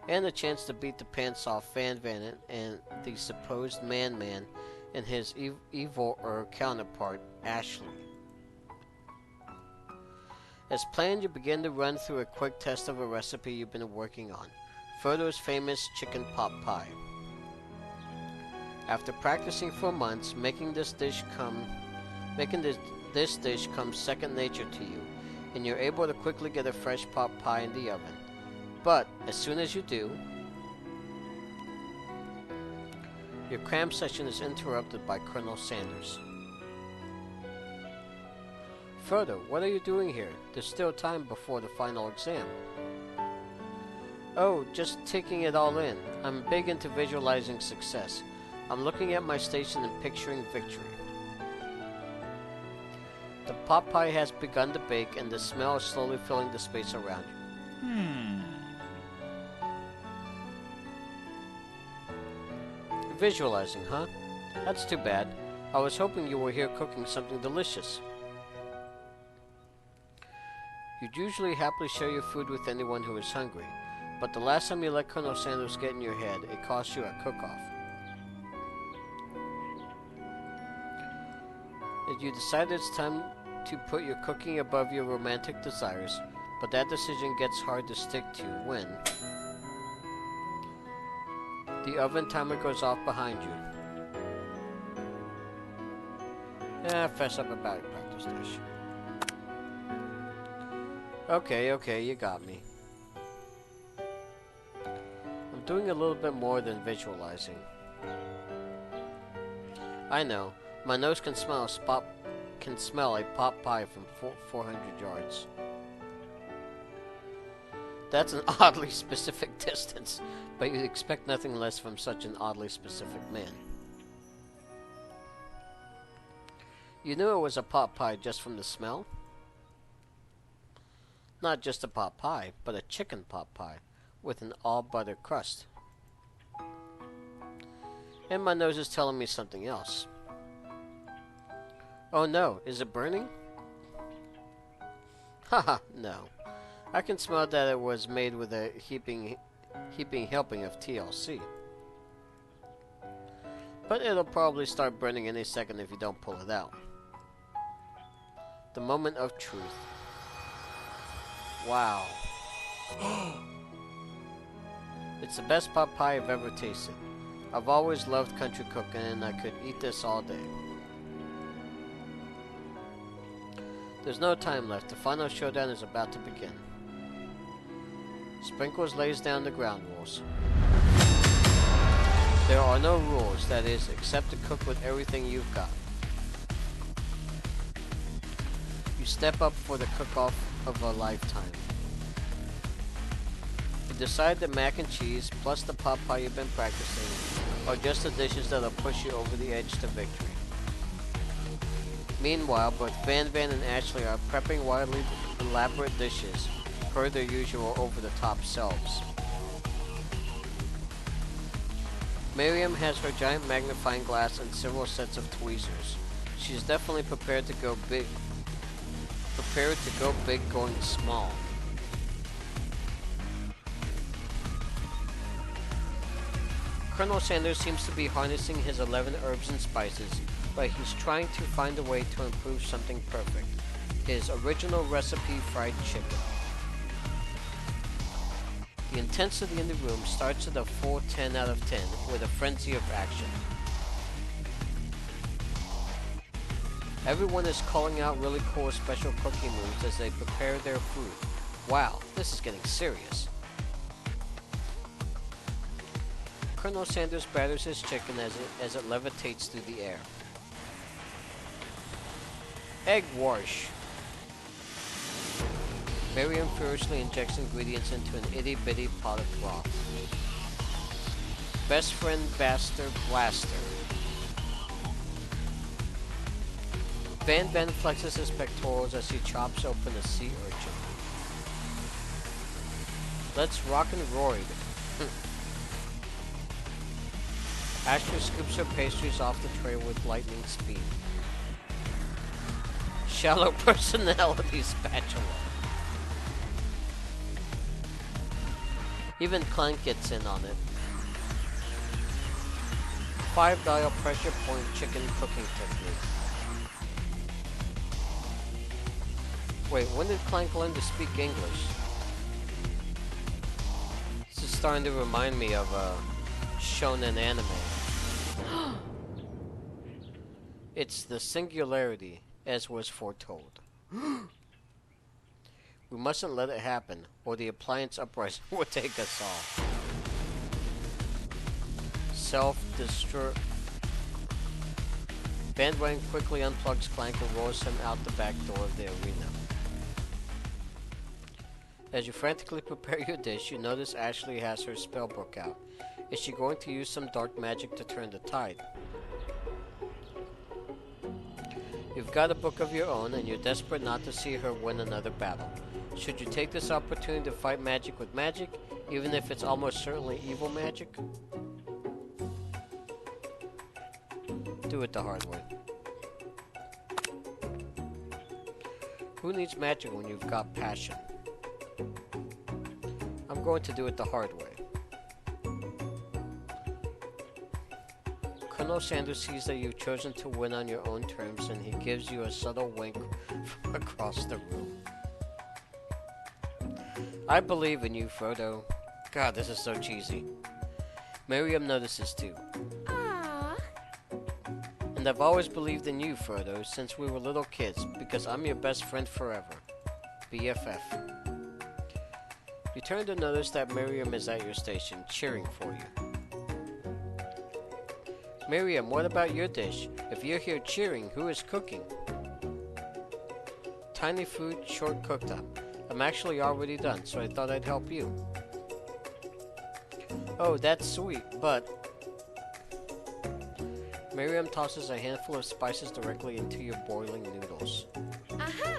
And a chance to beat the pants off Van Vanen and the supposed Man-Man and his evil counterpart, Ashley. As planned, you begin to run through a quick test of a recipe you've been working on, Frodo's famous chicken pot pie. After practicing for months, making this dish comes second nature to you, and you're able to quickly get a fresh pot pie in the oven. But as soon as you do, your cram session is interrupted by Colonel Sanders. Frodo, what are you doing here? There's still time before the final exam. Oh, just taking it all in. I'm big into visualizing success. I'm looking at my station and picturing victory. The pot pie has begun to bake and the smell is slowly filling the space around you. Visualizing, huh? That's too bad. I was hoping you were here cooking something delicious. You'd usually happily share your food with anyone who is hungry, but the last time you let Colonel Sanders get in your head, it cost you a cook-off. You decided it's time to put your cooking above your romantic desires, but that decision gets hard to stick to when the oven timer goes off behind you. Fess up about your practice dish. Okay, you got me. I'm doing a little bit more than visualizing. I know. My nose can smell a pot pie from 400 yards. That's an oddly specific distance, but you'd expect nothing less from such an oddly specific man. You knew it was a pot pie just from the smell? Not just a pot pie, but a chicken pot pie with an all-butter crust. And my nose is telling me something else. Oh no, is it burning? Haha, no. I can smell that it was made with a heaping helping of TLC. But it'll probably start burning any second if you don't pull it out. The moment of truth. Wow. It's the best pot pie I've ever tasted. I've always loved country cooking and I could eat this all day. There's no time left. The final showdown is about to begin. Sprinkles lays down the ground rules. There are no rules, that is, except to cook with everything you've got. You step up for the cook-off of a lifetime. You decide that mac and cheese, plus the pot pie you've been practicing, are just the dishes that'll push you over the edge to victory. Meanwhile, both Van and Ashley are prepping wildly elaborate dishes, per their usual over-the-top selves. Miriam has her giant magnifying glass and several sets of tweezers. She's definitely prepared to go big. Going small. Colonel Sanders seems to be harnessing his 11 herbs and spices, but he's trying to find a way to improve something perfect. His original recipe fried chicken. The intensity in the room starts at a full 10 out of 10 with a frenzy of action. Everyone is calling out really cool special cooking moves as they prepare their food. Wow, this is getting serious. Colonel Sanders batters his chicken as it levitates through the air. Egg wash. Miriam furiously injects ingredients into an itty-bitty pot of broth. Best friend Baster Blaster. Van flexes his pectorals as he chops open a sea urchin. Let's rock and roid. Ashley scoops her pastries off the tray with lightning speed. Shallow personality spatula. Even Clank gets in on it. 5-dial pressure point chicken cooking technique. Wait, when did Clank learn to speak English? This is starting to remind me of a shonen anime. It's the singularity, as was foretold. We mustn't let it happen, or the appliance uprising will take us all. Self-destruct. Van quickly unplugs Clank and rolls him out the back door of the arena. As you frantically prepare your dish, you notice Ashley has her spellbook out. Is she going to use some dark magic to turn the tide? You've got a book of your own, and you're desperate not to see her win another battle. Should you take this opportunity to fight magic with magic, even if it's almost certainly evil magic? Do it the hard way. Who needs magic when you've got passion? I'm going to do it the hard way. Colonel Sanders sees that you've chosen to win on your own terms, and he gives you a subtle wink from across the room. I believe in you, Frodo. God, this is so cheesy. Miriam notices too. Aww. And I've always believed in you, Frodo, since we were little kids, because I'm your best friend forever. BFF. You turn to notice that Miriam is at your station, cheering for you. Miriam, what about your dish? If you're here cheering, who is cooking? Tiny food, short cooked up. I'm actually already done, so I thought I'd help you. Oh, that's sweet, but... Miriam tosses a handful of spices directly into your boiling noodles. Aha!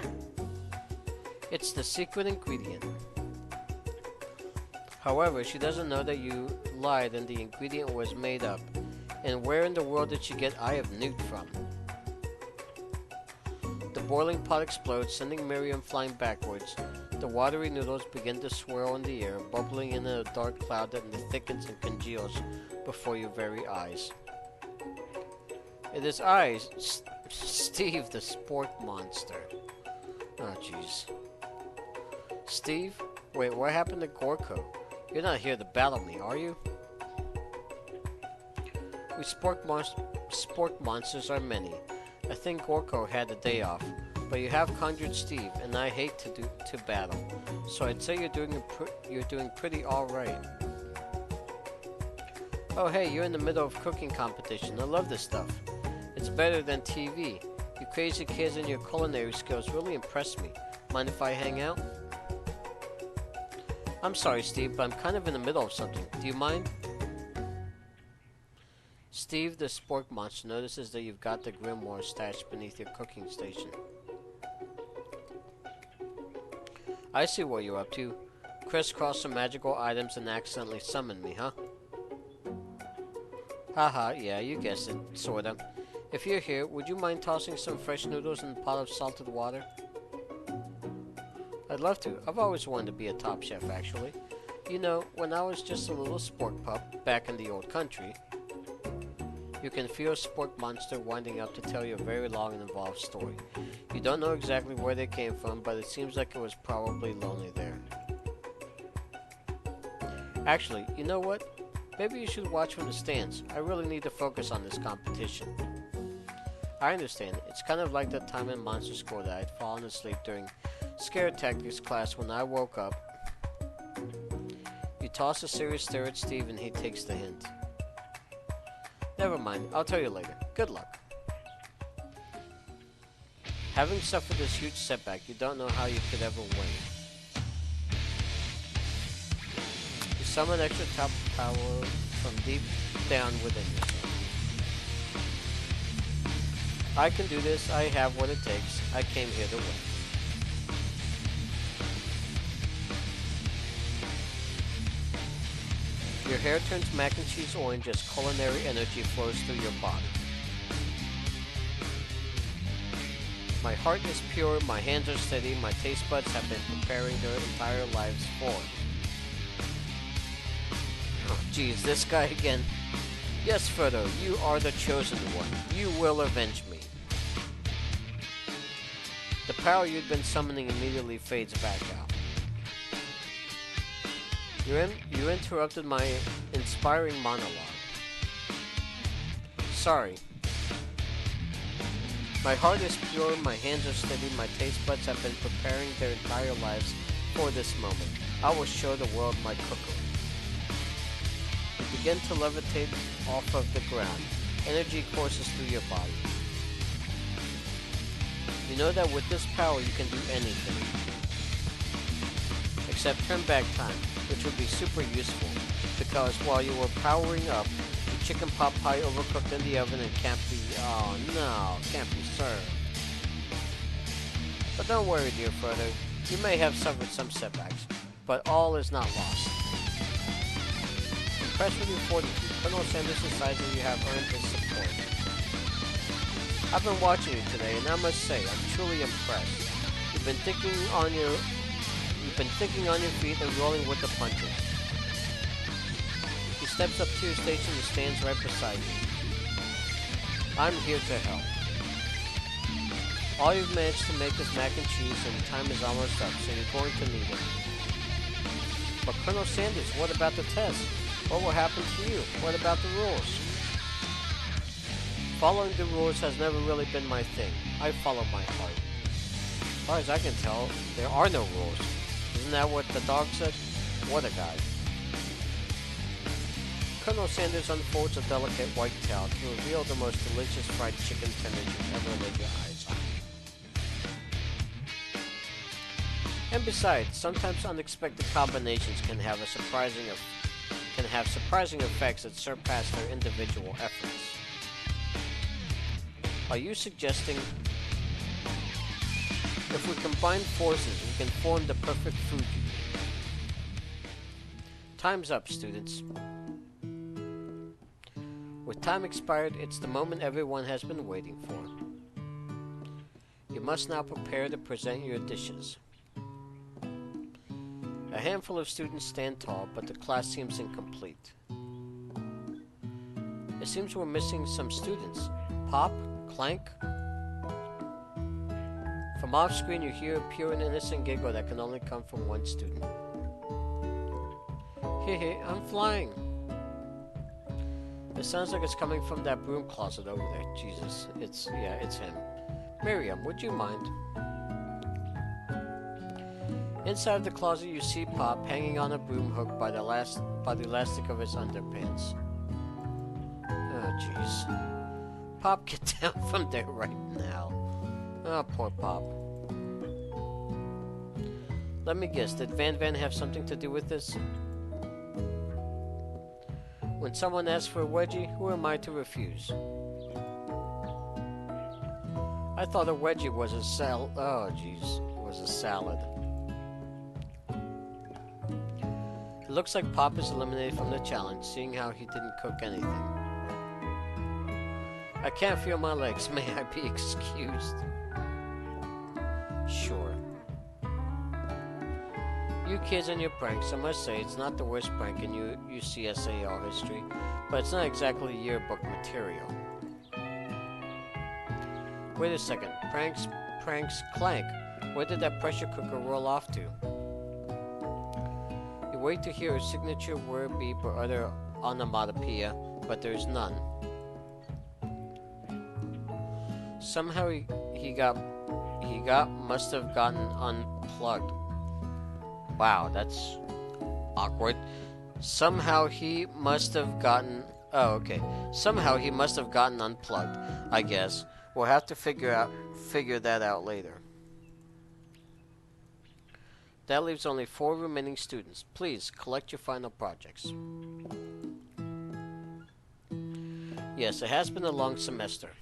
It's the secret ingredient. However, she doesn't know that you lied and the ingredient was made up. And where in the world did she get Eye of Newt from? The boiling pot explodes, sending Miriam flying backwards. The watery noodles begin to swirl in the air, bubbling in a dark cloud that thickens and congeals before your very eyes. It is I, Steve the Sport Monster. Oh, jeez. Steve? Wait, what happened to Gorko? You're not here to battle me, are you? We sport monsters are many. I think Gorko had a day off, but you have conjured Steve, and I hate to battle. So I'd say you're doing pretty all right. Oh hey, you're in the middle of cooking competition. I love this stuff. It's better than TV. You crazy kids and your culinary skills really impress me. Mind if I hang out? I'm sorry, Steve, but I'm kind of in the middle of something. Do you mind? Steve the Spork Monster notices that you've got the grimoire stashed beneath your cooking station. I see what you're up to. Crisscross some magical items and accidentally summon me, huh? Haha, yeah, you guessed it, sorta. If you're here, would you mind tossing some fresh noodles in a pot of salted water? I'd love to. I've always wanted to be a top chef, actually. You know, when I was just a little spork pup back in the old country. You can feel Spork Monster winding up to tell you a very long and involved story. You don't know exactly where they came from, but it seems like it was probably lonely there. Actually, you know what? Maybe you should watch from the stands. I really need to focus on this competition. I understand. It's kind of like that time in Monster School that I'd fallen asleep during Scare Tactics class when I woke up. You toss a serious stare at Steve and he takes the hint. Never mind, I'll tell you later. Good luck. Having suffered this huge setback, you don't know how you could ever win. You summon extra top power from deep down within yourself. I can do this, I have what it takes, I came here to win. Your hair turns mac and cheese orange as culinary energy flows through your body. My heart is pure, my hands are steady, my taste buds have been preparing their entire lives for. Oh geez, this guy again. Yes, Frodo, you are the chosen one. You will avenge me. The power you'd been summoning immediately fades back out. You interrupted my inspiring monologue. Sorry. My heart is pure, my hands are steady, my taste buds have been preparing their entire lives for this moment. I will show the world my cookery. You begin to levitate off of the ground. Energy courses through your body. You know that with this power you can do anything. Except turn back time, which would be super useful, because while you were powering up, the chicken pot pie overcooked in the oven and can't be, oh no, can't be served. But don't worry, dear Frodo, you may have suffered some setbacks, but all is not lost. Impressed with your fortitude, Colonel Sanders decides that you have earned his support. I've been watching you today, and I must say, I'm truly impressed. You've been thinking on your feet and rolling with the punches. He steps up to your station and stands right beside you. I'm here to help. All you've managed to make is mac and cheese, and time is almost up, so you're going to need it. But Colonel Sanders, what about the test? What will happen to you? What about the rules? Following the rules has never really been my thing. I follow my heart. As far as I can tell, there are no rules. Isn't that what the dog said? What a guy. Colonel Sanders unfolds a delicate white towel to reveal the most delicious fried chicken tenders you've ever laid your eyes on. And besides, sometimes unexpected combinations can have surprising effects that surpass their individual efforts. Are you suggesting if we combine forces, we can form the perfect food you need? Time's up, students. With time expired, it's the moment everyone has been waiting for. You must now prepare to present your dishes. A handful of students stand tall, but the class seems incomplete. It seems we're missing some students. Pop? Clank? From off-screen, you hear a pure and innocent giggle that can only come from one student. Hey, I'm flying. It sounds like it's coming from that broom closet over there. Jesus, it's him. Miriam, would you mind? Inside the closet, you see Pop hanging on a broom hook by the elastic of his underpants. Oh, jeez. Pop, get down from there right now. Oh, poor Pop. Let me guess, did Van Van have something to do with this? When someone asks for a wedgie, who am I to refuse? I thought a wedgie was a salad. Oh, jeez. Was a salad. It looks like Pop is eliminated from the challenge, seeing how he didn't cook anything. I can't feel my legs. May I be excused? Sure. You kids and your pranks, I must say, it's not the worst prank in UCSAR history, but it's not exactly yearbook material. Wait a second. Pranks, Clank. Where did that pressure cooker roll off to? You wait to hear a signature word beep or other onomatopoeia, but there's none. Somehow must have gotten unplugged. Wow, that's awkward. Somehow he must have gotten unplugged, I guess. We'll have to figure that out later. That leaves only 4 remaining students. Please collect your final projects. Yes, it has been a long semester.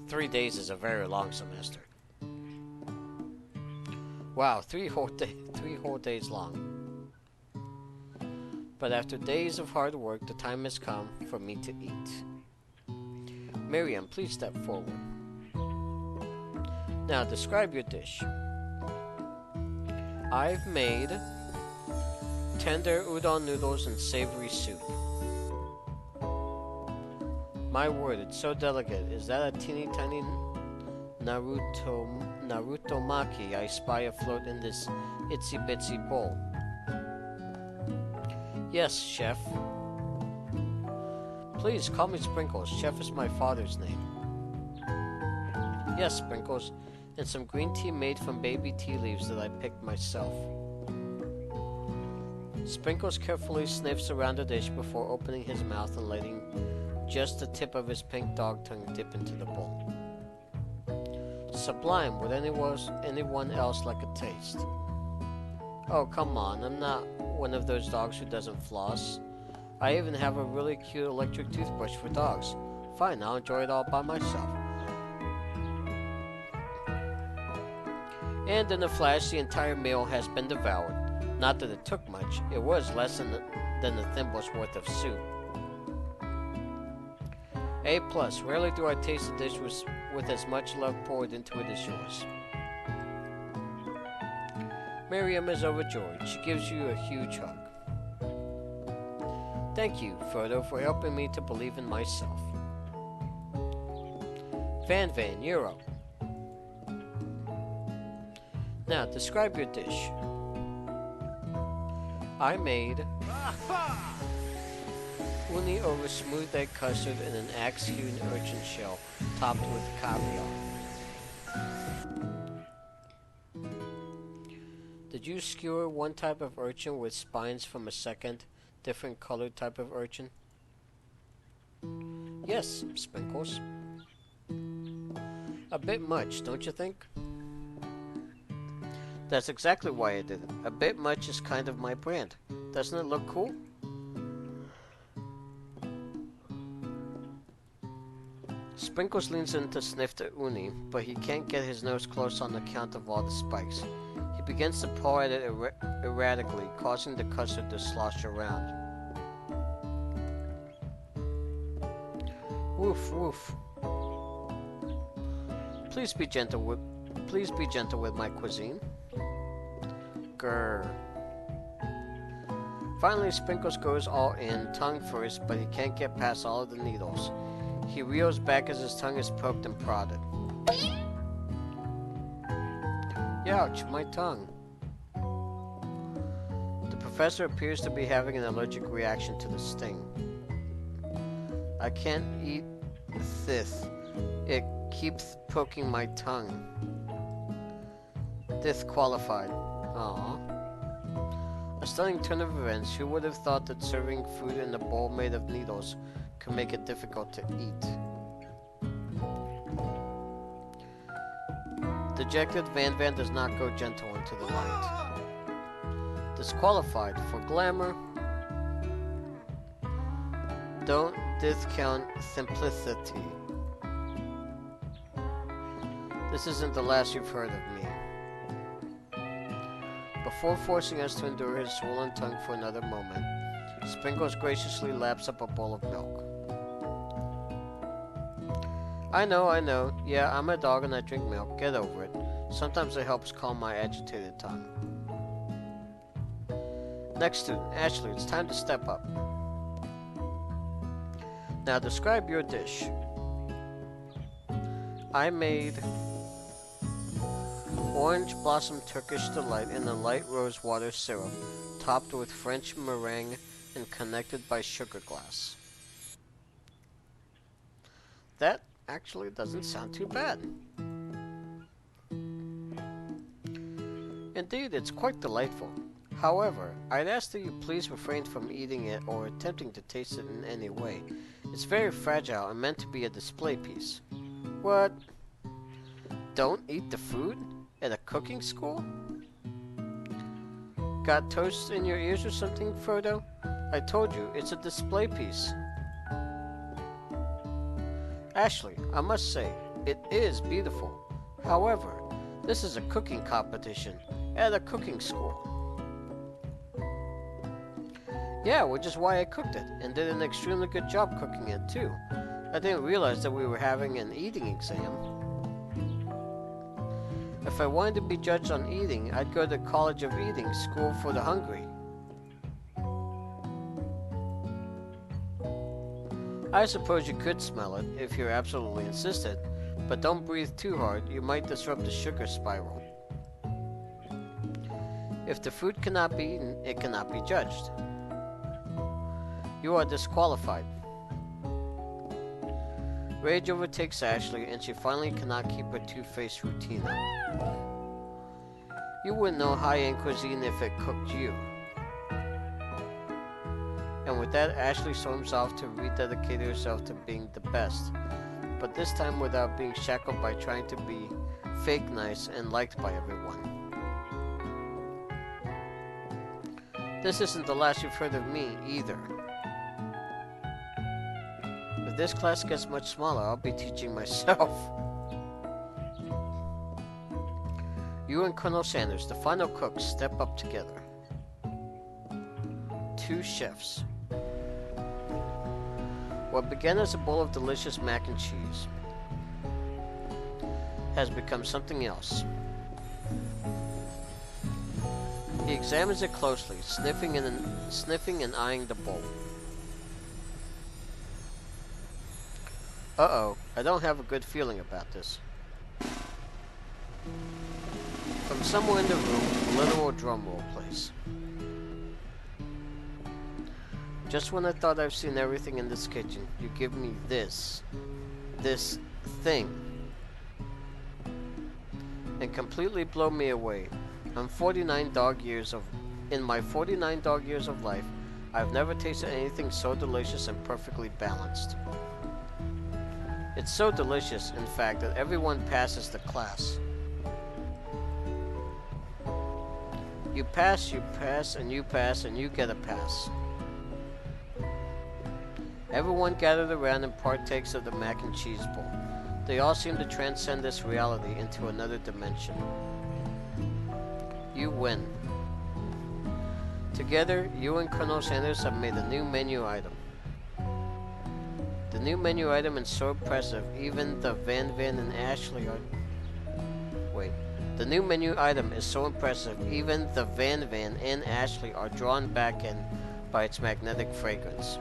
3 days is a very long semester. Wow, 3 whole days long. But after days of hard work, the time has come for me to eat. Miriam, please step forward. Now, describe your dish. I've made tender udon noodles and savory soup. My word, it's so delicate. Is that a teeny tiny Naruto maki I spy afloat in this itsy bitsy bowl? Yes, chef. Please call me Sprinkles. Chef is my father's name. Yes, Sprinkles. And some green tea made from baby tea leaves that I picked myself. Sprinkles carefully sniffs around the dish before opening his mouth and letting just the tip of his pink dog tongue dip into the bowl. Sublime. Would anyone else like a taste? Oh, come on. I'm not one of those dogs who doesn't floss. I even have a really cute electric toothbrush for dogs. Fine, I'll enjoy it all by myself. And in a flash, the entire meal has been devoured. Not that it took much. It was less than a thimble's worth of soup. A plus. Rarely do I taste a dish with as much love poured into it as yours. Miriam is overjoyed. She gives you a huge hug. Thank you, Frodo, for helping me to believe in myself. Van Van, you're up. Now, describe your dish. I made uni over smooth egg custard in an axe-hewn urchin shell, topped with caviar. Did you skewer one type of urchin with spines from a second, different colored type of urchin? Yes, Sprinkles. A bit much, don't you think? That's exactly why I did it. A bit much is kind of my brand. Doesn't it look cool? Sprinkles leans in to sniff the uni, but he can't get his nose close on account of all the spikes. He begins to paw at it erratically, causing the custard to slosh around. Woof, woof. Please be gentle with my cuisine. Grr. Finally, Sprinkles goes all in, tongue first, but he can't get past all of the needles. He reels back as his tongue is poked and prodded. Ouch, my tongue. The professor appears to be having an allergic reaction to the sting. I can't eat this. It keeps poking my tongue. Disqualified. Aww. A stunning turn of events. Who would have thought that serving food in a bowl made of needles could make it difficult to eat? Dejected, Van Van does not go gentle into the night. Disqualified for glamour. Don't discount simplicity. This isn't the last you've heard of me. Before forcing us to endure his swollen tongue for another moment, Sprinkles graciously laps up a bowl of milk. I know. Yeah, I'm a dog and I drink milk. Get over it. Sometimes it helps calm my agitated tongue. Next student, Ashley, it's time to step up. Now describe your dish. I made orange blossom Turkish delight in a light rose water syrup, topped with French meringue and connected by sugar glass. That actually doesn't sound too bad. Indeed, it's quite delightful. However, I'd ask that you please refrain from eating it or attempting to taste it in any way. It's very fragile and meant to be a display piece. What? Don't eat the food? At a cooking school? Got toast in your ears or something, Frodo? I told you, it's a display piece. Ashley, I must say, it is beautiful. However, this is a cooking competition at a cooking school. Yeah, which is why I cooked it, and did an extremely good job cooking it too. I didn't realize that we were having an eating exam. If I wanted to be judged on eating, I'd go to College of Eating, School for the Hungry. I suppose you could smell it, if you're absolutely insisted, but don't breathe too hard, you might disrupt the sugar spiral. If the food cannot be eaten, it cannot be judged. You are disqualified. Rage overtakes Ashley, and she finally cannot keep her two-faced routine up. You wouldn't know high-end cuisine if it cooked you. And with that, Ashley storms off to rededicate herself to being the best, but this time without being shackled by trying to be fake nice and liked by everyone. This isn't the last you've heard of me, either. If this class gets much smaller, I'll be teaching myself. You and Colonel Sanders, the final cooks, step up together. Two chefs. What began as a bowl of delicious mac and cheese has become something else. He examines it closely, sniffing and eyeing the bowl. Uh-oh, I don't have a good feeling about this. From somewhere in the room, a literal drum roll plays. Just when I thought I've seen everything in this kitchen, you give me this thing, and completely blow me away. In my 49 dog years of life, I've never tasted anything so delicious and perfectly balanced. It's so delicious, in fact, that everyone passes the class. You pass, and you pass, and you get a pass. Everyone gathered around and partakes of the mac and cheese bowl. They all seem to transcend this reality into another dimension. You win. Together, you and Colonel Sanders have made a new menu item. The new menu item is so impressive, even the Van and Ashley are... Wait. The new menu item is so impressive, even the Van and Ashley are drawn back in by its magnetic fragrance.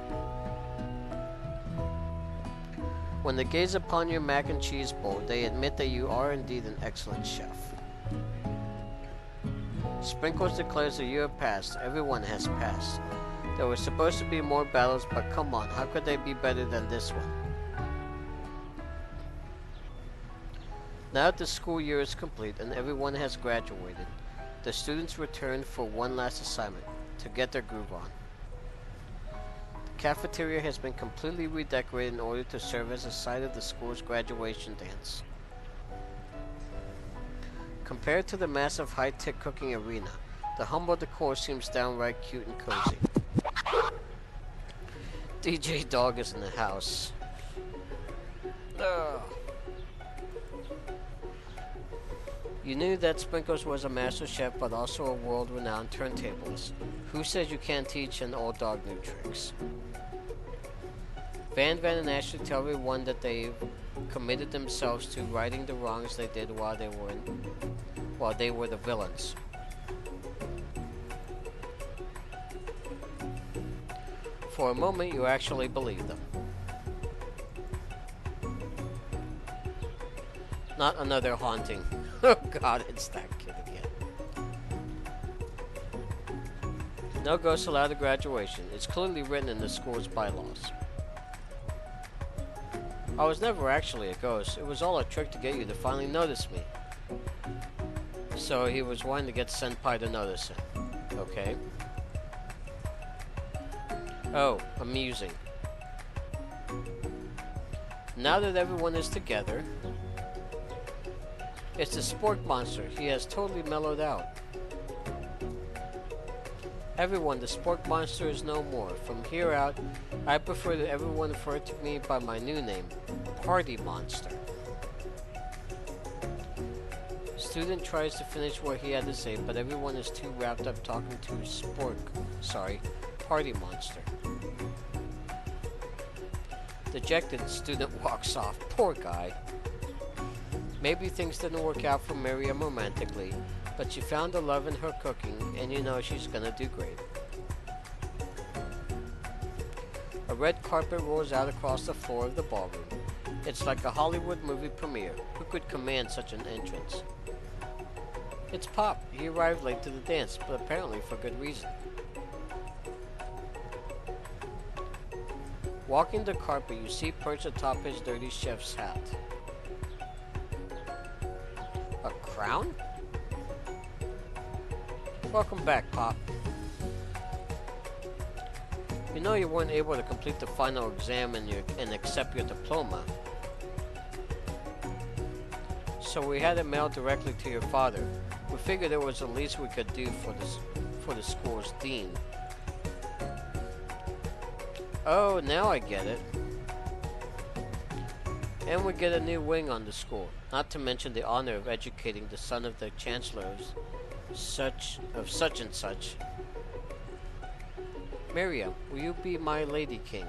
When they gaze upon your mac and cheese bowl, they admit that you are indeed an excellent chef. Sprinkles declares that you have passed. Everyone has passed. There were supposed to be more battles, but come on, how could they be better than this one? Now that the school year is complete and everyone has graduated, the students return for one last assignment, to get their groove on. The cafeteria has been completely redecorated in order to serve as a site of the school's graduation dance. Compared to the massive high-tech cooking arena, the humble decor seems downright cute and cozy. DJ Dog is in the house. Ugh. You knew that Sprinkles was a master chef, but also a world-renowned turntablist. Who says you can't teach an old dog new tricks? Van and Ashley tell everyone that they've committed themselves to righting the wrongs they did while they were the villains. For a moment, you actually believe them. Not another haunting. Oh god, it's that kid again. No ghosts allowed at graduation. It's clearly written in the school's bylaws. I was never actually a ghost. It was all a trick to get you to finally notice me. So he was wanting to get Senpai to notice him. Okay. Oh, amusing. Now that everyone is together, it's the Spork Monster. He has totally mellowed out. Everyone, the Spork Monster is no more. From here out, I prefer that everyone refer to me by my new name, Party Monster. Student tries to finish what he had to say, but everyone is too wrapped up talking to Party Monster. Dejected, student walks off. Poor guy. Maybe things didn't work out for Miriam romantically, but she found a love in her cooking, and you know she's gonna do great. A red carpet rolls out across the floor of the ballroom. It's like a Hollywood movie premiere. Who could command such an entrance? It's Pop. He arrived late to the dance, but apparently for good reason. Walking the carpet, you see perched atop his dirty chef's hat. A crown? Welcome back, Pop. You know you weren't able to complete the final exam and accept your diploma. So we had it mailed directly to your father. We figured it was the least we could do for the school's dean. Oh, now I get it. And we get a new wing on the school, not to mention the honor of educating the son of the chancellor of such and such. Miriam, will you be my lady king?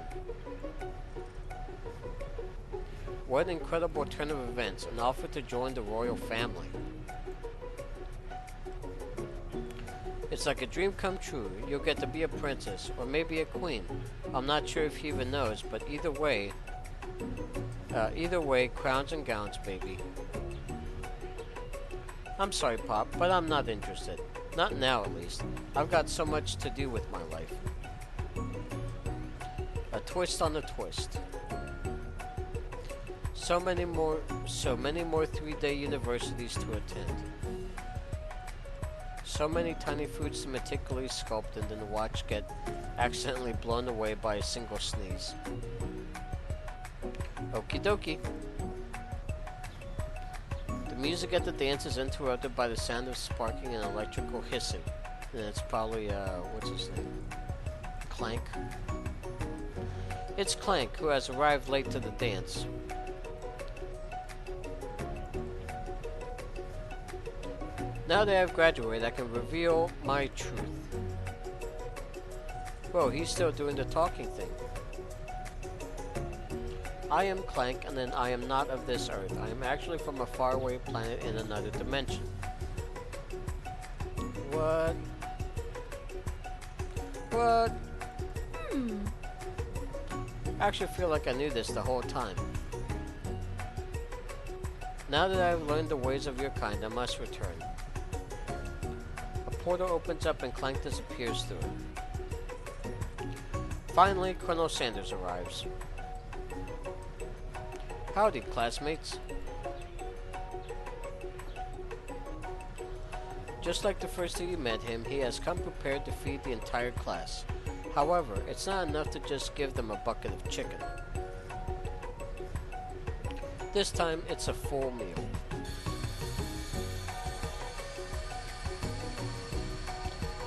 What an incredible turn of events, an offer to join the royal family. It's like a dream come true. You'll get to be a princess, or maybe a queen. I'm not sure if he even knows, but either way, crowns and gowns, baby. I'm sorry, Pop, but I'm not interested. Not now, at least. I've got so much to do with my life. A twist on a twist. So many more 3-day universities to attend. So many tiny fruits to meticulously sculpt and then watch get accidentally blown away by a single sneeze. Okie dokie. The music at the dance is interrupted by the sound of sparking and electrical hissing. And it's probably, what's his name? Clank. It's Clank, who has arrived late to the dance. Now that I've graduated, I can reveal my truth. Whoa, he's still doing the talking thing. I am Clank, and then I am not of this earth. I am actually from a faraway planet in another dimension. What? What? I actually feel like I knew this the whole time. Now that I've learned the ways of your kind, I must return. A portal opens up and Clank disappears through it. Finally, Colonel Sanders arrives. Howdy, classmates. Just like the first day you met him, he has come prepared to feed the entire class. However, it's not enough to just give them a bucket of chicken. This time, it's a full meal.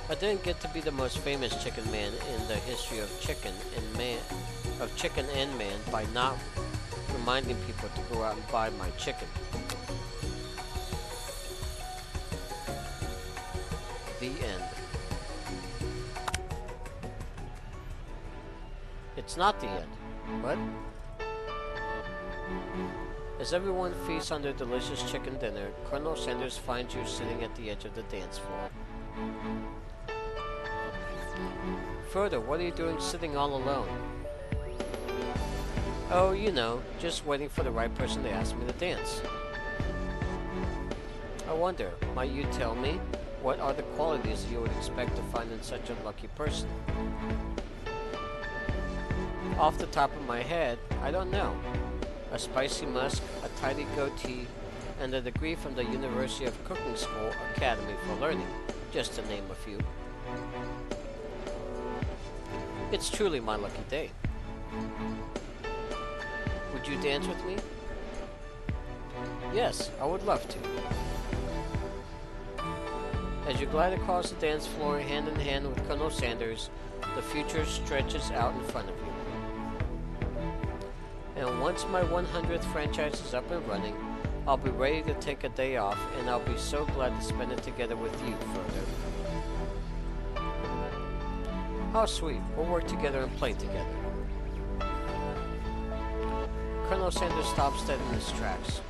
I didn't get to be the most famous chicken man in the history of chicken and man by not reminding people to go out and buy my chicken. The end. It's not the end. What? As everyone feasts on their delicious chicken dinner, Colonel Sanders finds you sitting at the edge of the dance floor. Further, what are you doing sitting all alone? Oh, you know, just waiting for the right person to ask me to dance. I wonder, might you tell me, what are the qualities you would expect to find in such a lucky person? Off the top of my head, I don't know. A spicy musk, a tidy goatee, and a degree from the University of Cooking School Academy for Learning, just to name a few. It's truly my lucky day. Would you dance with me? Yes, I would love to. As you glide across the dance floor hand in hand with Colonel Sanders, the future stretches out in front of you. And once my 100th franchise is up and running, I'll be ready to take a day off, and I'll be so glad to spend it together with you further. How sweet, we'll work together and play together. Colonel Sanders stops dead in his tracks.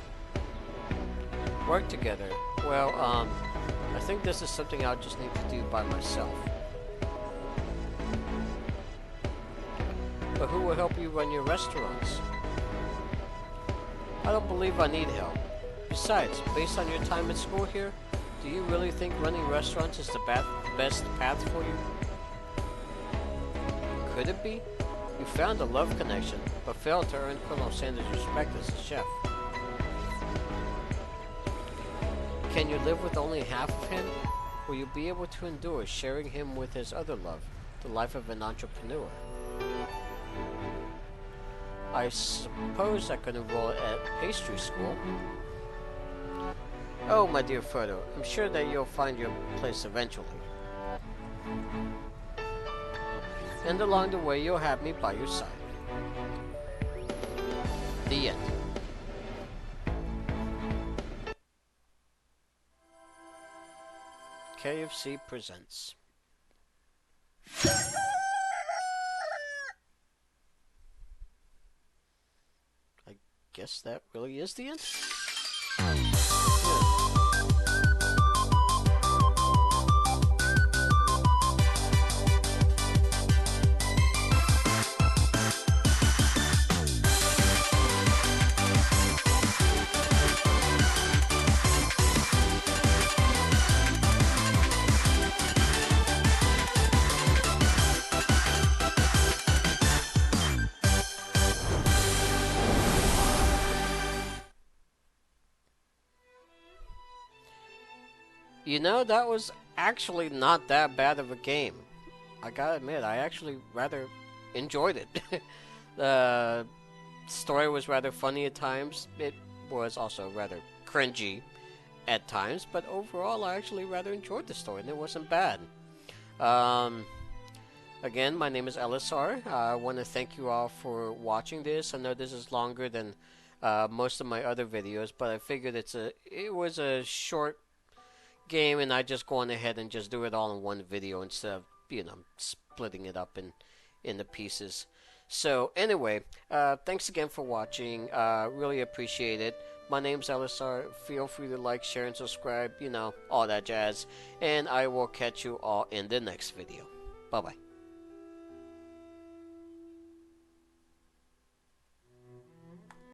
Work together? Well, I think this is something I'll just need to do by myself. But who will help you run your restaurants? I don't believe I need help. Besides, based on your time at school here, do you really think running restaurants is the best path for you? Could it be? You found a love connection, but failed to earn Colonel Sanders' respect as a chef. Can you live with only half of him? Will you be able to endure sharing him with his other love, the life of an entrepreneur? I suppose I could enroll at pastry school. Oh, my dear Frodo, I'm sure that you'll find your place eventually. And along the way, you'll have me by your side. The end. KFC presents. I guess that really is the end. You know, that was actually not that bad of a game. I gotta admit, I actually rather enjoyed it. The story was rather funny at times. It was also rather cringy at times, but overall, I actually rather enjoyed the story, and it wasn't bad. Um, Again, my name is Elisar. I want to thank you all for watching this. I know this is longer than most of my other videos, but I figured it was a short game, and I just go on ahead and just do it all in one video instead of splitting it up in the pieces. So anyway, thanks again for watching. Really appreciate it. My name's Elisar. Feel free to like, share, and subscribe. All that jazz. And I will catch you all in the next video. Bye bye.